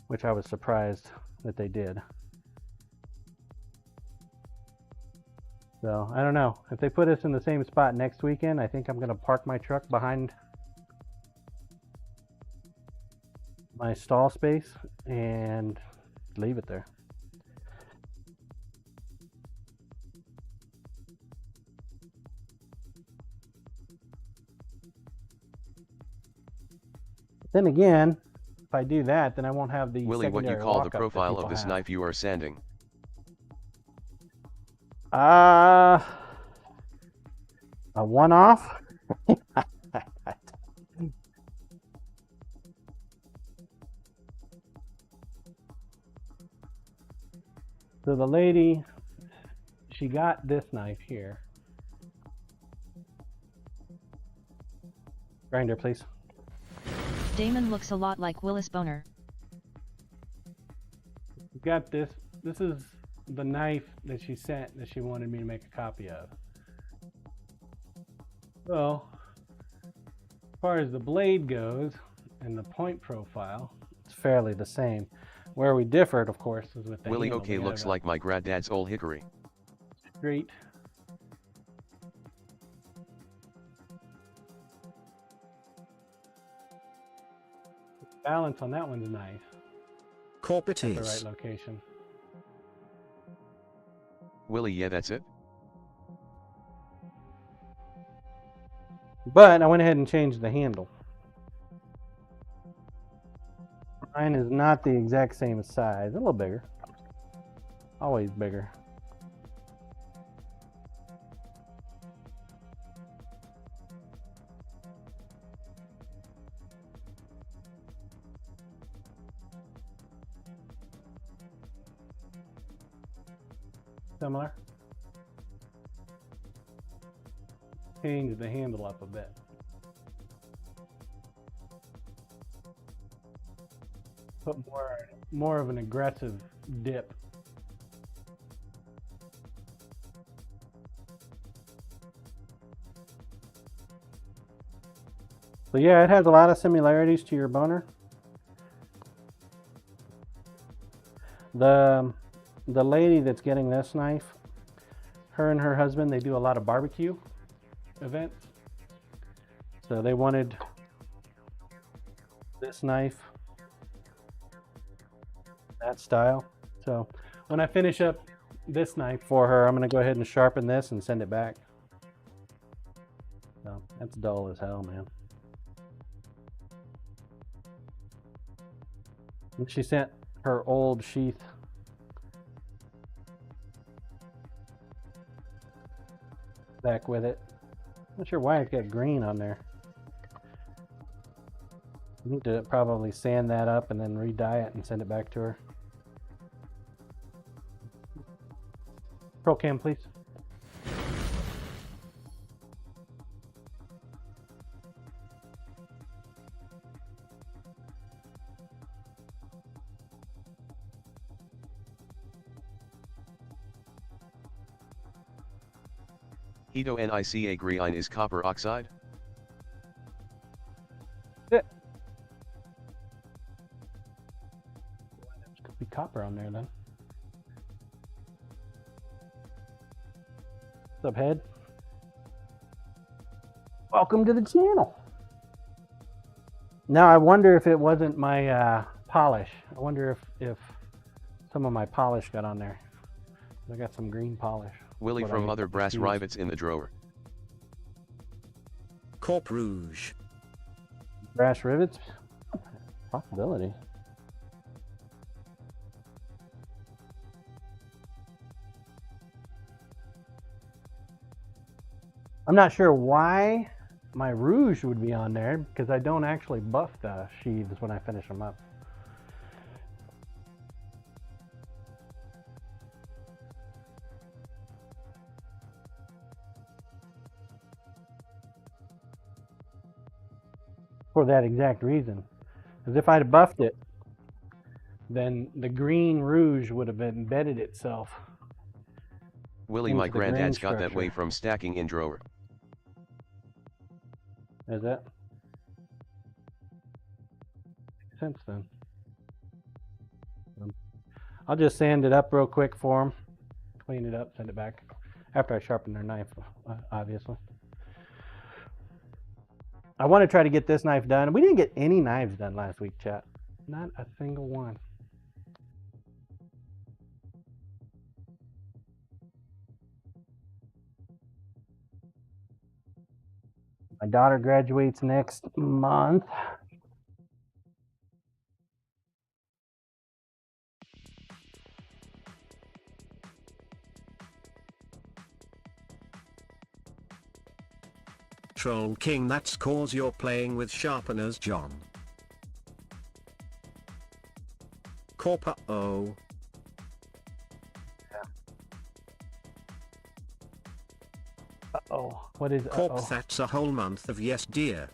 [SPEAKER 5] which I was surprised that they did. So I don't know, if they put us in the same spot next weekend, I think I'm going to park my truck behind my stall space and leave it there. Then again, if I do that, then I won't have the
[SPEAKER 1] Willie, what you
[SPEAKER 5] secondary
[SPEAKER 1] call the
[SPEAKER 5] walk-up that
[SPEAKER 1] profile
[SPEAKER 5] people
[SPEAKER 1] of this
[SPEAKER 5] have.
[SPEAKER 1] knife you are sanding?
[SPEAKER 5] A one-off? So the lady, she got this knife here. Grinder, please.
[SPEAKER 3] Damon looks a lot like Willis Boner.
[SPEAKER 5] Got this. This is the knife that she sent that she wanted me to make a copy of. So, as far as the blade goes and the point profile, it's fairly the same. Where we differed, of course, is with the
[SPEAKER 1] Willie,
[SPEAKER 5] handle.
[SPEAKER 1] okay,
[SPEAKER 5] We
[SPEAKER 1] looks
[SPEAKER 5] have a
[SPEAKER 1] like my granddad's old hickory.
[SPEAKER 5] straight balance on that one's nice.
[SPEAKER 4] Corp it
[SPEAKER 5] At the
[SPEAKER 4] is.
[SPEAKER 5] right location.
[SPEAKER 1] Willie, yeah, that's it?
[SPEAKER 5] But I went ahead and changed the handle. Mine is not the exact same size, a little bigger. Always bigger. Similar. Change the handle up a bit. Put more of an aggressive dip. So yeah, it has a lot of similarities to your Boner. The lady that's getting this knife, her and her husband, they do a lot of barbecue events. So they wanted this knife, that style. So when I finish up this knife for her, I'm going to go ahead and sharpen this and send it back. So that's dull as hell, man. And she sent her old sheath. Back with it. Not sure why it's got green on there. Need to probably sand that up and then re-dye it and send it back to her. Pro cam, please.
[SPEAKER 1] Hito NICA green is copper oxide?
[SPEAKER 5] Could be copper on there then. What's up, head? Welcome to the channel. Now I wonder if it wasn't my polish. I wonder if some of my polish got on there. I got some green polish.
[SPEAKER 1] Willie
[SPEAKER 5] What
[SPEAKER 1] from
[SPEAKER 5] I
[SPEAKER 1] other brass
[SPEAKER 5] used.
[SPEAKER 1] rivets in the drawer.
[SPEAKER 4] Corp Rouge.
[SPEAKER 5] Brass rivets? Possibility. I'm not sure why my rouge would be on there because I don't actually buff the sheaths when I finish them up. For that exact reason. Because if I'd buffed it, then the green rouge would have embedded itself.
[SPEAKER 1] Willie,
[SPEAKER 5] into
[SPEAKER 1] my
[SPEAKER 5] the grain
[SPEAKER 1] granddad's got that way
[SPEAKER 5] structure.
[SPEAKER 1] from stacking in drawer.
[SPEAKER 5] Is that? Makes sense then. I'll just sand it up real quick for them. Clean it up, send it back. After I sharpen their knife, obviously. I want to try to get this knife done. We didn't get any knives done last week, chat. Not a single one. My daughter graduates next month.
[SPEAKER 4] Troll King, that's cause you're playing with sharpeners, John. Corpa oh.
[SPEAKER 5] Uh-oh. What is
[SPEAKER 4] Corp,
[SPEAKER 5] uh-oh?
[SPEAKER 4] that's a whole month of yes dear.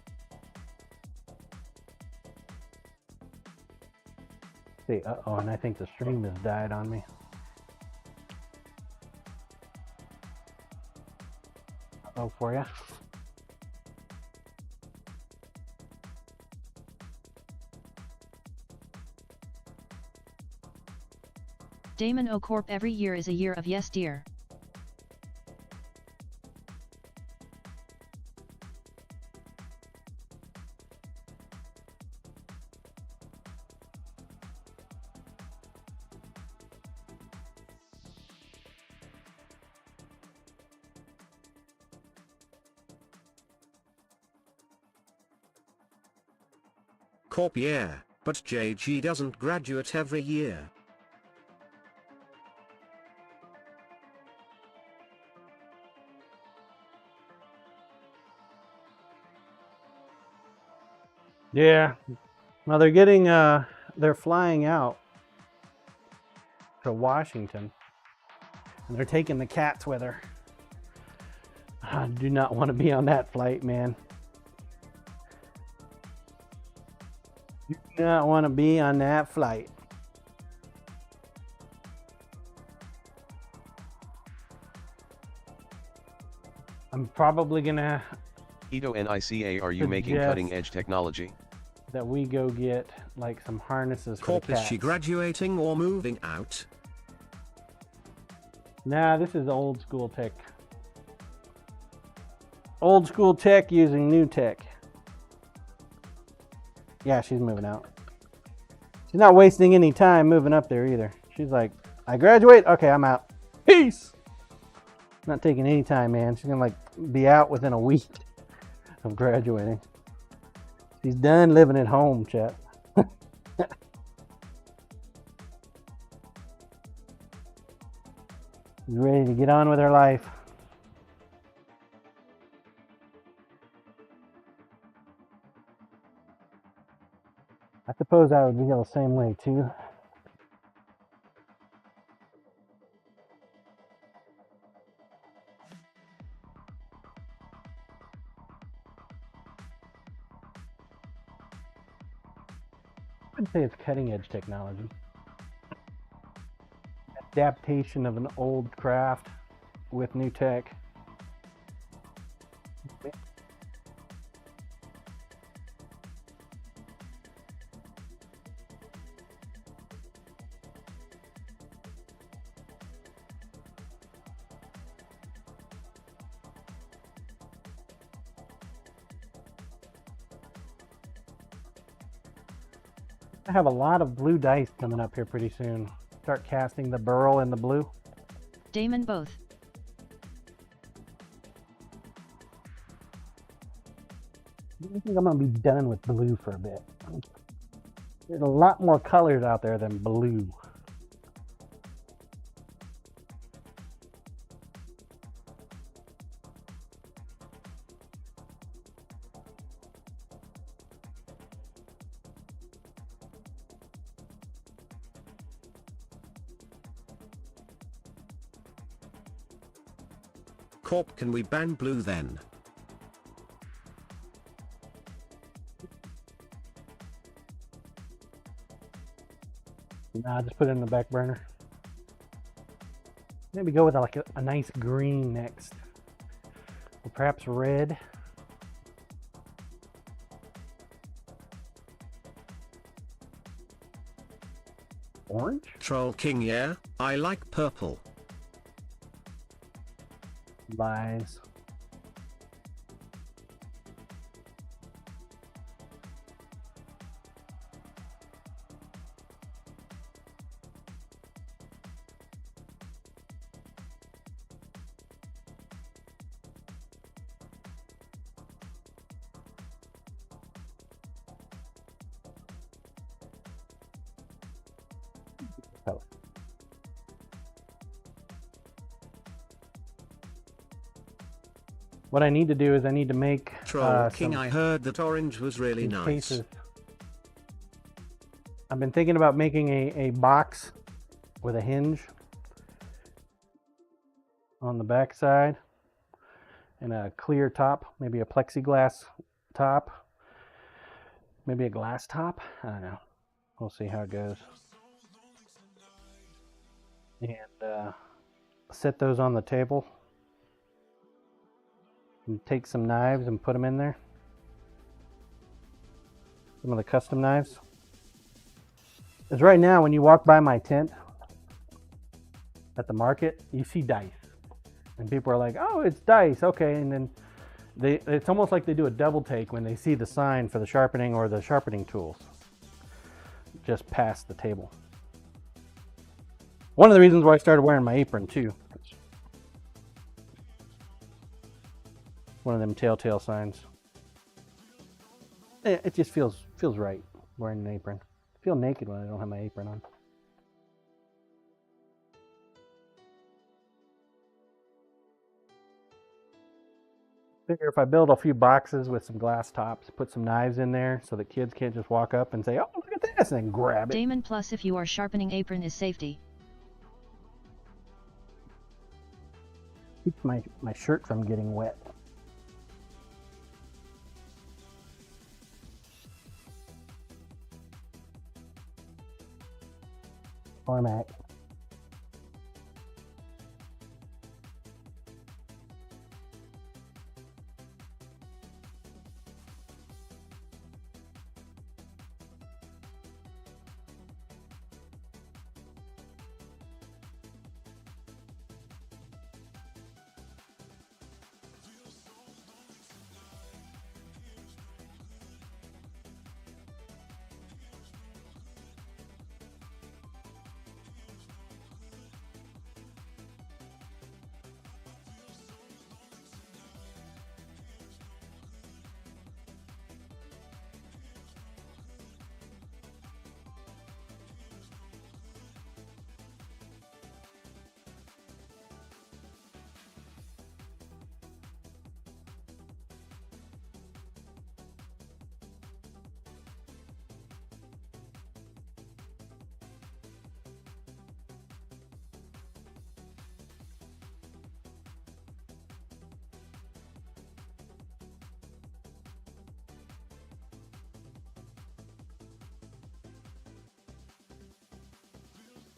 [SPEAKER 5] See, uh-oh, and I think the stream has died on me. Uh-oh for ya.
[SPEAKER 3] Damon O'Corp, every year is a year of yes dear.
[SPEAKER 4] Corp, yeah, but JG doesn't graduate every year.
[SPEAKER 5] Yeah. Well, they're getting, they're flying out to Washington. And they're taking the cats with her. I do not want to be on that flight, man. Do not want to be on that flight. I'm probably gonna
[SPEAKER 1] Ito NICA, are you making
[SPEAKER 5] Suggest-
[SPEAKER 1] cutting edge technology?
[SPEAKER 5] that we go get like some harnesses for
[SPEAKER 4] Corp,
[SPEAKER 5] the
[SPEAKER 4] is
[SPEAKER 5] cats.
[SPEAKER 4] she graduating or moving out?
[SPEAKER 5] Nah, this is old school tech. Old school tech using new tech. Yeah, she's moving out. She's not wasting any time moving up there either. She's like, I graduate? Okay, I'm out. Peace! Not taking any time, man. She's gonna like be out within a week of graduating. She's done living at home, chat. She's ready to get on with her life. I suppose I would feel the same way too. I'd say it's cutting edge technology. Adaptation of an old craft with new tech. I have a lot of blue dice coming up here pretty soon. Start casting the burl in the blue.
[SPEAKER 3] Damon both.
[SPEAKER 5] I think I'm gonna be done with blue for a bit. There's a lot more colors out there than blue.
[SPEAKER 4] Corp, can we ban blue then?
[SPEAKER 5] Nah, just put it in the back burner. Maybe go with like a nice green next. Or perhaps red. Orange?
[SPEAKER 4] Troll King, yeah, I like purple.
[SPEAKER 5] Lies. Color. What I need to do is I need to make
[SPEAKER 4] Troll King,
[SPEAKER 5] some
[SPEAKER 4] I heard that orange was really
[SPEAKER 5] some
[SPEAKER 4] nice.
[SPEAKER 5] cases. I've been thinking about making a box with a hinge on the back side and a clear top, maybe a plexiglass top, maybe a glass top. I don't know. We'll see how it goes. And set those on the table. And take some knives and put them in there. Some of the custom knives. Because right now, when you walk by my tent at the market, you see dice. And people are like, oh, it's dice. Okay. And then it's almost like they do a double take when they see the sign for the sharpening or the sharpening tools just past the table. One of the reasons why I started wearing my apron too. One of them telltale signs. It just feels right wearing an apron. I feel naked when I don't have my apron on. Figure if I build a few boxes with some glass tops, put some knives in there so that kids can't just walk up and say, oh, look at this, and then grab it.
[SPEAKER 3] Damon, plus if you are sharpening apron is safety.
[SPEAKER 5] Keeps my shirt from getting wet. Format.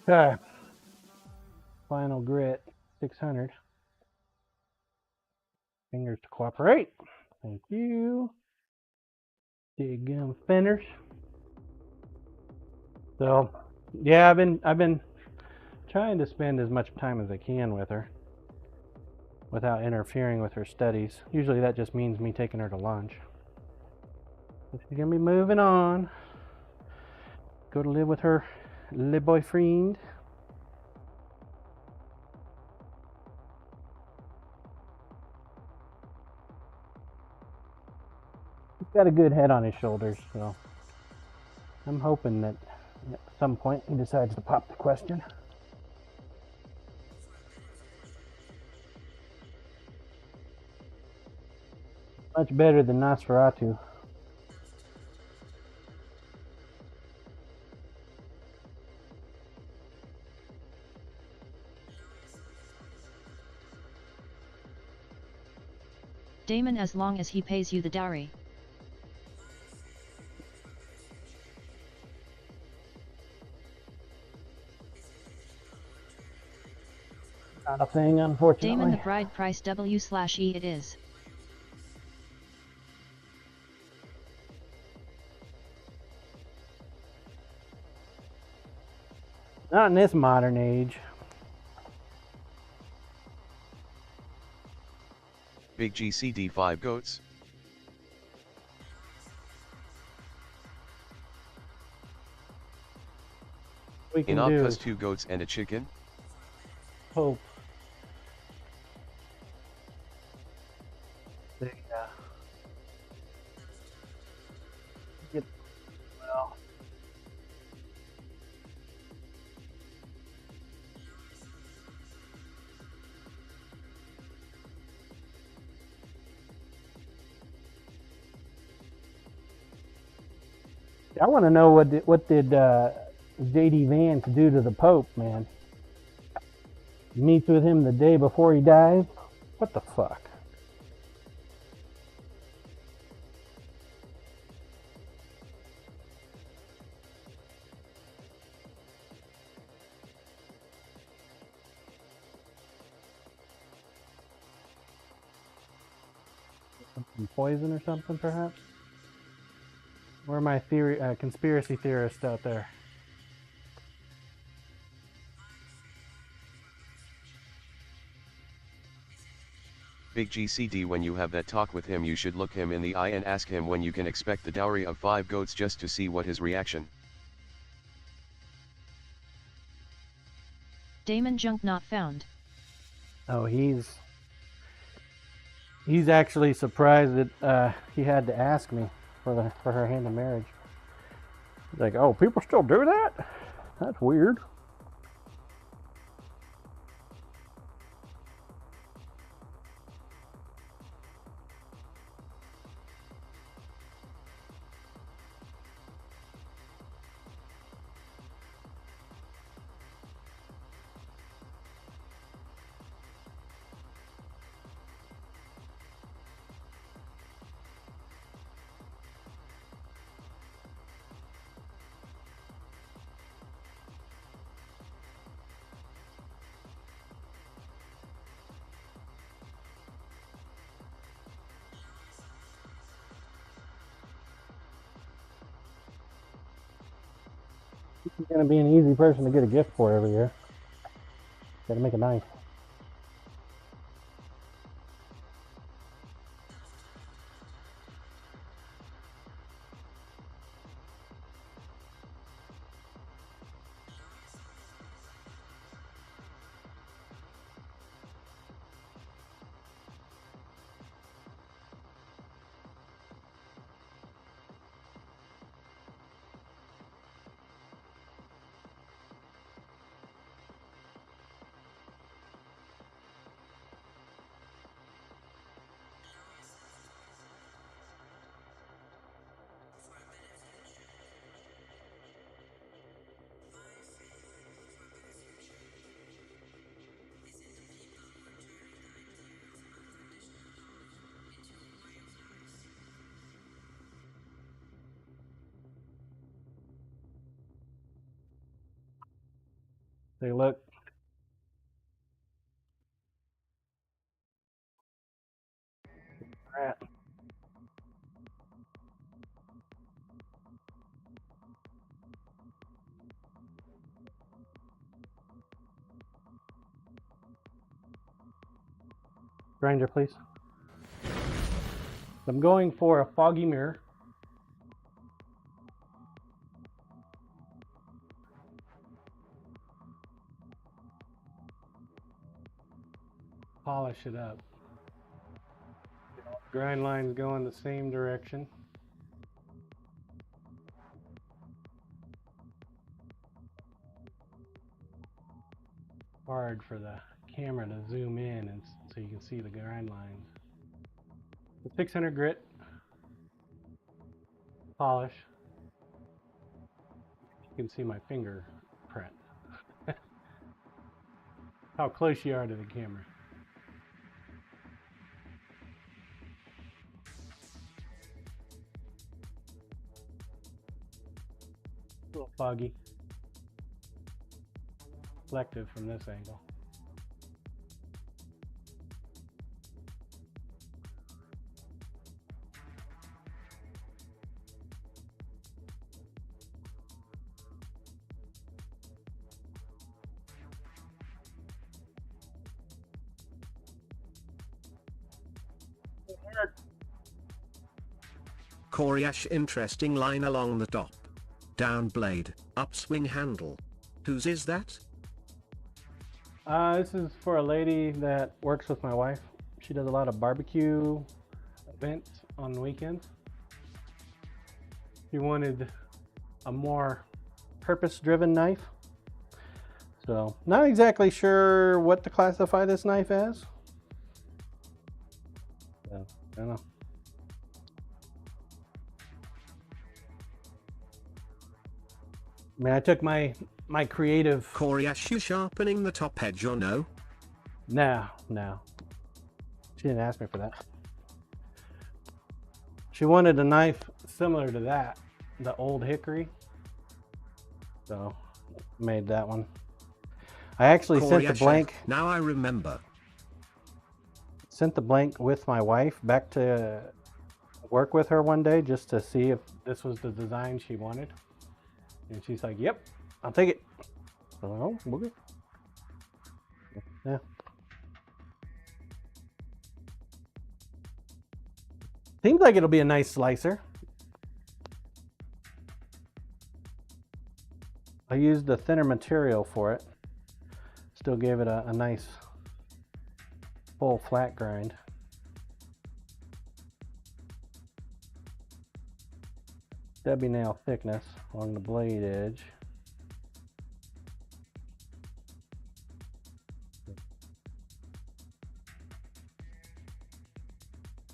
[SPEAKER 5] Okay. Final grit, 600. Fingers to cooperate. Thank you. Dig gum fenders. So, yeah, I've been trying to spend as much time as I can with her without interfering with her studies. Usually that just means me taking her to lunch. But she's gonna be moving on. Go to live with her little boyfriend. He's got a good head on his shoulders, so I'm hoping that at some point he decides to pop the question. Much better than Nosferatu.
[SPEAKER 3] Damon, as long as he pays you the dowry.
[SPEAKER 5] Not a thing, unfortunately.
[SPEAKER 3] Damon the bride price W/E it is.
[SPEAKER 5] Not in this modern age.
[SPEAKER 1] Big GCD 5 goats.
[SPEAKER 5] We
[SPEAKER 1] In
[SPEAKER 5] can do
[SPEAKER 1] Obcus 2 goats and a chicken.
[SPEAKER 5] hope. There you go. Get well. I want to know what did J.D. Vance do to the Pope, man? Meets with him the day before he dies. What the fuck? Some poison or something, perhaps? Where are my conspiracy theorists out there?
[SPEAKER 1] Big GCD, when you have that talk with him, you should look him in the eye and ask him when you can expect the dowry of 5 goats, just to see what his reaction.
[SPEAKER 3] Damon junk not found.
[SPEAKER 5] Oh, he's actually surprised that he had to ask me for her hand in marriage. He's like, oh, people still do that? That's weird. He's gonna be an easy person to get a gift for every year. Gotta make it nice. Say, look. Rat. Grinder, please. I'm going for a foggy mirror. Polish it up. Grind lines go in the same direction. Hard for the camera to zoom in and so you can see the grind lines. The 600 grit. Polish. You can see my finger print. How close you are to the camera. A little foggy. Reflective from this angle.
[SPEAKER 4] Koryash interesting line along the top. Down blade, upswing handle. Whose is that?
[SPEAKER 5] This is for a lady that works with my wife. She does a lot of barbecue events on the weekends. She wanted a more purpose-driven knife. So, not exactly sure what to classify this knife as. So, I don't know. I mean, I took my creative.
[SPEAKER 4] Koryash, you sharpening the top edge or no?
[SPEAKER 5] No. She didn't ask me for that. She wanted a knife similar to that, the old hickory. So, made that one. I actually sent the blank.
[SPEAKER 4] Now I remember.
[SPEAKER 5] Sent the blank with my wife back to work with her one day just to see if this was the design she wanted. And she's like, "Yep, I'll take it." So, oh, okay. Yeah. Seems like it'll be a nice slicer. I used the thinner material for it. Still gave it a nice full flat grind. Stubby nail thickness along the blade edge. I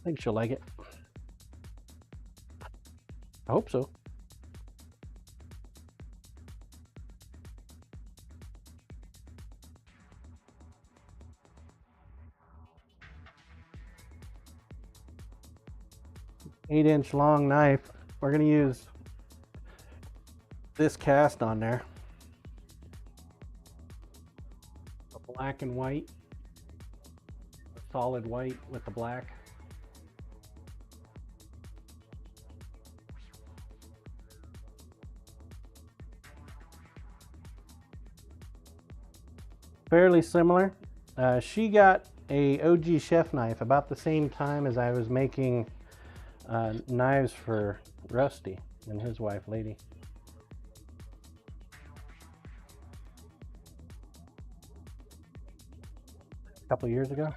[SPEAKER 5] think she'll like it. I hope so. Eight-inch long knife. We're gonna use this cast on there. A black and white. A solid white with the black. Fairly similar. She got a OG chef knife about the same time as I was making knives for Rusty and his wife, Lady. A couple years ago.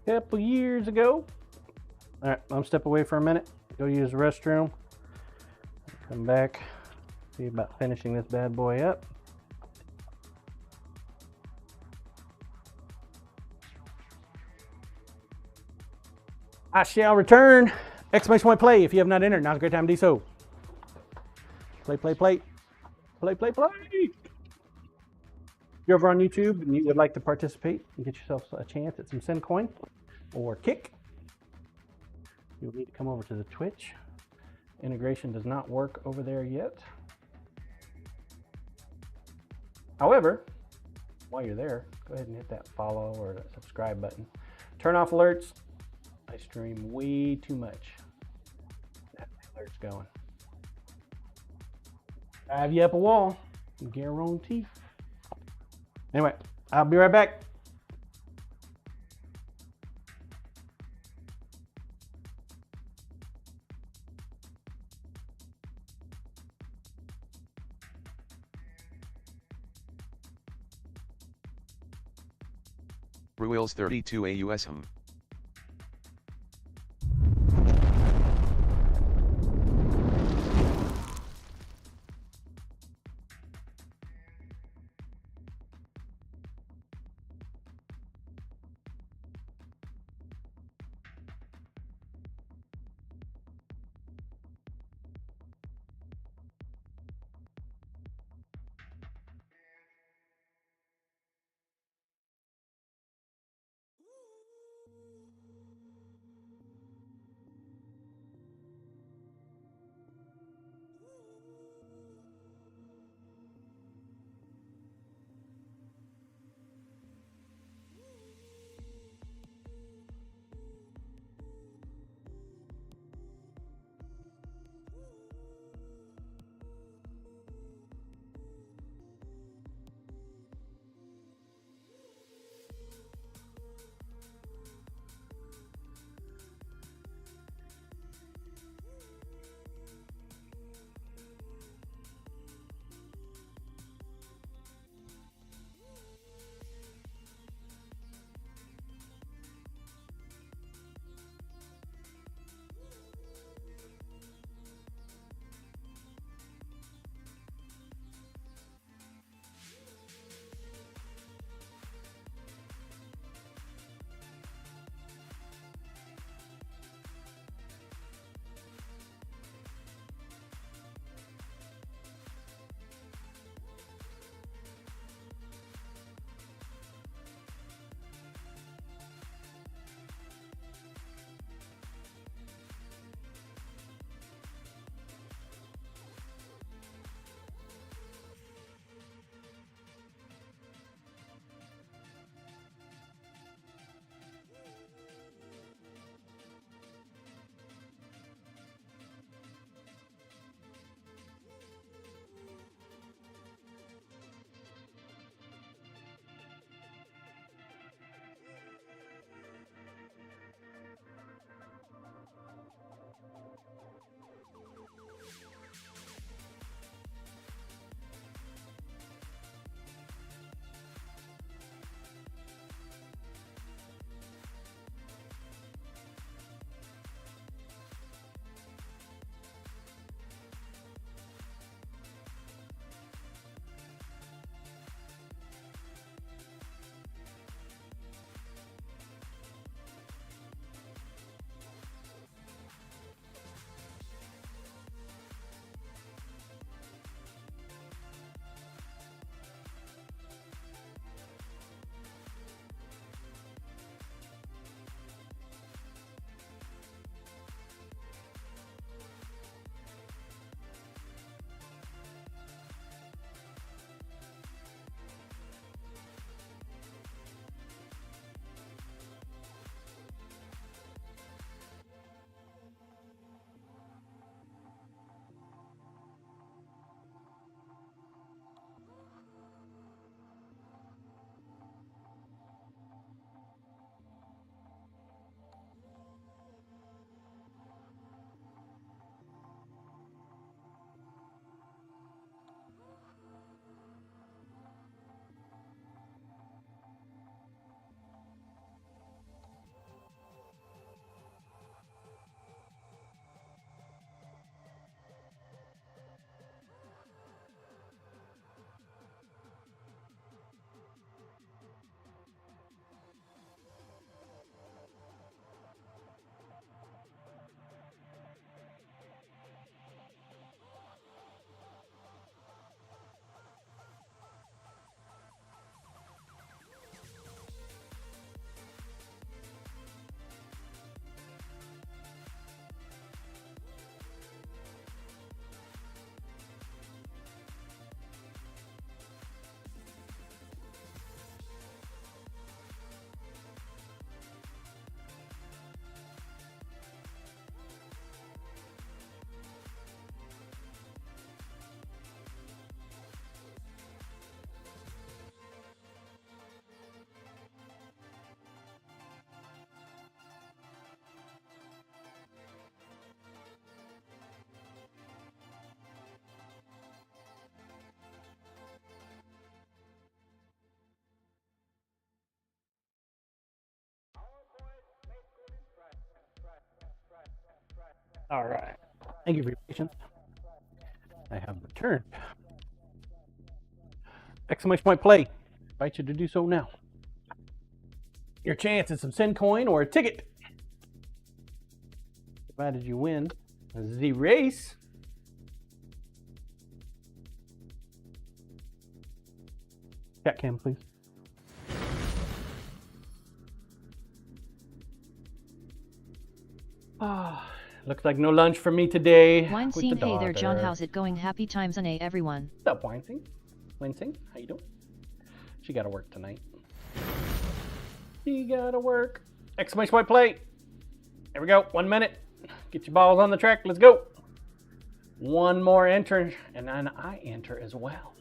[SPEAKER 5] Couple years ago. All right, I'm step away for a minute. Go use the restroom. Come back. See about finishing this bad boy up. I shall return. Exclamation point play. If you have not entered, now's a great time to do so. Play. Play. If you're over on YouTube and you would like to participate and get yourself a chance at some SiiNs or Kick, you'll need to come over to the Twitch. Integration does not work over there yet. However, while you're there, go ahead and hit that follow or that subscribe button. Turn off alerts. I stream way too much. That alert's going. I have you up a wall. Guarantee. Anyway, I'll be right back.
[SPEAKER 1] Ruils 32 AUSM.
[SPEAKER 5] All right. Thank you for your patience. I have returned. Exclamation point play. Invite you to do so now. Your chance is some SiiN coin or a ticket. Provided you win the race. Chat cam, please. Ah, looks like no lunch for me today.
[SPEAKER 3] Wine
[SPEAKER 5] with
[SPEAKER 3] scene,
[SPEAKER 5] the
[SPEAKER 3] hey there, John.
[SPEAKER 5] daughter.
[SPEAKER 3] How's it going? Happy times on A, everyone.
[SPEAKER 5] What's up, Wine Sing? Wine Sing, how you doing? She got to work tonight. She got to work. Exclamation point play. There we go. 1 minute. Get your balls on the track. Let's go. One more enter, and then I enter as well.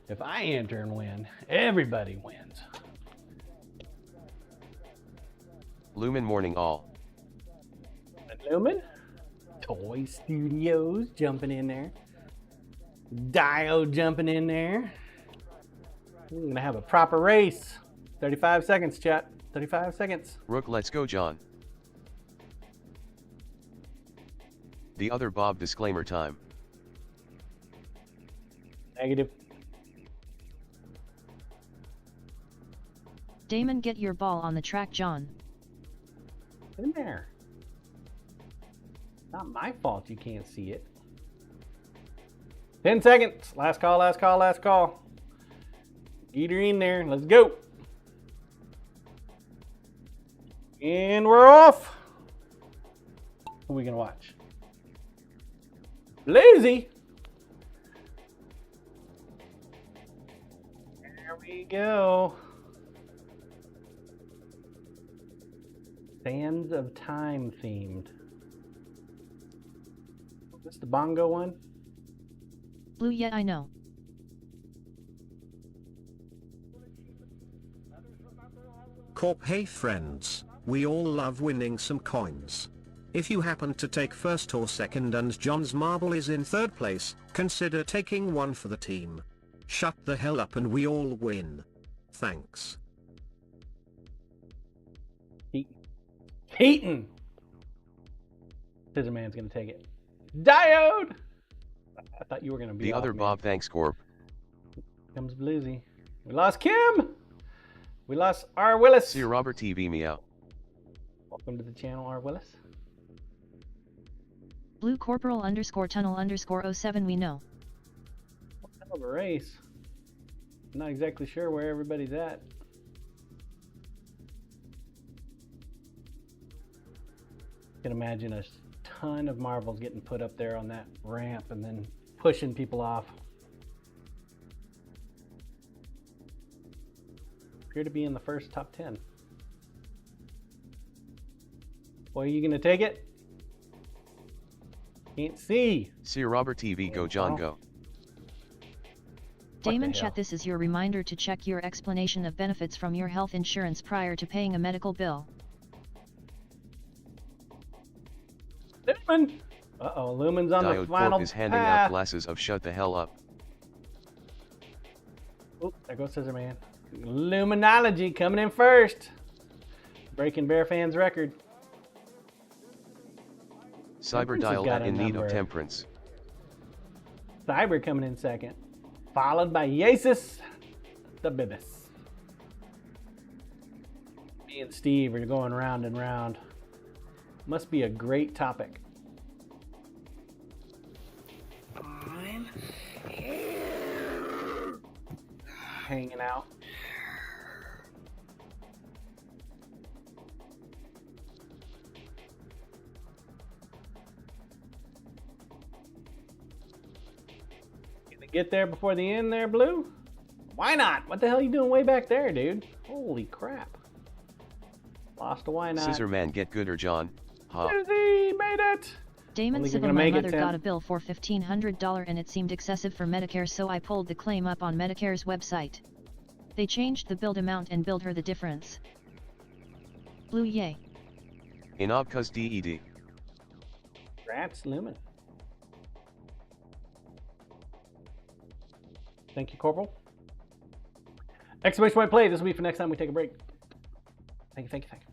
[SPEAKER 5] If I enter and win, everybody wins.
[SPEAKER 1] Lumen morning all.
[SPEAKER 5] Lumen, Toy Studios jumping in there. Dio jumping in there. We're gonna have a proper race. 35 seconds, chat. 35 seconds.
[SPEAKER 1] Rook, let's go, John. The other Bob disclaimer time.
[SPEAKER 5] Negative.
[SPEAKER 3] Damon, get your ball on the track, John.
[SPEAKER 5] In there. Not my fault you can't see it. 10 seconds. Last call, last call, last call. Get her in there. Let's go. And we're off. Who are we going to watch? Lazy. There we go. Sands of Time themed. Is this the bongo one?
[SPEAKER 3] Blue, yeah, I know.
[SPEAKER 4] Corp, hey friends, we all love winning some coins. If you happen to take first or second and John's marble is in third place, consider taking one for the team. Shut the hell up and we all win. Thanks.
[SPEAKER 5] Heaton. Scissor Man's gonna take it. Diode. I thought you were gonna be
[SPEAKER 1] The
[SPEAKER 5] off,
[SPEAKER 1] other
[SPEAKER 5] man.
[SPEAKER 1] Bob, thanks, Corp.
[SPEAKER 5] Comes Blizzy. We lost Kim. We lost R. Willis.
[SPEAKER 1] See you, Robert TV meow.
[SPEAKER 5] Welcome to the channel, R. Willis.
[SPEAKER 3] Blue Corporal _tunnel _07, we know.
[SPEAKER 5] What hell of a race. I'm not exactly sure where everybody's at. I can imagine a ton of marbles getting put up there on that ramp and then pushing people off. Appear to be in the first top 10. Boy, are you gonna take it? Can't see.
[SPEAKER 1] See you, Robert TV, go John go.
[SPEAKER 3] Damon,
[SPEAKER 5] hell?
[SPEAKER 3] chat, this is your reminder to check your explanation of benefits from your health insurance prior to paying a medical bill.
[SPEAKER 5] Lumen. Uh-oh, Lumen's on the
[SPEAKER 1] Diode
[SPEAKER 5] final
[SPEAKER 1] Corp is handing
[SPEAKER 5] path.
[SPEAKER 1] out glasses of shut the hell up.
[SPEAKER 5] Oh, there goes Scissor Man. Luminology coming in first. Breaking Bear fans record.
[SPEAKER 1] Cyber
[SPEAKER 5] Temperance has
[SPEAKER 1] dial
[SPEAKER 5] got a
[SPEAKER 1] in need of
[SPEAKER 5] number.
[SPEAKER 1] temperance.
[SPEAKER 5] Cyber coming in second. Followed by Yasis the Bibis. Me and Steve are going round and round. Must be a great topic. Hanging out. Gonna get there before the end there, Blue? Why not? What the hell are you doing way back there, dude? Holy crap. Lost a why not?
[SPEAKER 1] Scissor man, get gooder, John. Ha.
[SPEAKER 5] Lizzie made it!
[SPEAKER 3] Damon,
[SPEAKER 5] Only you're
[SPEAKER 3] civil,
[SPEAKER 5] gonna
[SPEAKER 3] my
[SPEAKER 5] make it,
[SPEAKER 3] mother
[SPEAKER 5] Tim.
[SPEAKER 3] got a bill for $1,500 and it seemed excessive for Medicare, so I pulled the claim up on Medicare's website. They changed the billed amount and billed her the difference. Blue, yay.
[SPEAKER 1] In obcuz DED.
[SPEAKER 5] Rats Lumen. Thank you, Corporal. Exclamation point play. This will be for next time we take a break. Thank you, thank you, thank you.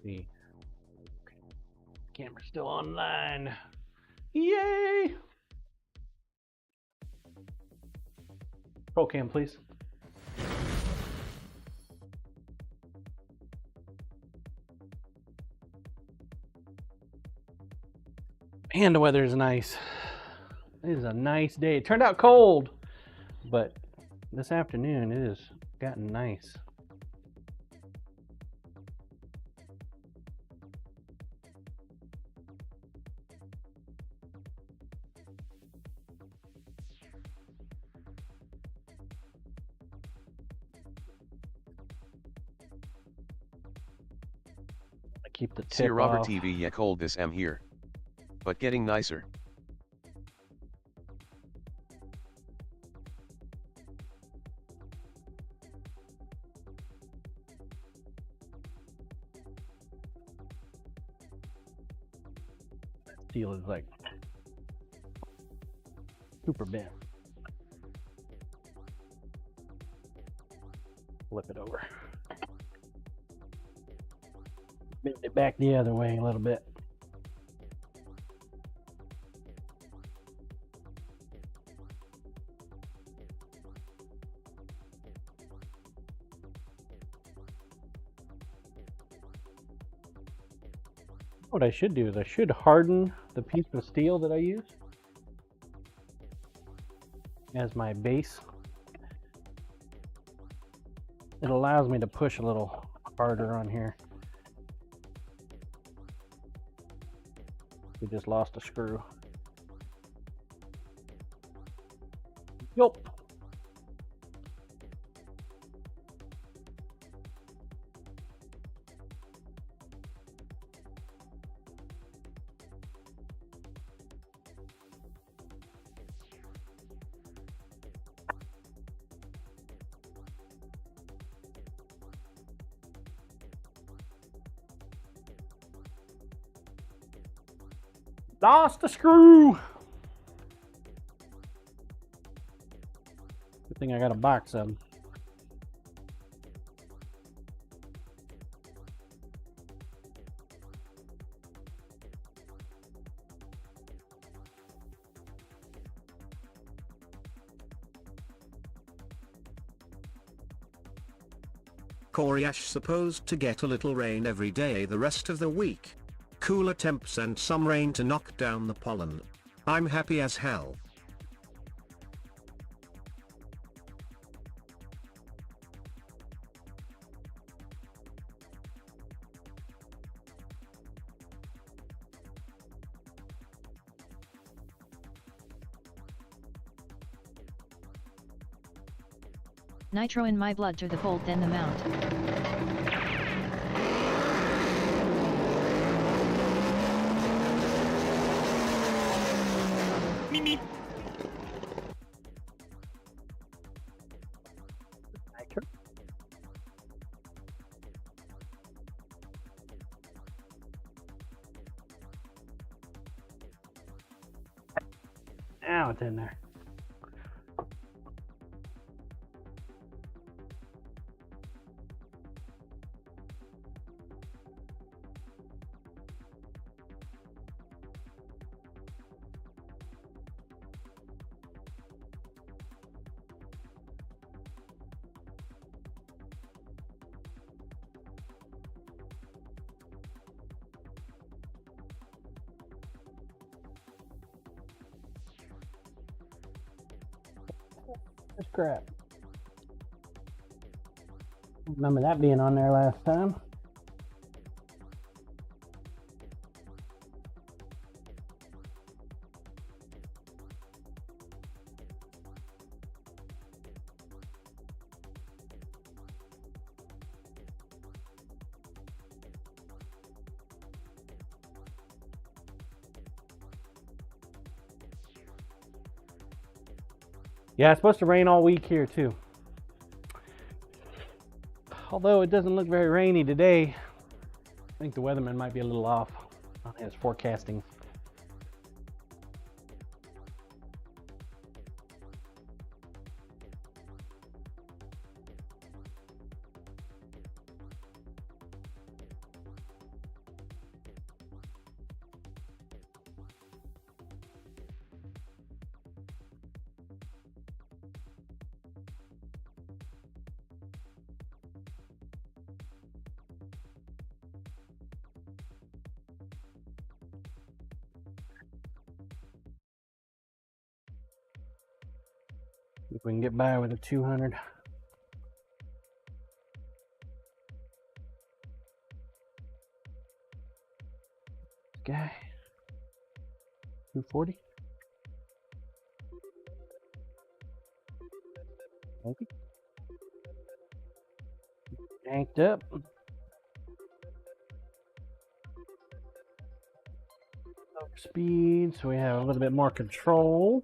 [SPEAKER 5] See. still online. Yay! Roll cam, please. And the weather is nice. It is a nice day. It turned out cold, but this afternoon it has gotten nice. I keep the tip
[SPEAKER 1] See Robert
[SPEAKER 5] off.
[SPEAKER 1] TV, yeah, cold this am here. But getting nicer.
[SPEAKER 5] Steel is like super bent. Flip it over. Bend it back the other way a little bit. What I should do is I should harden the piece of steel that I use as my base. It allows me to push a little harder on here. We just lost a screw. Yup. Lost the screw. Good thing I got a box of them.
[SPEAKER 4] Corey Ash supposed to get a little rain every day the rest of the week. Cooler temps and some rain to knock down the pollen. I'm happy as hell.
[SPEAKER 3] Nitro in my blood to the cold then the mount.
[SPEAKER 5] Now it's in there. That's crap. Remember that being on there last time. Yeah, it's supposed to rain all week here too. Although it doesn't look very rainy today, I think the weatherman might be a little off on his forecasting. If we can get by with a 200. Guy. 240. Thank you. Yanked up. Lower speed, so we have a little bit more control.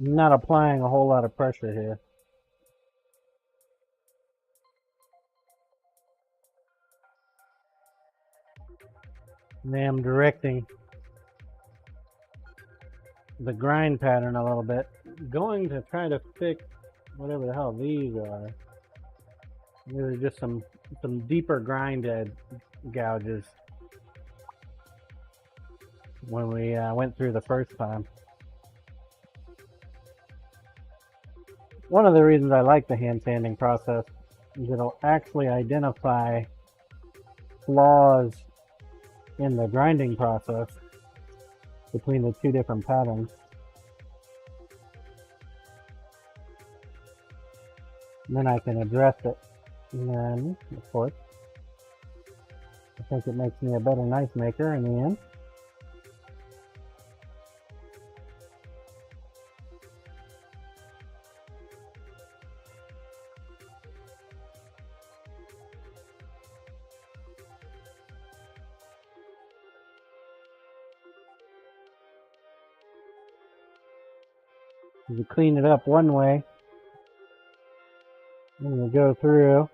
[SPEAKER 5] I'm not applying a whole lot of pressure here. I am directing the grind pattern a little bit. Going to try to fix whatever the hell these are. These are just some deeper grind gouges when we went through the first time. One of the reasons I like the hand sanding process is it'll actually identify flaws in the grinding process between the two different patterns. And then I can address it. And then, of course, I think it makes me a better knife maker in the end. If you clean it up one way, then you go through,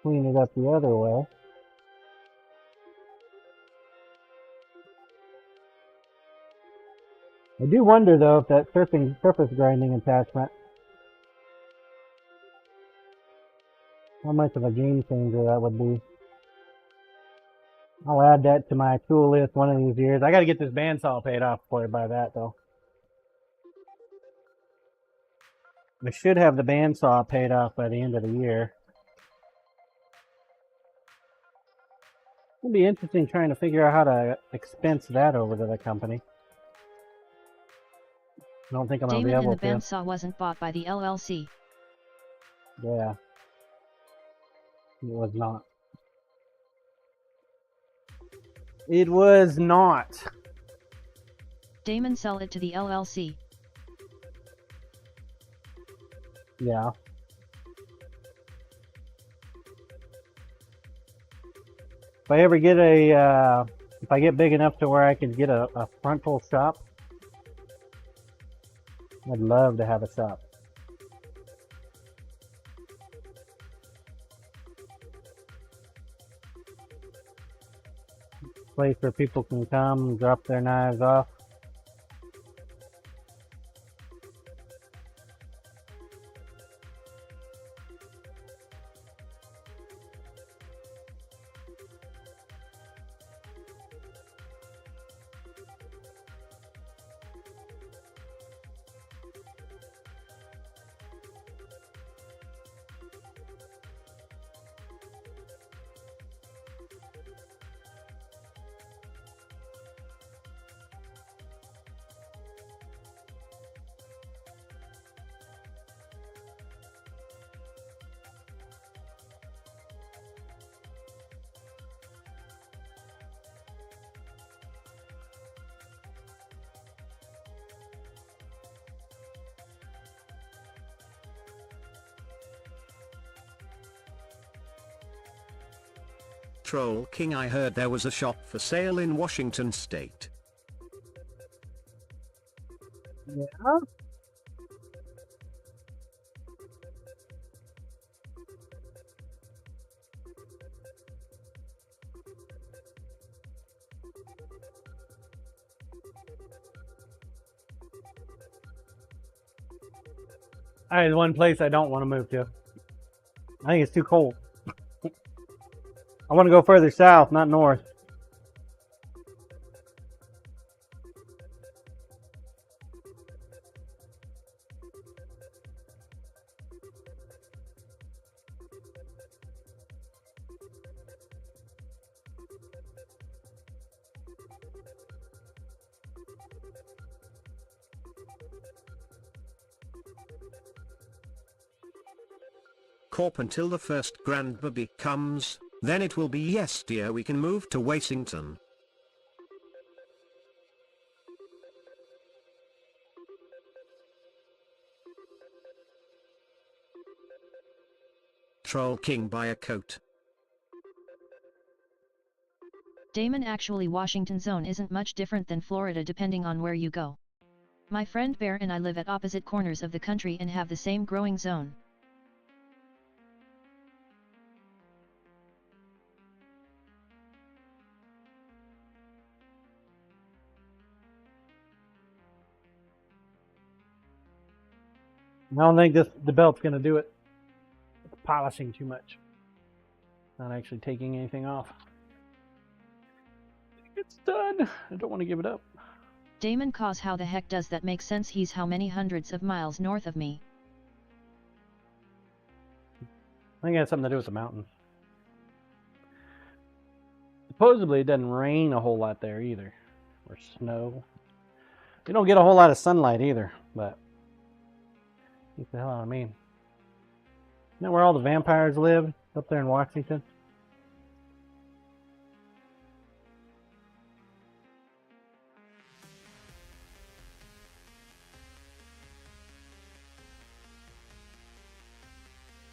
[SPEAKER 5] clean it up the other way. I do wonder though if that surface grinding attachment, how much of a game changer that would be. I'll add that to my tool list one of these years. I gotta get this bandsaw paid off before I buy that though. I should have the bandsaw paid off by the end of the year. It'll be interesting trying to figure out how to expense that over to the company. I don't think I'm going to be able to.
[SPEAKER 3] Damon, and the bandsaw wasn't bought by the LLC.
[SPEAKER 5] Yeah. It was not. It was not.
[SPEAKER 3] Damon sell it to the LLC.
[SPEAKER 5] Yeah. If I ever get if I get big enough to where I can get a frontal shop, I'd love to have a shop. Place where people can come, drop their knives off.
[SPEAKER 4] Troll King, I heard there was a shop for sale in Washington State.
[SPEAKER 5] Yeah. There's one place I don't want to move to. I think it's too cold. I want to go further south, not north.
[SPEAKER 4] Corp until the first grandbaby comes, then it will be yes dear, we can move to Washington. Troll King, buy a coat.
[SPEAKER 3] Damon, actually Washington zone isn't much different than Florida depending on where you go. My friend Bear and I live at opposite corners of the country and have the same growing zone.
[SPEAKER 5] I don't think the belt's going to do it. It's polishing too much. Not actually taking anything off. It's done. I don't want to give it up.
[SPEAKER 3] Damon, cause how the heck does that make sense? He's how many hundreds of miles north of me?
[SPEAKER 5] I think it has something to do with the mountain. Supposedly it doesn't rain a whole lot there either. Or snow. You don't get a whole lot of sunlight either, but what the hell I mean. Isn't that where all the vampires live? Up there in Washington?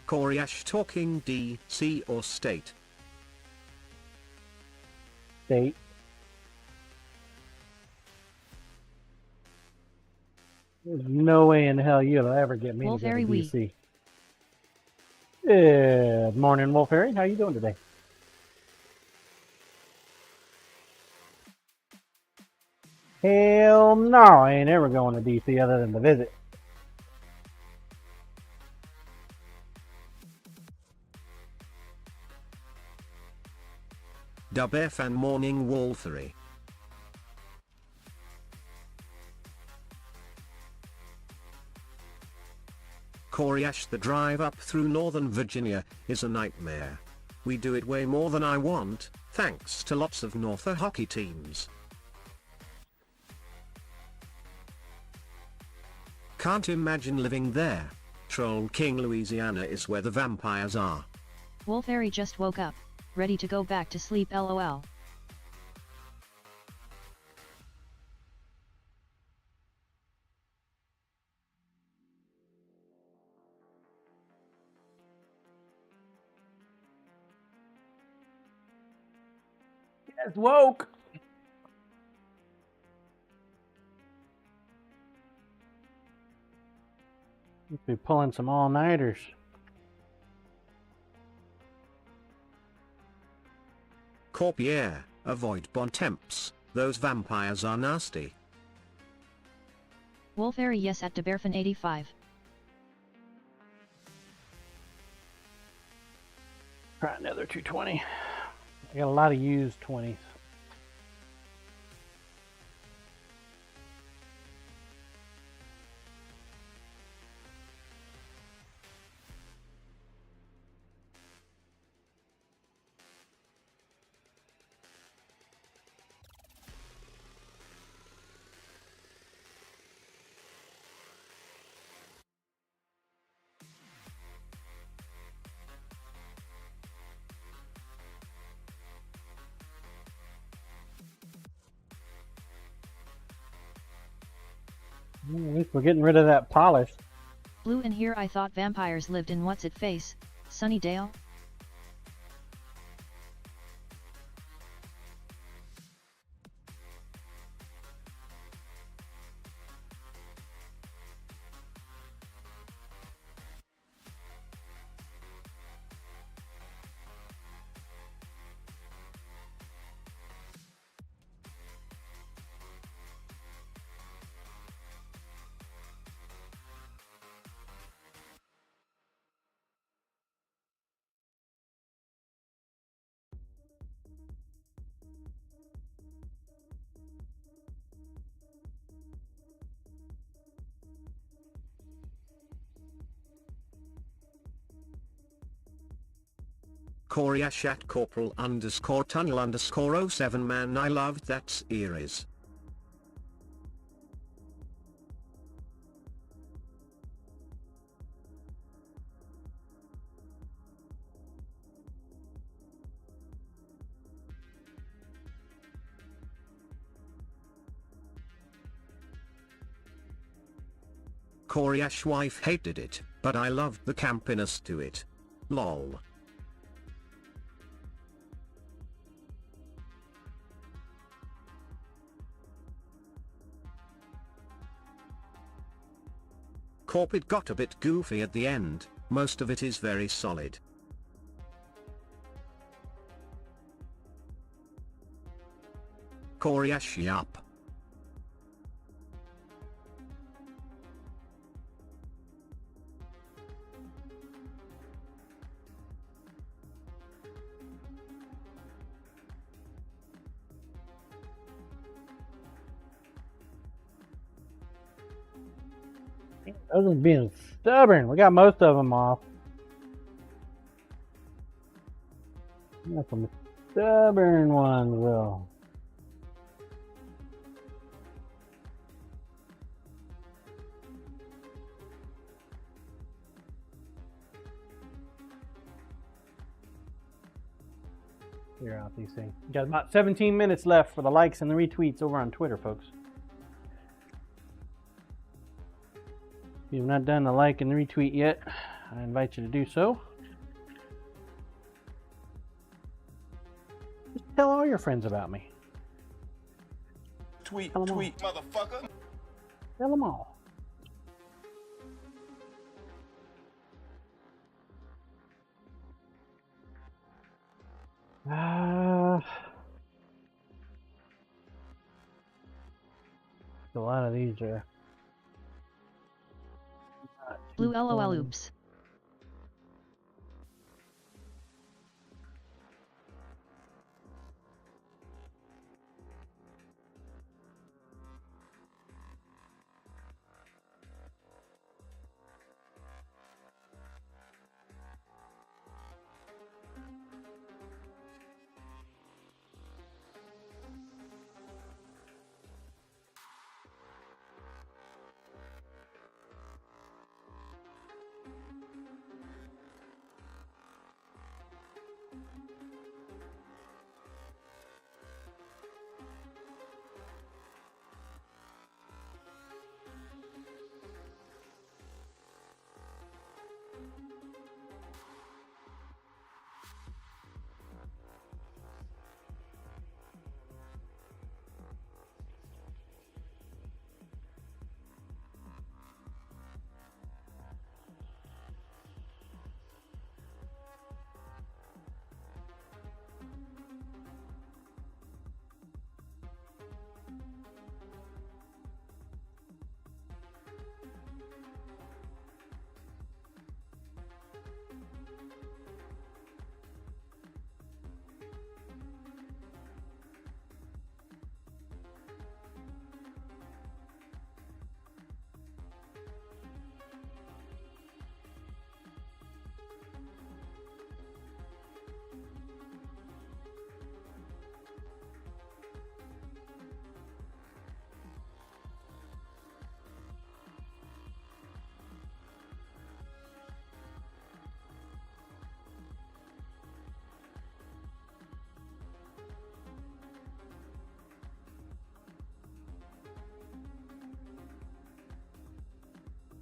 [SPEAKER 4] Coriash talking DC or state?
[SPEAKER 5] State. There's no way in hell you'll ever get me to go to
[SPEAKER 3] Wolfberry Wee.
[SPEAKER 5] DC. Good morning, Wolfberry. How you doing today? Hell no, I ain't ever going to DC other than to visit.
[SPEAKER 4] Dub F and morning Wolfery. Coriash, the drive up through Northern Virginia is a nightmare. We do it way more than I want, thanks to lots of Norther hockey teams. Can't imagine living there. Troll King, Louisiana is where the vampires are.
[SPEAKER 3] Wolfberry just woke up, ready to go back to sleep, lol.
[SPEAKER 5] Yes, woke. Must be pulling some all-nighters.
[SPEAKER 4] Corpier, avoid bon temps, those vampires are nasty.
[SPEAKER 3] Wolfberry, yes, at DeBearfin 85.
[SPEAKER 5] Try another 220. I got a lot of used 20s. Well, at least we're getting rid of that polish.
[SPEAKER 3] Blue, in here I thought vampires lived in what's it face, Sunnydale?
[SPEAKER 4] Coryash at corporal underscore tunnel underscore 07 man, I loved that series. Coryash wife hated it, but I loved the campiness to it. Lol. Corp, it got a bit goofy at the end, most of it is very solid. Coryash yup.
[SPEAKER 5] Those are being stubborn. We got most of them off. We got some stubborn ones though. Clear out these things. We got about 17 minutes left for the likes and the retweets over on Twitter, folks. If you've not done the like and the retweet yet, I invite you to do so. Just tell all your friends about me.
[SPEAKER 8] Tweet,
[SPEAKER 5] Tell 'em
[SPEAKER 8] tweet, motherfucker.
[SPEAKER 5] Tell them all. A lot of these are.
[SPEAKER 3] Blue LOL oops.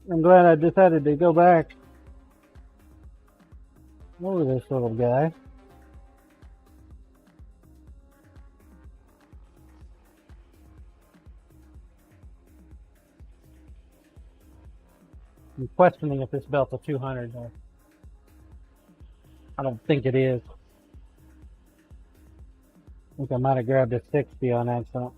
[SPEAKER 5] I'm glad I decided to go back over this little guy. I'm questioning if this belt's a 200. I don't think it is. I think I might have grabbed a 60 on accident.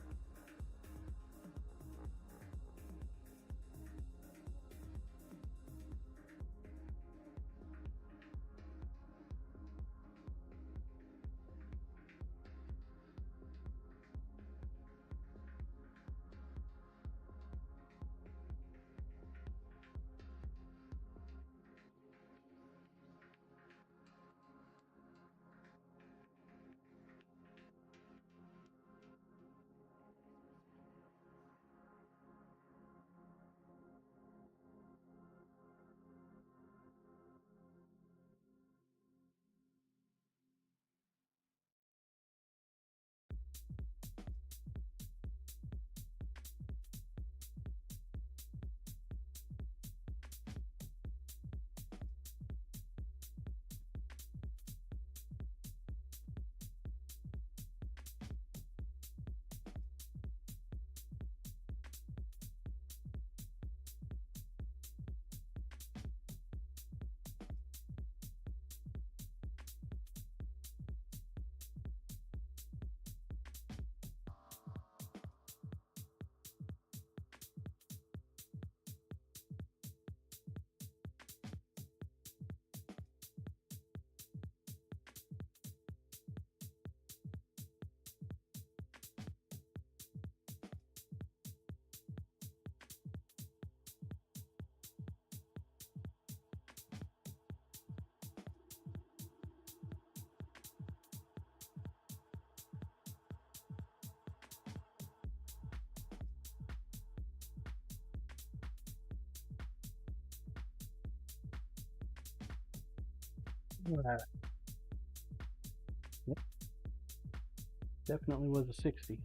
[SPEAKER 5] Alright. Yep. Definitely was a 60.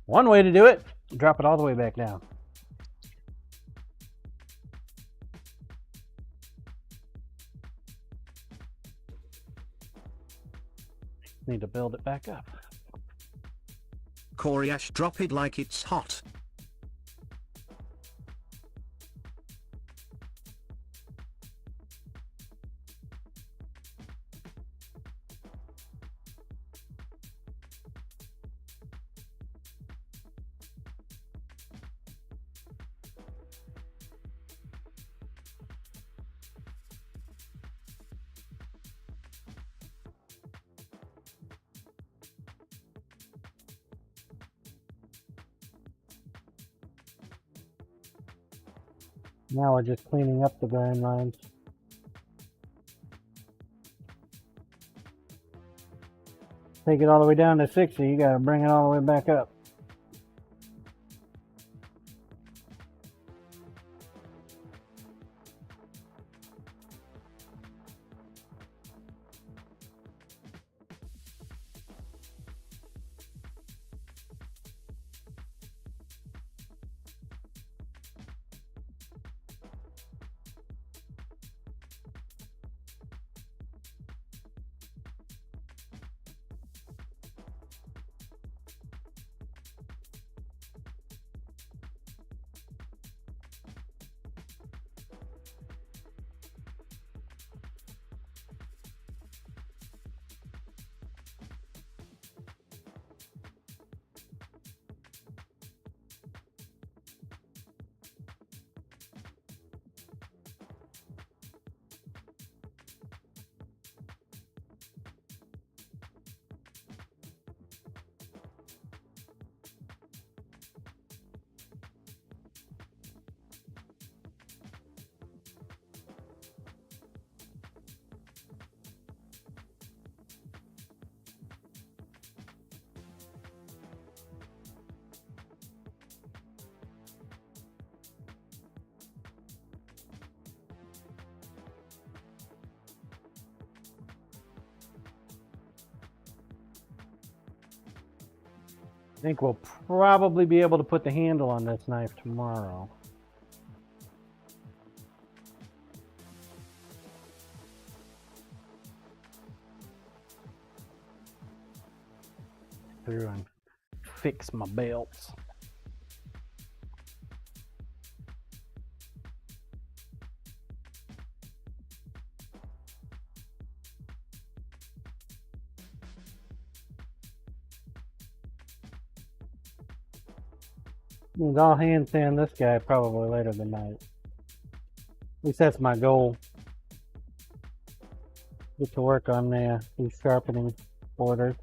[SPEAKER 5] One way to do it, drop it all the way back down. Need to build it back up.
[SPEAKER 4] Coriash, drop it like it's hot.
[SPEAKER 5] Now we're just cleaning up the grind lines. Take it all the way down to 60, you gotta bring it all the way back up. I think we'll probably be able to put the handle on this knife tomorrow. Through and fix my belts. Means I'll hand sand this guy probably later tonight. At least that's my goal. Get to work on these sharpening borders.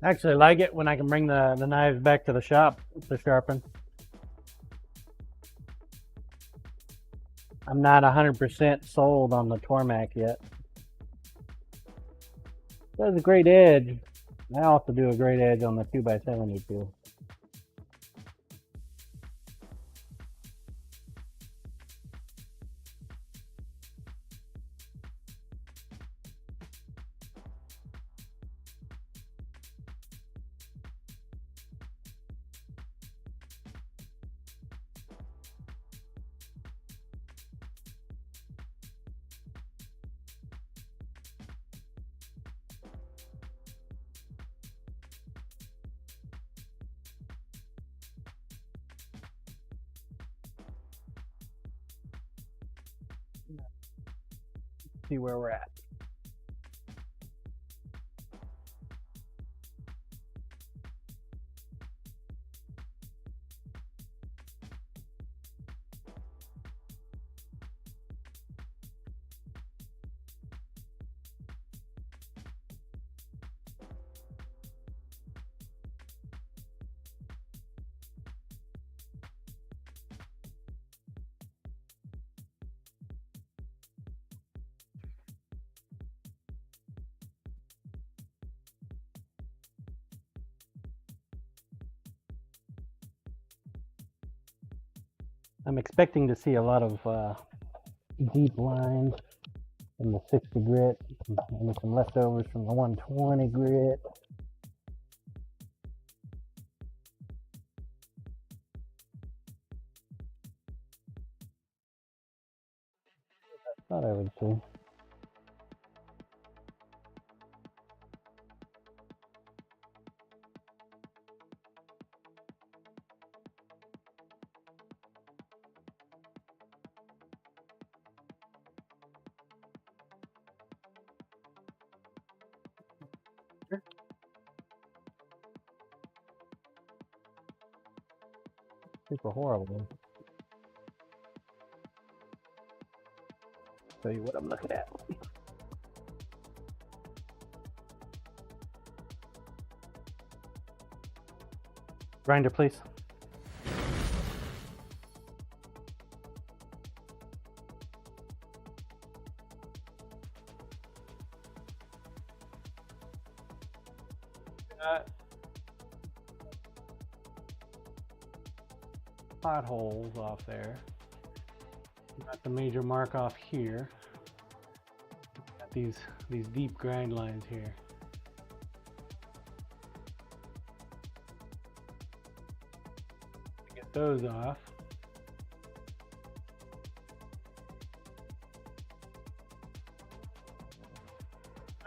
[SPEAKER 5] I actually like it when I can bring the knives back to the shop to sharpen. I'm not 100% sold on the Tormac yet. It has a great edge. I also do a great edge on the 2x72. See where we're at. I'm expecting to see a lot of deep lines from the 60 grit, and some leftovers from the 120 grit. I thought I would see. Super horrible. Tell you what I'm looking at. Grinder, please. Potholes off there. Got the major mark off here. Got these deep grind lines here. Get those off.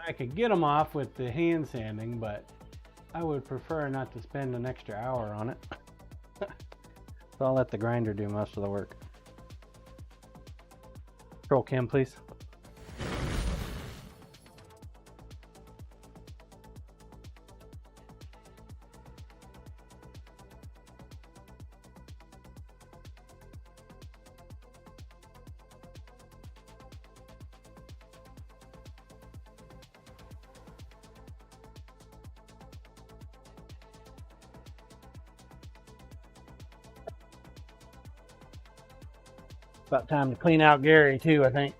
[SPEAKER 5] I could get them off with the hand sanding, but I would prefer not to spend an extra hour on it. So I'll let the grinder do most of the work. Control cam, please. About time to clean out Gary too, I think.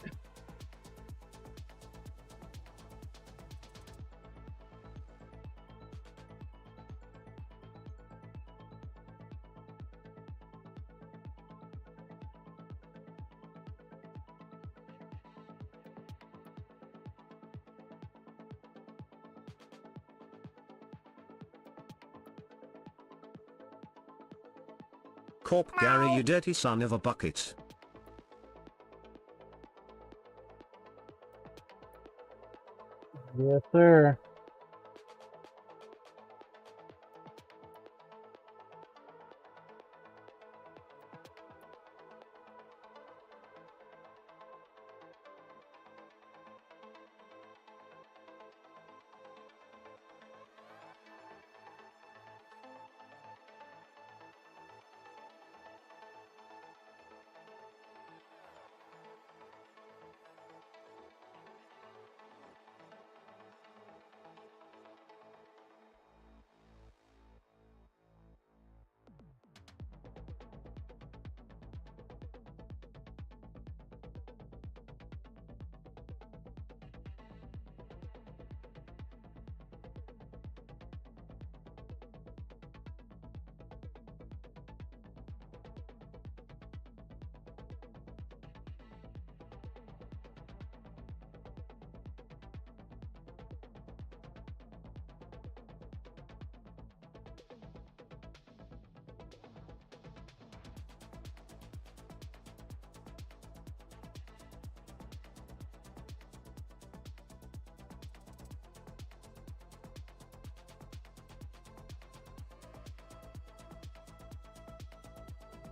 [SPEAKER 4] Corp Gary, you dirty son of a bucket.
[SPEAKER 5] Yes, sir.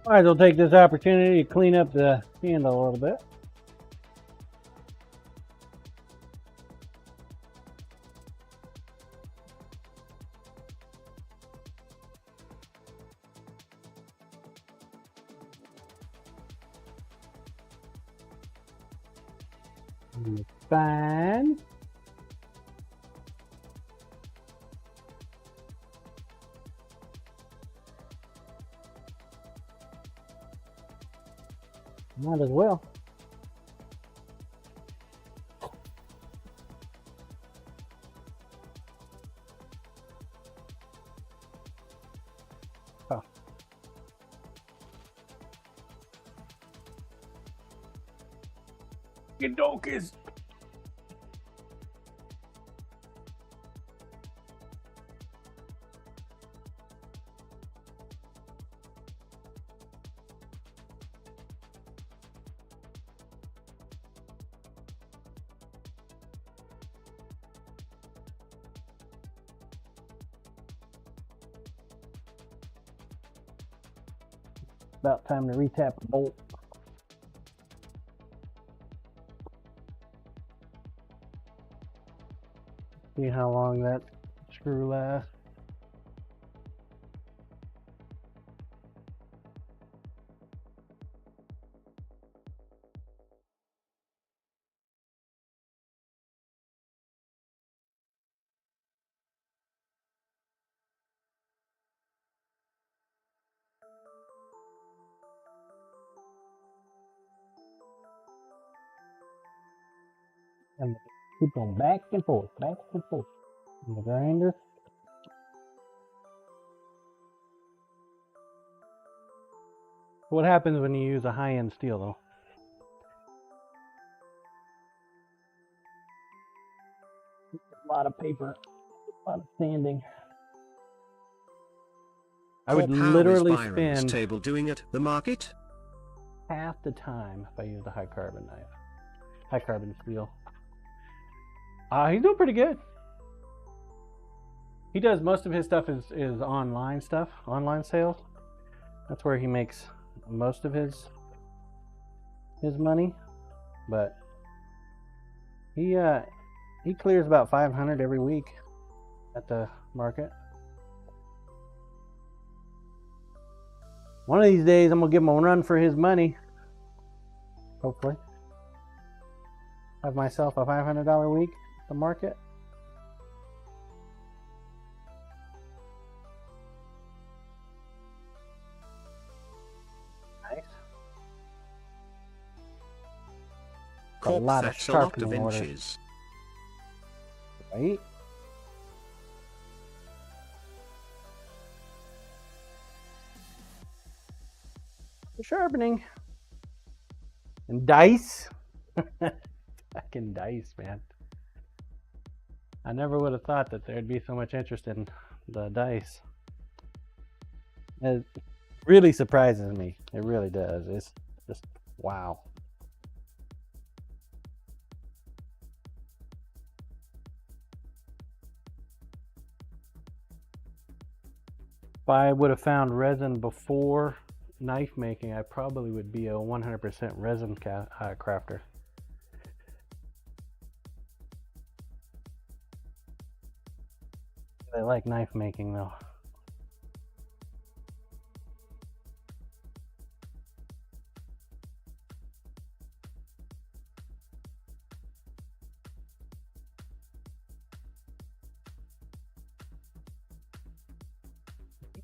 [SPEAKER 5] Might as well take this opportunity to clean up the handle a little bit. Fine. Might as well. Oh. Get donkeys. About time to retap the bolt. See how long that screw lasts. And keep going back and forth in the grinder. What happens when you use a high-end steel, though? A lot of paper, a lot of sanding. I would literally spend
[SPEAKER 4] table doing at the market.
[SPEAKER 5] half the time if I used a high carbon knife, high carbon steel. He's doing pretty good. He does most of his stuff is online stuff, online sales. That's where he makes most of his money. But he clears about 500 every week at the market. One of these days I'm gonna give him a run for his money. Hopefully. Have myself a $500 week at the market. Nice. A lot of sharpening orders. Right? Sharpening. And dice. Fucking dice, man. I never would have thought that there'd be so much interest in the dice. It really surprises me. It really does. It's just wow. If I would have found resin before knife making, I probably would be a 100% resin crafter. I like knife making though.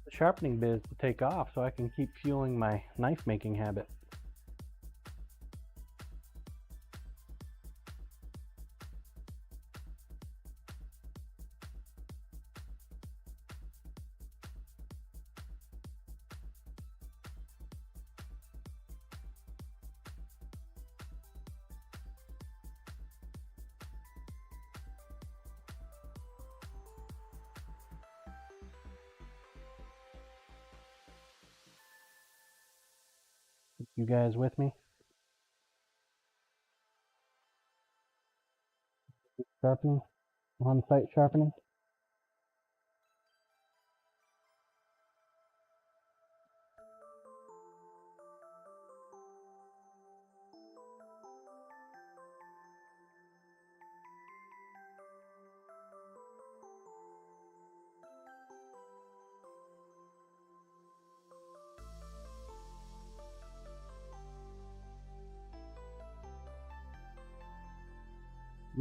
[SPEAKER 5] The sharpening bit to take off so I can keep fueling my knife making habit. You guys with me? Sharpening? On-site sharpening?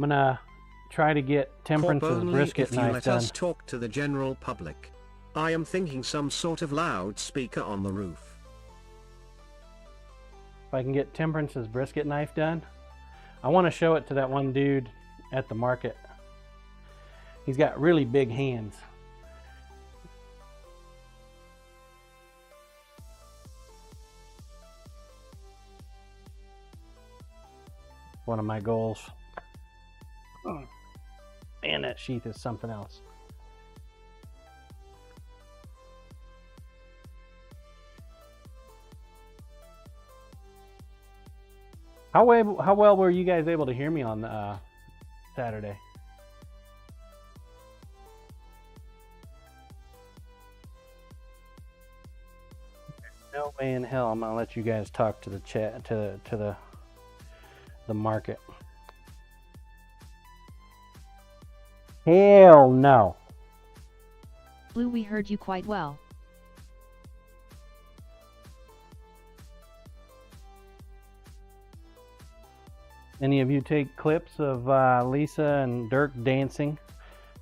[SPEAKER 5] I'm gonna try to get Temperance's
[SPEAKER 4] Only
[SPEAKER 5] brisket
[SPEAKER 4] if you
[SPEAKER 5] knife
[SPEAKER 4] let
[SPEAKER 5] done.
[SPEAKER 4] us talk to the general public. I am thinking some sort of loudspeaker on the roof.
[SPEAKER 5] If I can get Temperance's brisket knife done, I want to show it to that one dude at the market. He's got really big hands. One of my goals. And that sheath is something else. How well were you guys able to hear me on Saturday? No way in hell I'm gonna let you guys talk to the chat to the market. Hell no.
[SPEAKER 3] Blue, we heard you quite well.
[SPEAKER 5] Any of you take clips of Lisa and Dirk dancing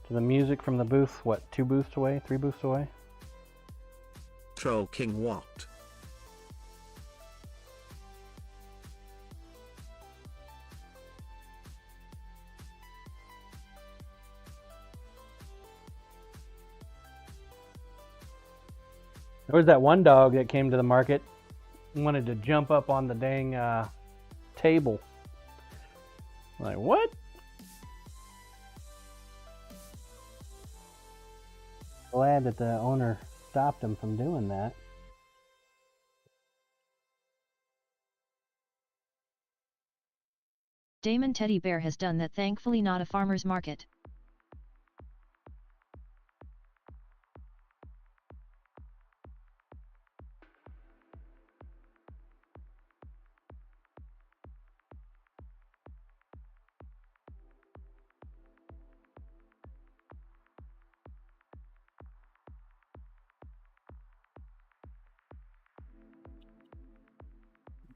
[SPEAKER 5] to the music from the booth? What, 2 booths away, 3 booths away?
[SPEAKER 4] Troll King what?
[SPEAKER 5] There was that one dog that came to the market and wanted to jump up on the dang table. Like, what? Glad that the owner stopped him from doing that.
[SPEAKER 3] Damon Teddy Bear has done that, thankfully not a farmer's market.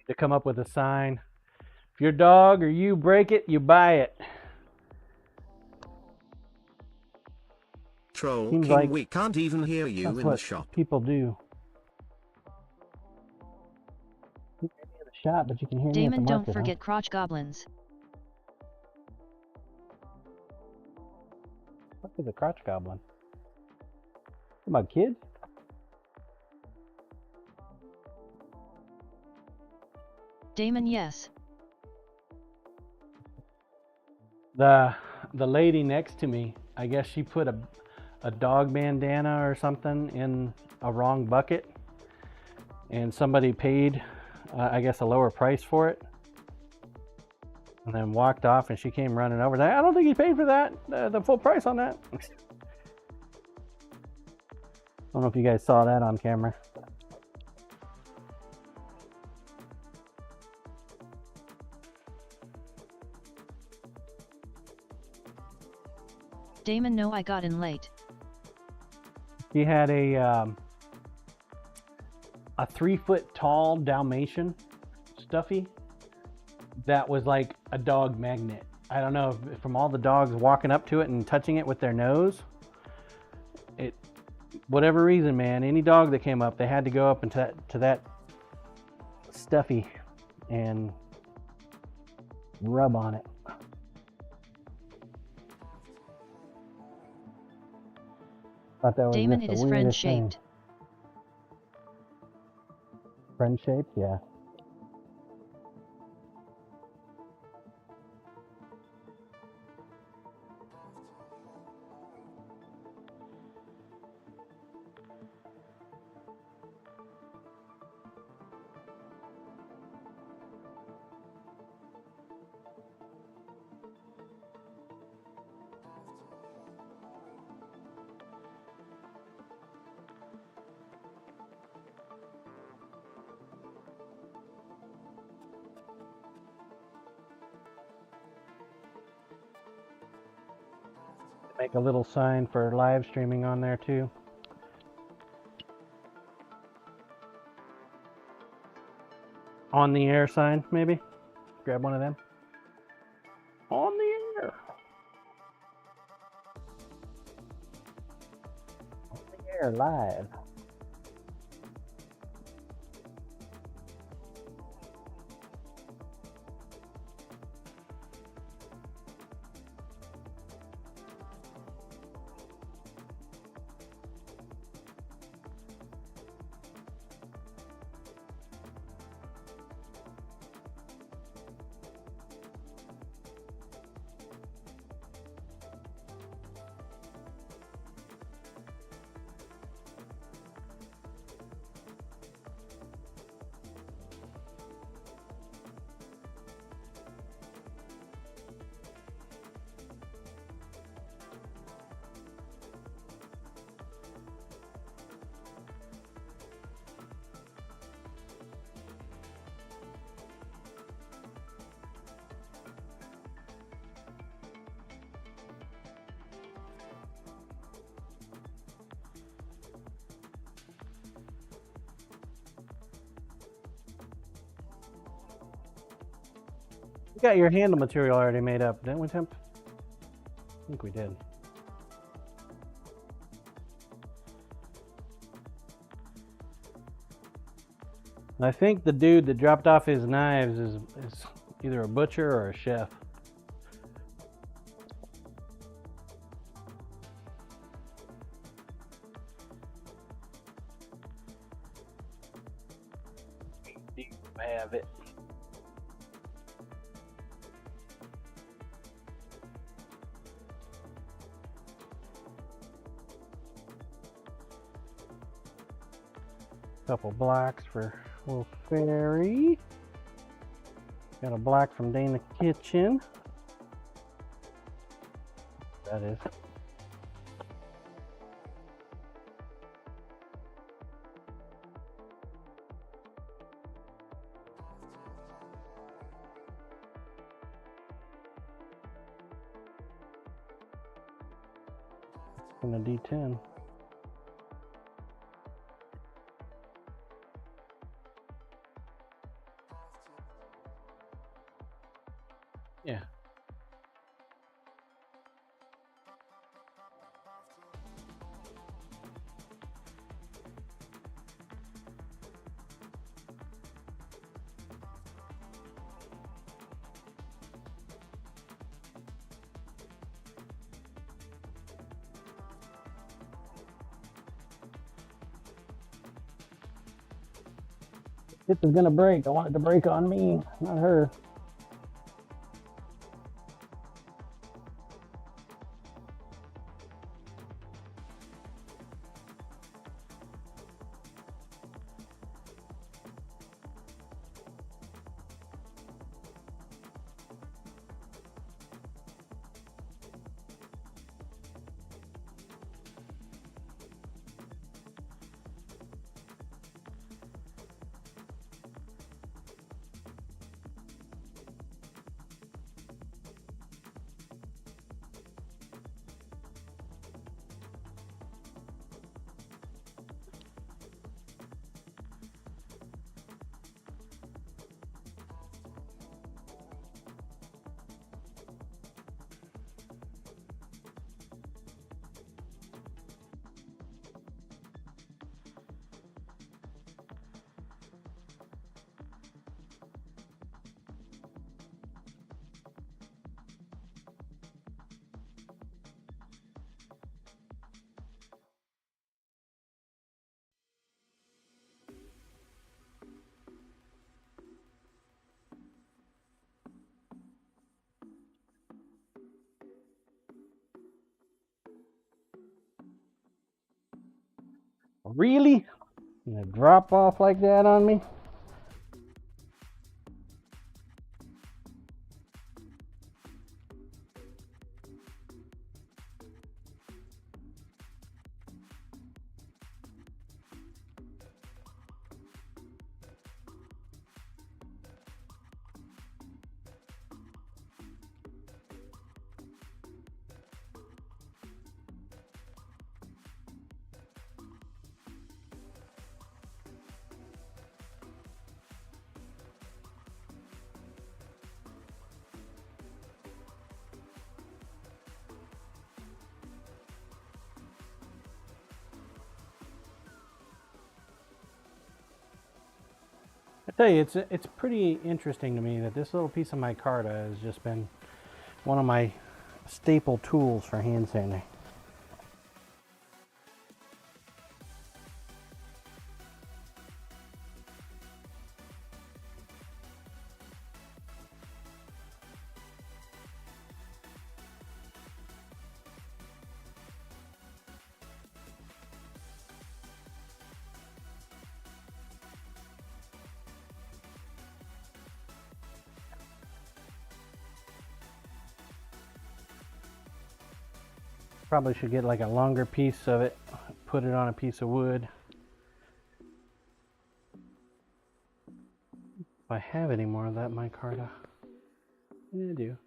[SPEAKER 5] To come up with a sign. If your dog or you break it, you buy it.
[SPEAKER 4] Troll
[SPEAKER 5] Seems
[SPEAKER 4] King,
[SPEAKER 5] like
[SPEAKER 4] we can't even hear you
[SPEAKER 5] That's
[SPEAKER 4] in
[SPEAKER 5] what
[SPEAKER 4] the shop.
[SPEAKER 5] people do. You can hear me in the shop, but you can hear me at the
[SPEAKER 3] Damon,
[SPEAKER 5] market,
[SPEAKER 3] don't forget crotch goblins.
[SPEAKER 5] What is a crotch goblin? Come on, kids.
[SPEAKER 3] Damon, yes.
[SPEAKER 5] The lady next to me, I guess she put a dog bandana or something in a wrong bucket, and somebody paid, I guess, a lower price for it, and then walked off. And she came running over. I don't think he paid for that, the full price on that. I don't know if you guys saw that on camera.
[SPEAKER 3] Damon, no, I got in late.
[SPEAKER 5] He had a 3-foot tall Dalmatian stuffy that was like a dog magnet. I don't know if from all the dogs walking up to it and touching it with their nose, whatever reason, man, any dog that came up, they had to go up and to that stuffy and rub on it. Thought that was
[SPEAKER 3] Damon,
[SPEAKER 5] just
[SPEAKER 3] it
[SPEAKER 5] the
[SPEAKER 3] is
[SPEAKER 5] weirdest thing.
[SPEAKER 3] friend-shaped.
[SPEAKER 5] Friend-shaped, yeah. Make a little sign for live streaming on there too. On the air sign, maybe. Grab one of them. On the air. are live. We got your handle material already made up, didn't we, Tim? I think we did. I think the dude that dropped off his knives is either a butcher or a chef. Do you have it? Couple blacks for little fairy. Got a black from Dana Kitchen. That is. And a D10. Yeah. This is gonna break. I want it to break on me, not her. Really? Gonna drop off like that on me? I tell you, it's pretty interesting to me that this little piece of micarta has just been one of my staple tools for hand sanding. Probably should get like a longer piece of it, put it on a piece of wood. If I have any more of that micarta. Yeah, I do.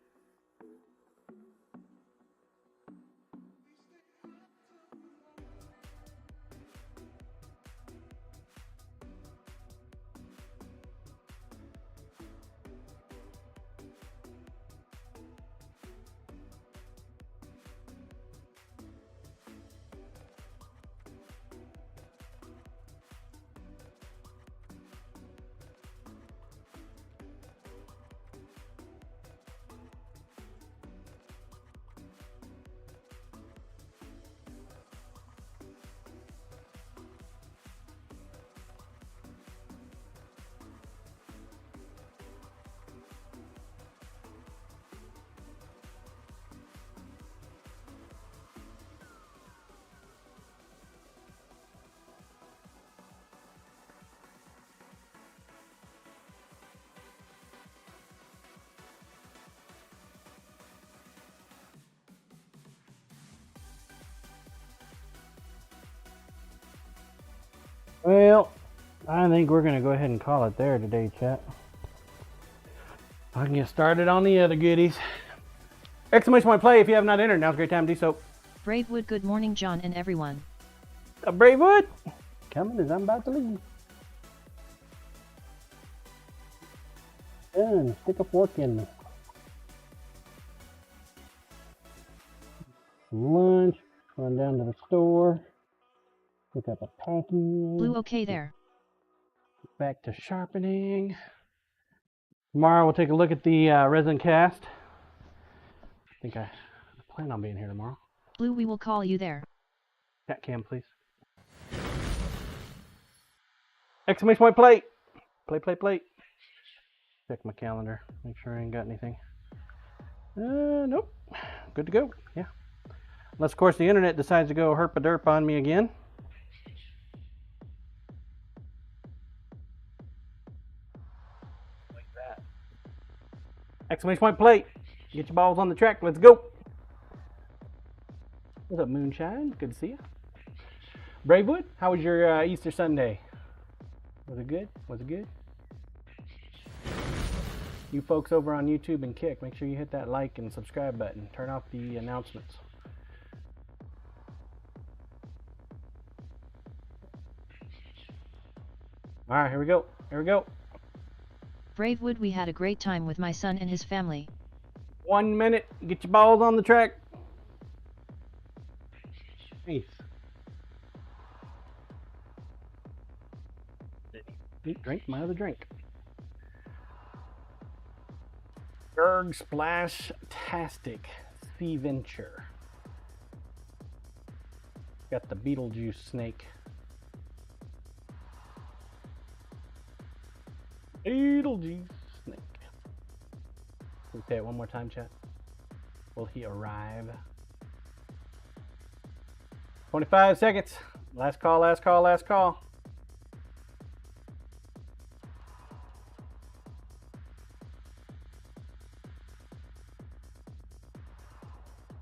[SPEAKER 5] Well, I think we're going to go ahead and call it there today, chat. I can get started on the other goodies. Exclamation point play if you have not entered. Now's a great time to do so.
[SPEAKER 3] Bravewood, good morning, John and everyone.
[SPEAKER 5] Bravewood, coming as I'm about to leave. Done. Stick a fork in me. Lunch. Run down to the store. Pick up a package.
[SPEAKER 3] Blue, okay there.
[SPEAKER 5] Back to sharpening. Tomorrow we'll take a look at the resin cast. I think I plan on being here tomorrow.
[SPEAKER 3] Blue, we will call you there.
[SPEAKER 5] Chat cam, please. Exclamation point plate. Plate. Check my calendar. Make sure I ain't got anything. Nope. Good to go. Yeah. Unless, of course, the internet decides to go herp-a-derp on me again. Like that. Exclamation point plate. Get your balls on the track. Let's go. What's up, Moonshine? Good to see you. Bravewood, how was your Easter Sunday? Was it good? Was it good? You folks over on YouTube and Kick, make sure you hit that like and subscribe button. Turn off the announcements. All right, here we go. Here we go.
[SPEAKER 3] Bravewood, we had a great time with my son and his family.
[SPEAKER 5] 1 minute. Get your balls on the track. Nice. Drink my other drink. Berg Splash Tastic Sea Venture. Got the Beetlejuice snake. Beetlejuice snake. Can we say it one more time, chat? Will he arrive? 25 seconds. Last call, last call, last call.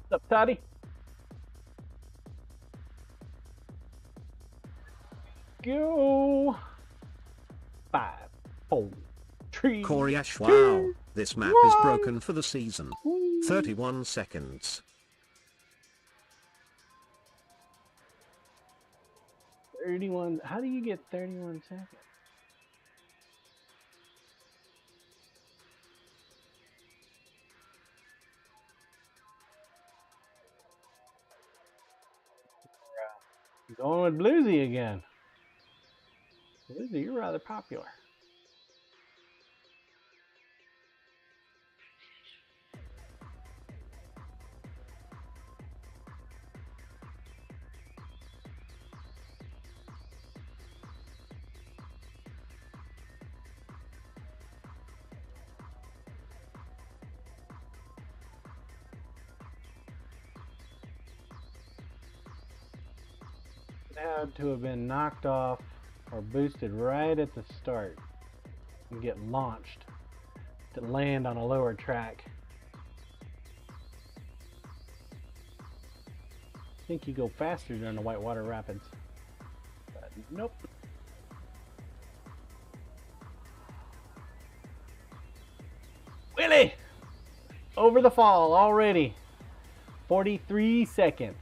[SPEAKER 5] What's up, Toddy? Go. 5, 4, 3.
[SPEAKER 4] Corey Ash, wow, this map is broken for the season. 31 seconds.
[SPEAKER 5] 31. How do you get 31 seconds? Going with Bluesy again. Bluesy, you're rather popular. had to have been knocked off or boosted right at the start and get launched to land on a lower track. I think you go faster during the Whitewater Rapids. But nope. Willie! Over the fall already. 43 seconds.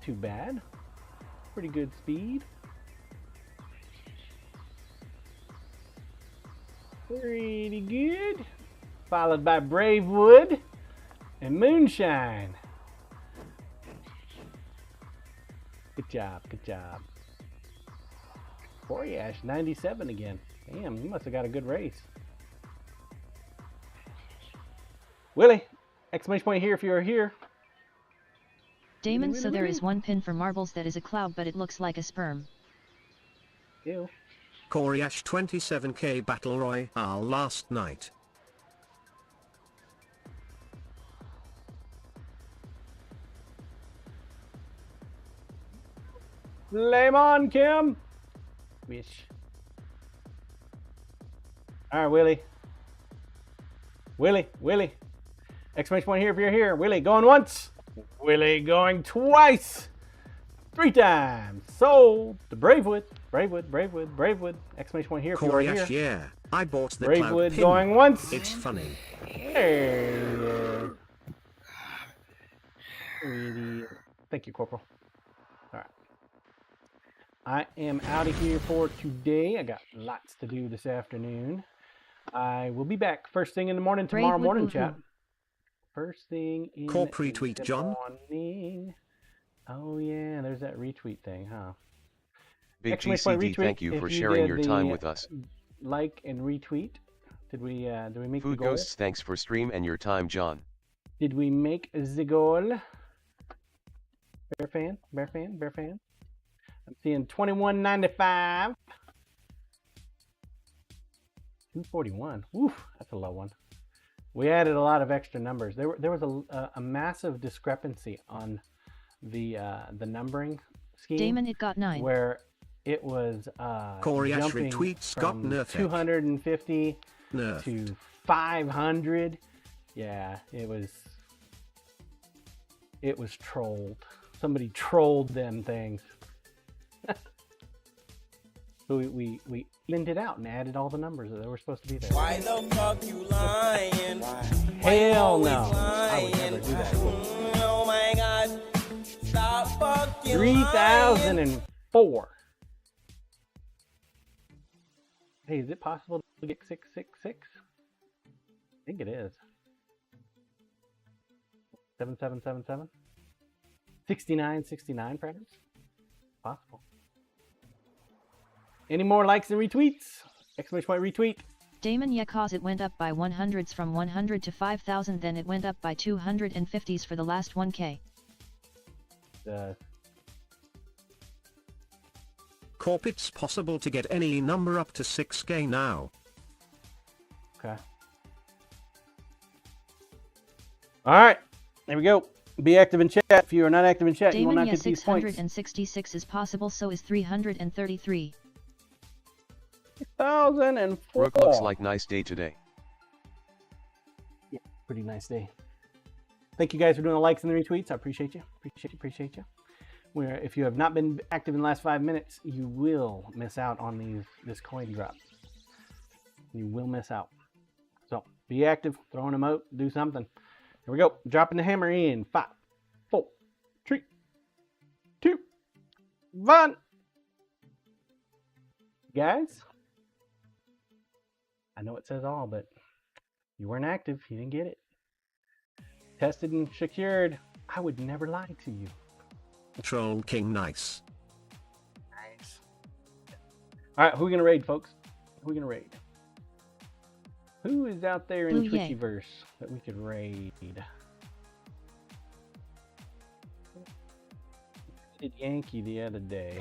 [SPEAKER 5] Too bad. Pretty good speed. Pretty good. Followed by Bravewood and Moonshine. Good job, good job. Coriash, 97 again. Damn, you must have got a good race. Willie, exclamation point here if you're here.
[SPEAKER 3] Damon, so there is one pin for marbles that is a cloud, but it looks like a sperm.
[SPEAKER 5] Ew.
[SPEAKER 4] Coriash 27k Battle Royale last night.
[SPEAKER 5] Flame on, Kim. Wish. All right, Willie. Willie. Exclamation point here if you're here. Willie going once. Willie going twice. 3 times. Sold to Bravewood. Bravewood. Exclamation point here if you're here.
[SPEAKER 4] Coriash, yeah. I bought the
[SPEAKER 5] Bravewood
[SPEAKER 4] cloud pin.
[SPEAKER 5] going once.
[SPEAKER 4] It's funny.
[SPEAKER 5] There you go. Thank you, Corporal. All right. I am out of here for today. I got lots to do this afternoon. I will be back first thing in the morning tomorrow morning, chat. First thing in
[SPEAKER 4] Corp retweet,
[SPEAKER 5] the
[SPEAKER 4] John.
[SPEAKER 5] morning. Oh yeah, there's that retweet thing, huh?
[SPEAKER 1] Big
[SPEAKER 5] Exclamation point
[SPEAKER 1] GCD,
[SPEAKER 5] retweet
[SPEAKER 1] thank you
[SPEAKER 5] if
[SPEAKER 1] for
[SPEAKER 5] you
[SPEAKER 1] sharing
[SPEAKER 5] did
[SPEAKER 1] your
[SPEAKER 5] the
[SPEAKER 1] time with us.
[SPEAKER 5] Like and retweet. Did we make
[SPEAKER 1] Food
[SPEAKER 5] the goal?
[SPEAKER 1] Ghosts, thanks for stream and your time, John.
[SPEAKER 5] Did we make the goal? Bear fan. I'm seeing 21.95. 241. Oof, that's a low one. We added a lot of extra numbers. There was a massive discrepancy on the numbering scheme.
[SPEAKER 3] Damon, it got 9.
[SPEAKER 5] Where it was
[SPEAKER 4] Coriash
[SPEAKER 5] jumping
[SPEAKER 4] retweet Scott
[SPEAKER 5] from
[SPEAKER 4] Nerfek.
[SPEAKER 5] 250
[SPEAKER 4] Nerfed.
[SPEAKER 5] to 500. Yeah, it was trolled. Somebody trolled them things. So we evened it out and added all the numbers that were supposed to be there.
[SPEAKER 6] Why the fuck you lying?
[SPEAKER 5] Hell no. I would never do that.
[SPEAKER 6] Oh my god. Stop fucking
[SPEAKER 5] 3004. Hey, is it possible to get 666? I think it is. 7777? 6969 perhaps? Possible. Any more likes and retweets? Exclamation point retweet.
[SPEAKER 3] Damon, yeah, cause it went up by 100s from 100 to 5,000, then it went up by 250s for the last 1K.
[SPEAKER 4] Corp, it's possible to get any number up to 6k now.
[SPEAKER 5] Okay. Alright, there we go. Be active in chat. If you are not active in chat, you will
[SPEAKER 3] Damon,
[SPEAKER 5] not
[SPEAKER 3] yeah,
[SPEAKER 5] get these points.
[SPEAKER 3] 666 is possible, so is 333.
[SPEAKER 5] 1004.
[SPEAKER 1] Rook looks like nice day today.
[SPEAKER 5] Yeah, pretty nice day. Thank you guys for doing the likes and the retweets. I appreciate you. Appreciate you. Where if you have not been active in the last 5 minutes, you will miss out on this coin drop. You will miss out. So be active, throw an emote, do something. Here we go. Dropping the hammer in 5, 4, 3, 2, 1. Guys, I know it says all, but you weren't active. You didn't get it. Tested and secured. I would never lie to you.
[SPEAKER 4] Troll King, nice.
[SPEAKER 5] Nice. All right, who are we gonna raid, folks? Who are we gonna raid? Who is out there in
[SPEAKER 3] Blue Yay.
[SPEAKER 5] Twitchiverse that we could raid? Did Yankee the other day?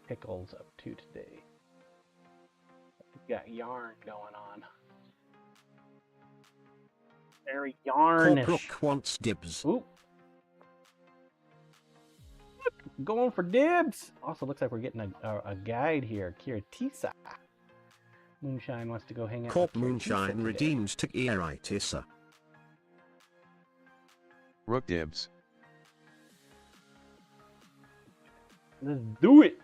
[SPEAKER 5] Pickles up to today. Got yarn going on. Very yarnish.
[SPEAKER 4] Corprook wants dibs.
[SPEAKER 5] Oop. Going for dibs. Also looks like we're getting a guide here. Kiratisa. Moonshine wants to go hang out.
[SPEAKER 4] Corp
[SPEAKER 5] with Kiratisa
[SPEAKER 4] Moonshine
[SPEAKER 5] today.
[SPEAKER 4] redeems to Kiratisa.
[SPEAKER 1] Rook dibs.
[SPEAKER 5] Let's do it.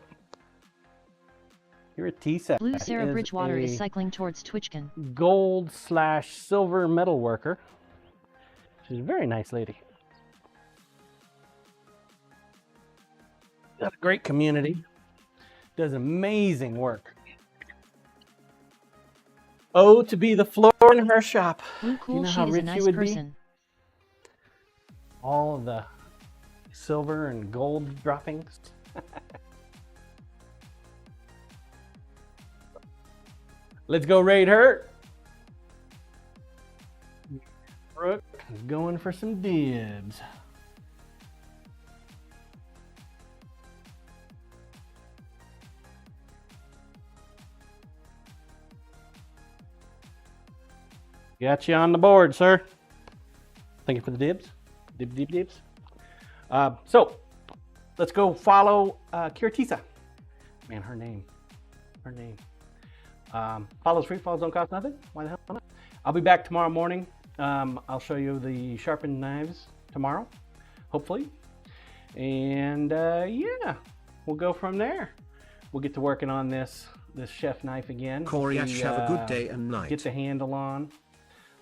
[SPEAKER 5] Kiratisa.
[SPEAKER 3] Blue Sarah
[SPEAKER 5] is
[SPEAKER 3] Bridgewater
[SPEAKER 5] a
[SPEAKER 3] is cycling towards Twitchkin.
[SPEAKER 5] gold/silver metal worker. She's a very nice lady. Got a great community. Does amazing work. Oh, to be the floor in her shop.
[SPEAKER 3] Blue Cool
[SPEAKER 5] You know
[SPEAKER 3] Sheet
[SPEAKER 5] how
[SPEAKER 3] is a
[SPEAKER 5] rich
[SPEAKER 3] nice
[SPEAKER 5] you would be?
[SPEAKER 3] person.
[SPEAKER 5] All of the silver and gold droppings. Let's go raid her. Brooke is going for some dibs. Got you on the board, sir. Thank you for the dibs. Dibs. So, let's go follow Kiratisa. Man, her name. Follows free, follows don't cost nothing. Why the hell not? I'll be back tomorrow morning. I'll show you the sharpened knives tomorrow, hopefully. And yeah, we'll go from there. We'll get to working on this chef knife again.
[SPEAKER 4] Coriash, have a good day and night.
[SPEAKER 5] Get the handle on.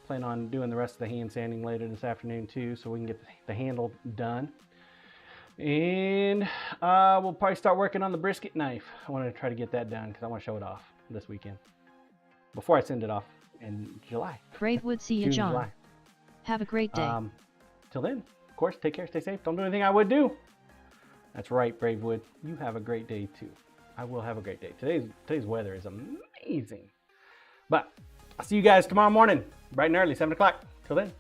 [SPEAKER 5] Plan on doing the rest of the hand sanding later this afternoon too, so we can get the handle done. And we'll probably start working on the brisket knife. I want to try to get that done because I want to show it off this weekend before I send it off in July.
[SPEAKER 3] Bravewood, see you,
[SPEAKER 5] June,
[SPEAKER 3] John.
[SPEAKER 5] July.
[SPEAKER 3] Have a great day.
[SPEAKER 5] Till then, of course, take care, stay safe. Don't do anything I would do. That's right, Bravewood. You have a great day too. I will have a great day. Today's weather is amazing. But I'll see you guys tomorrow morning, bright and early, 7 o'clock. Till then.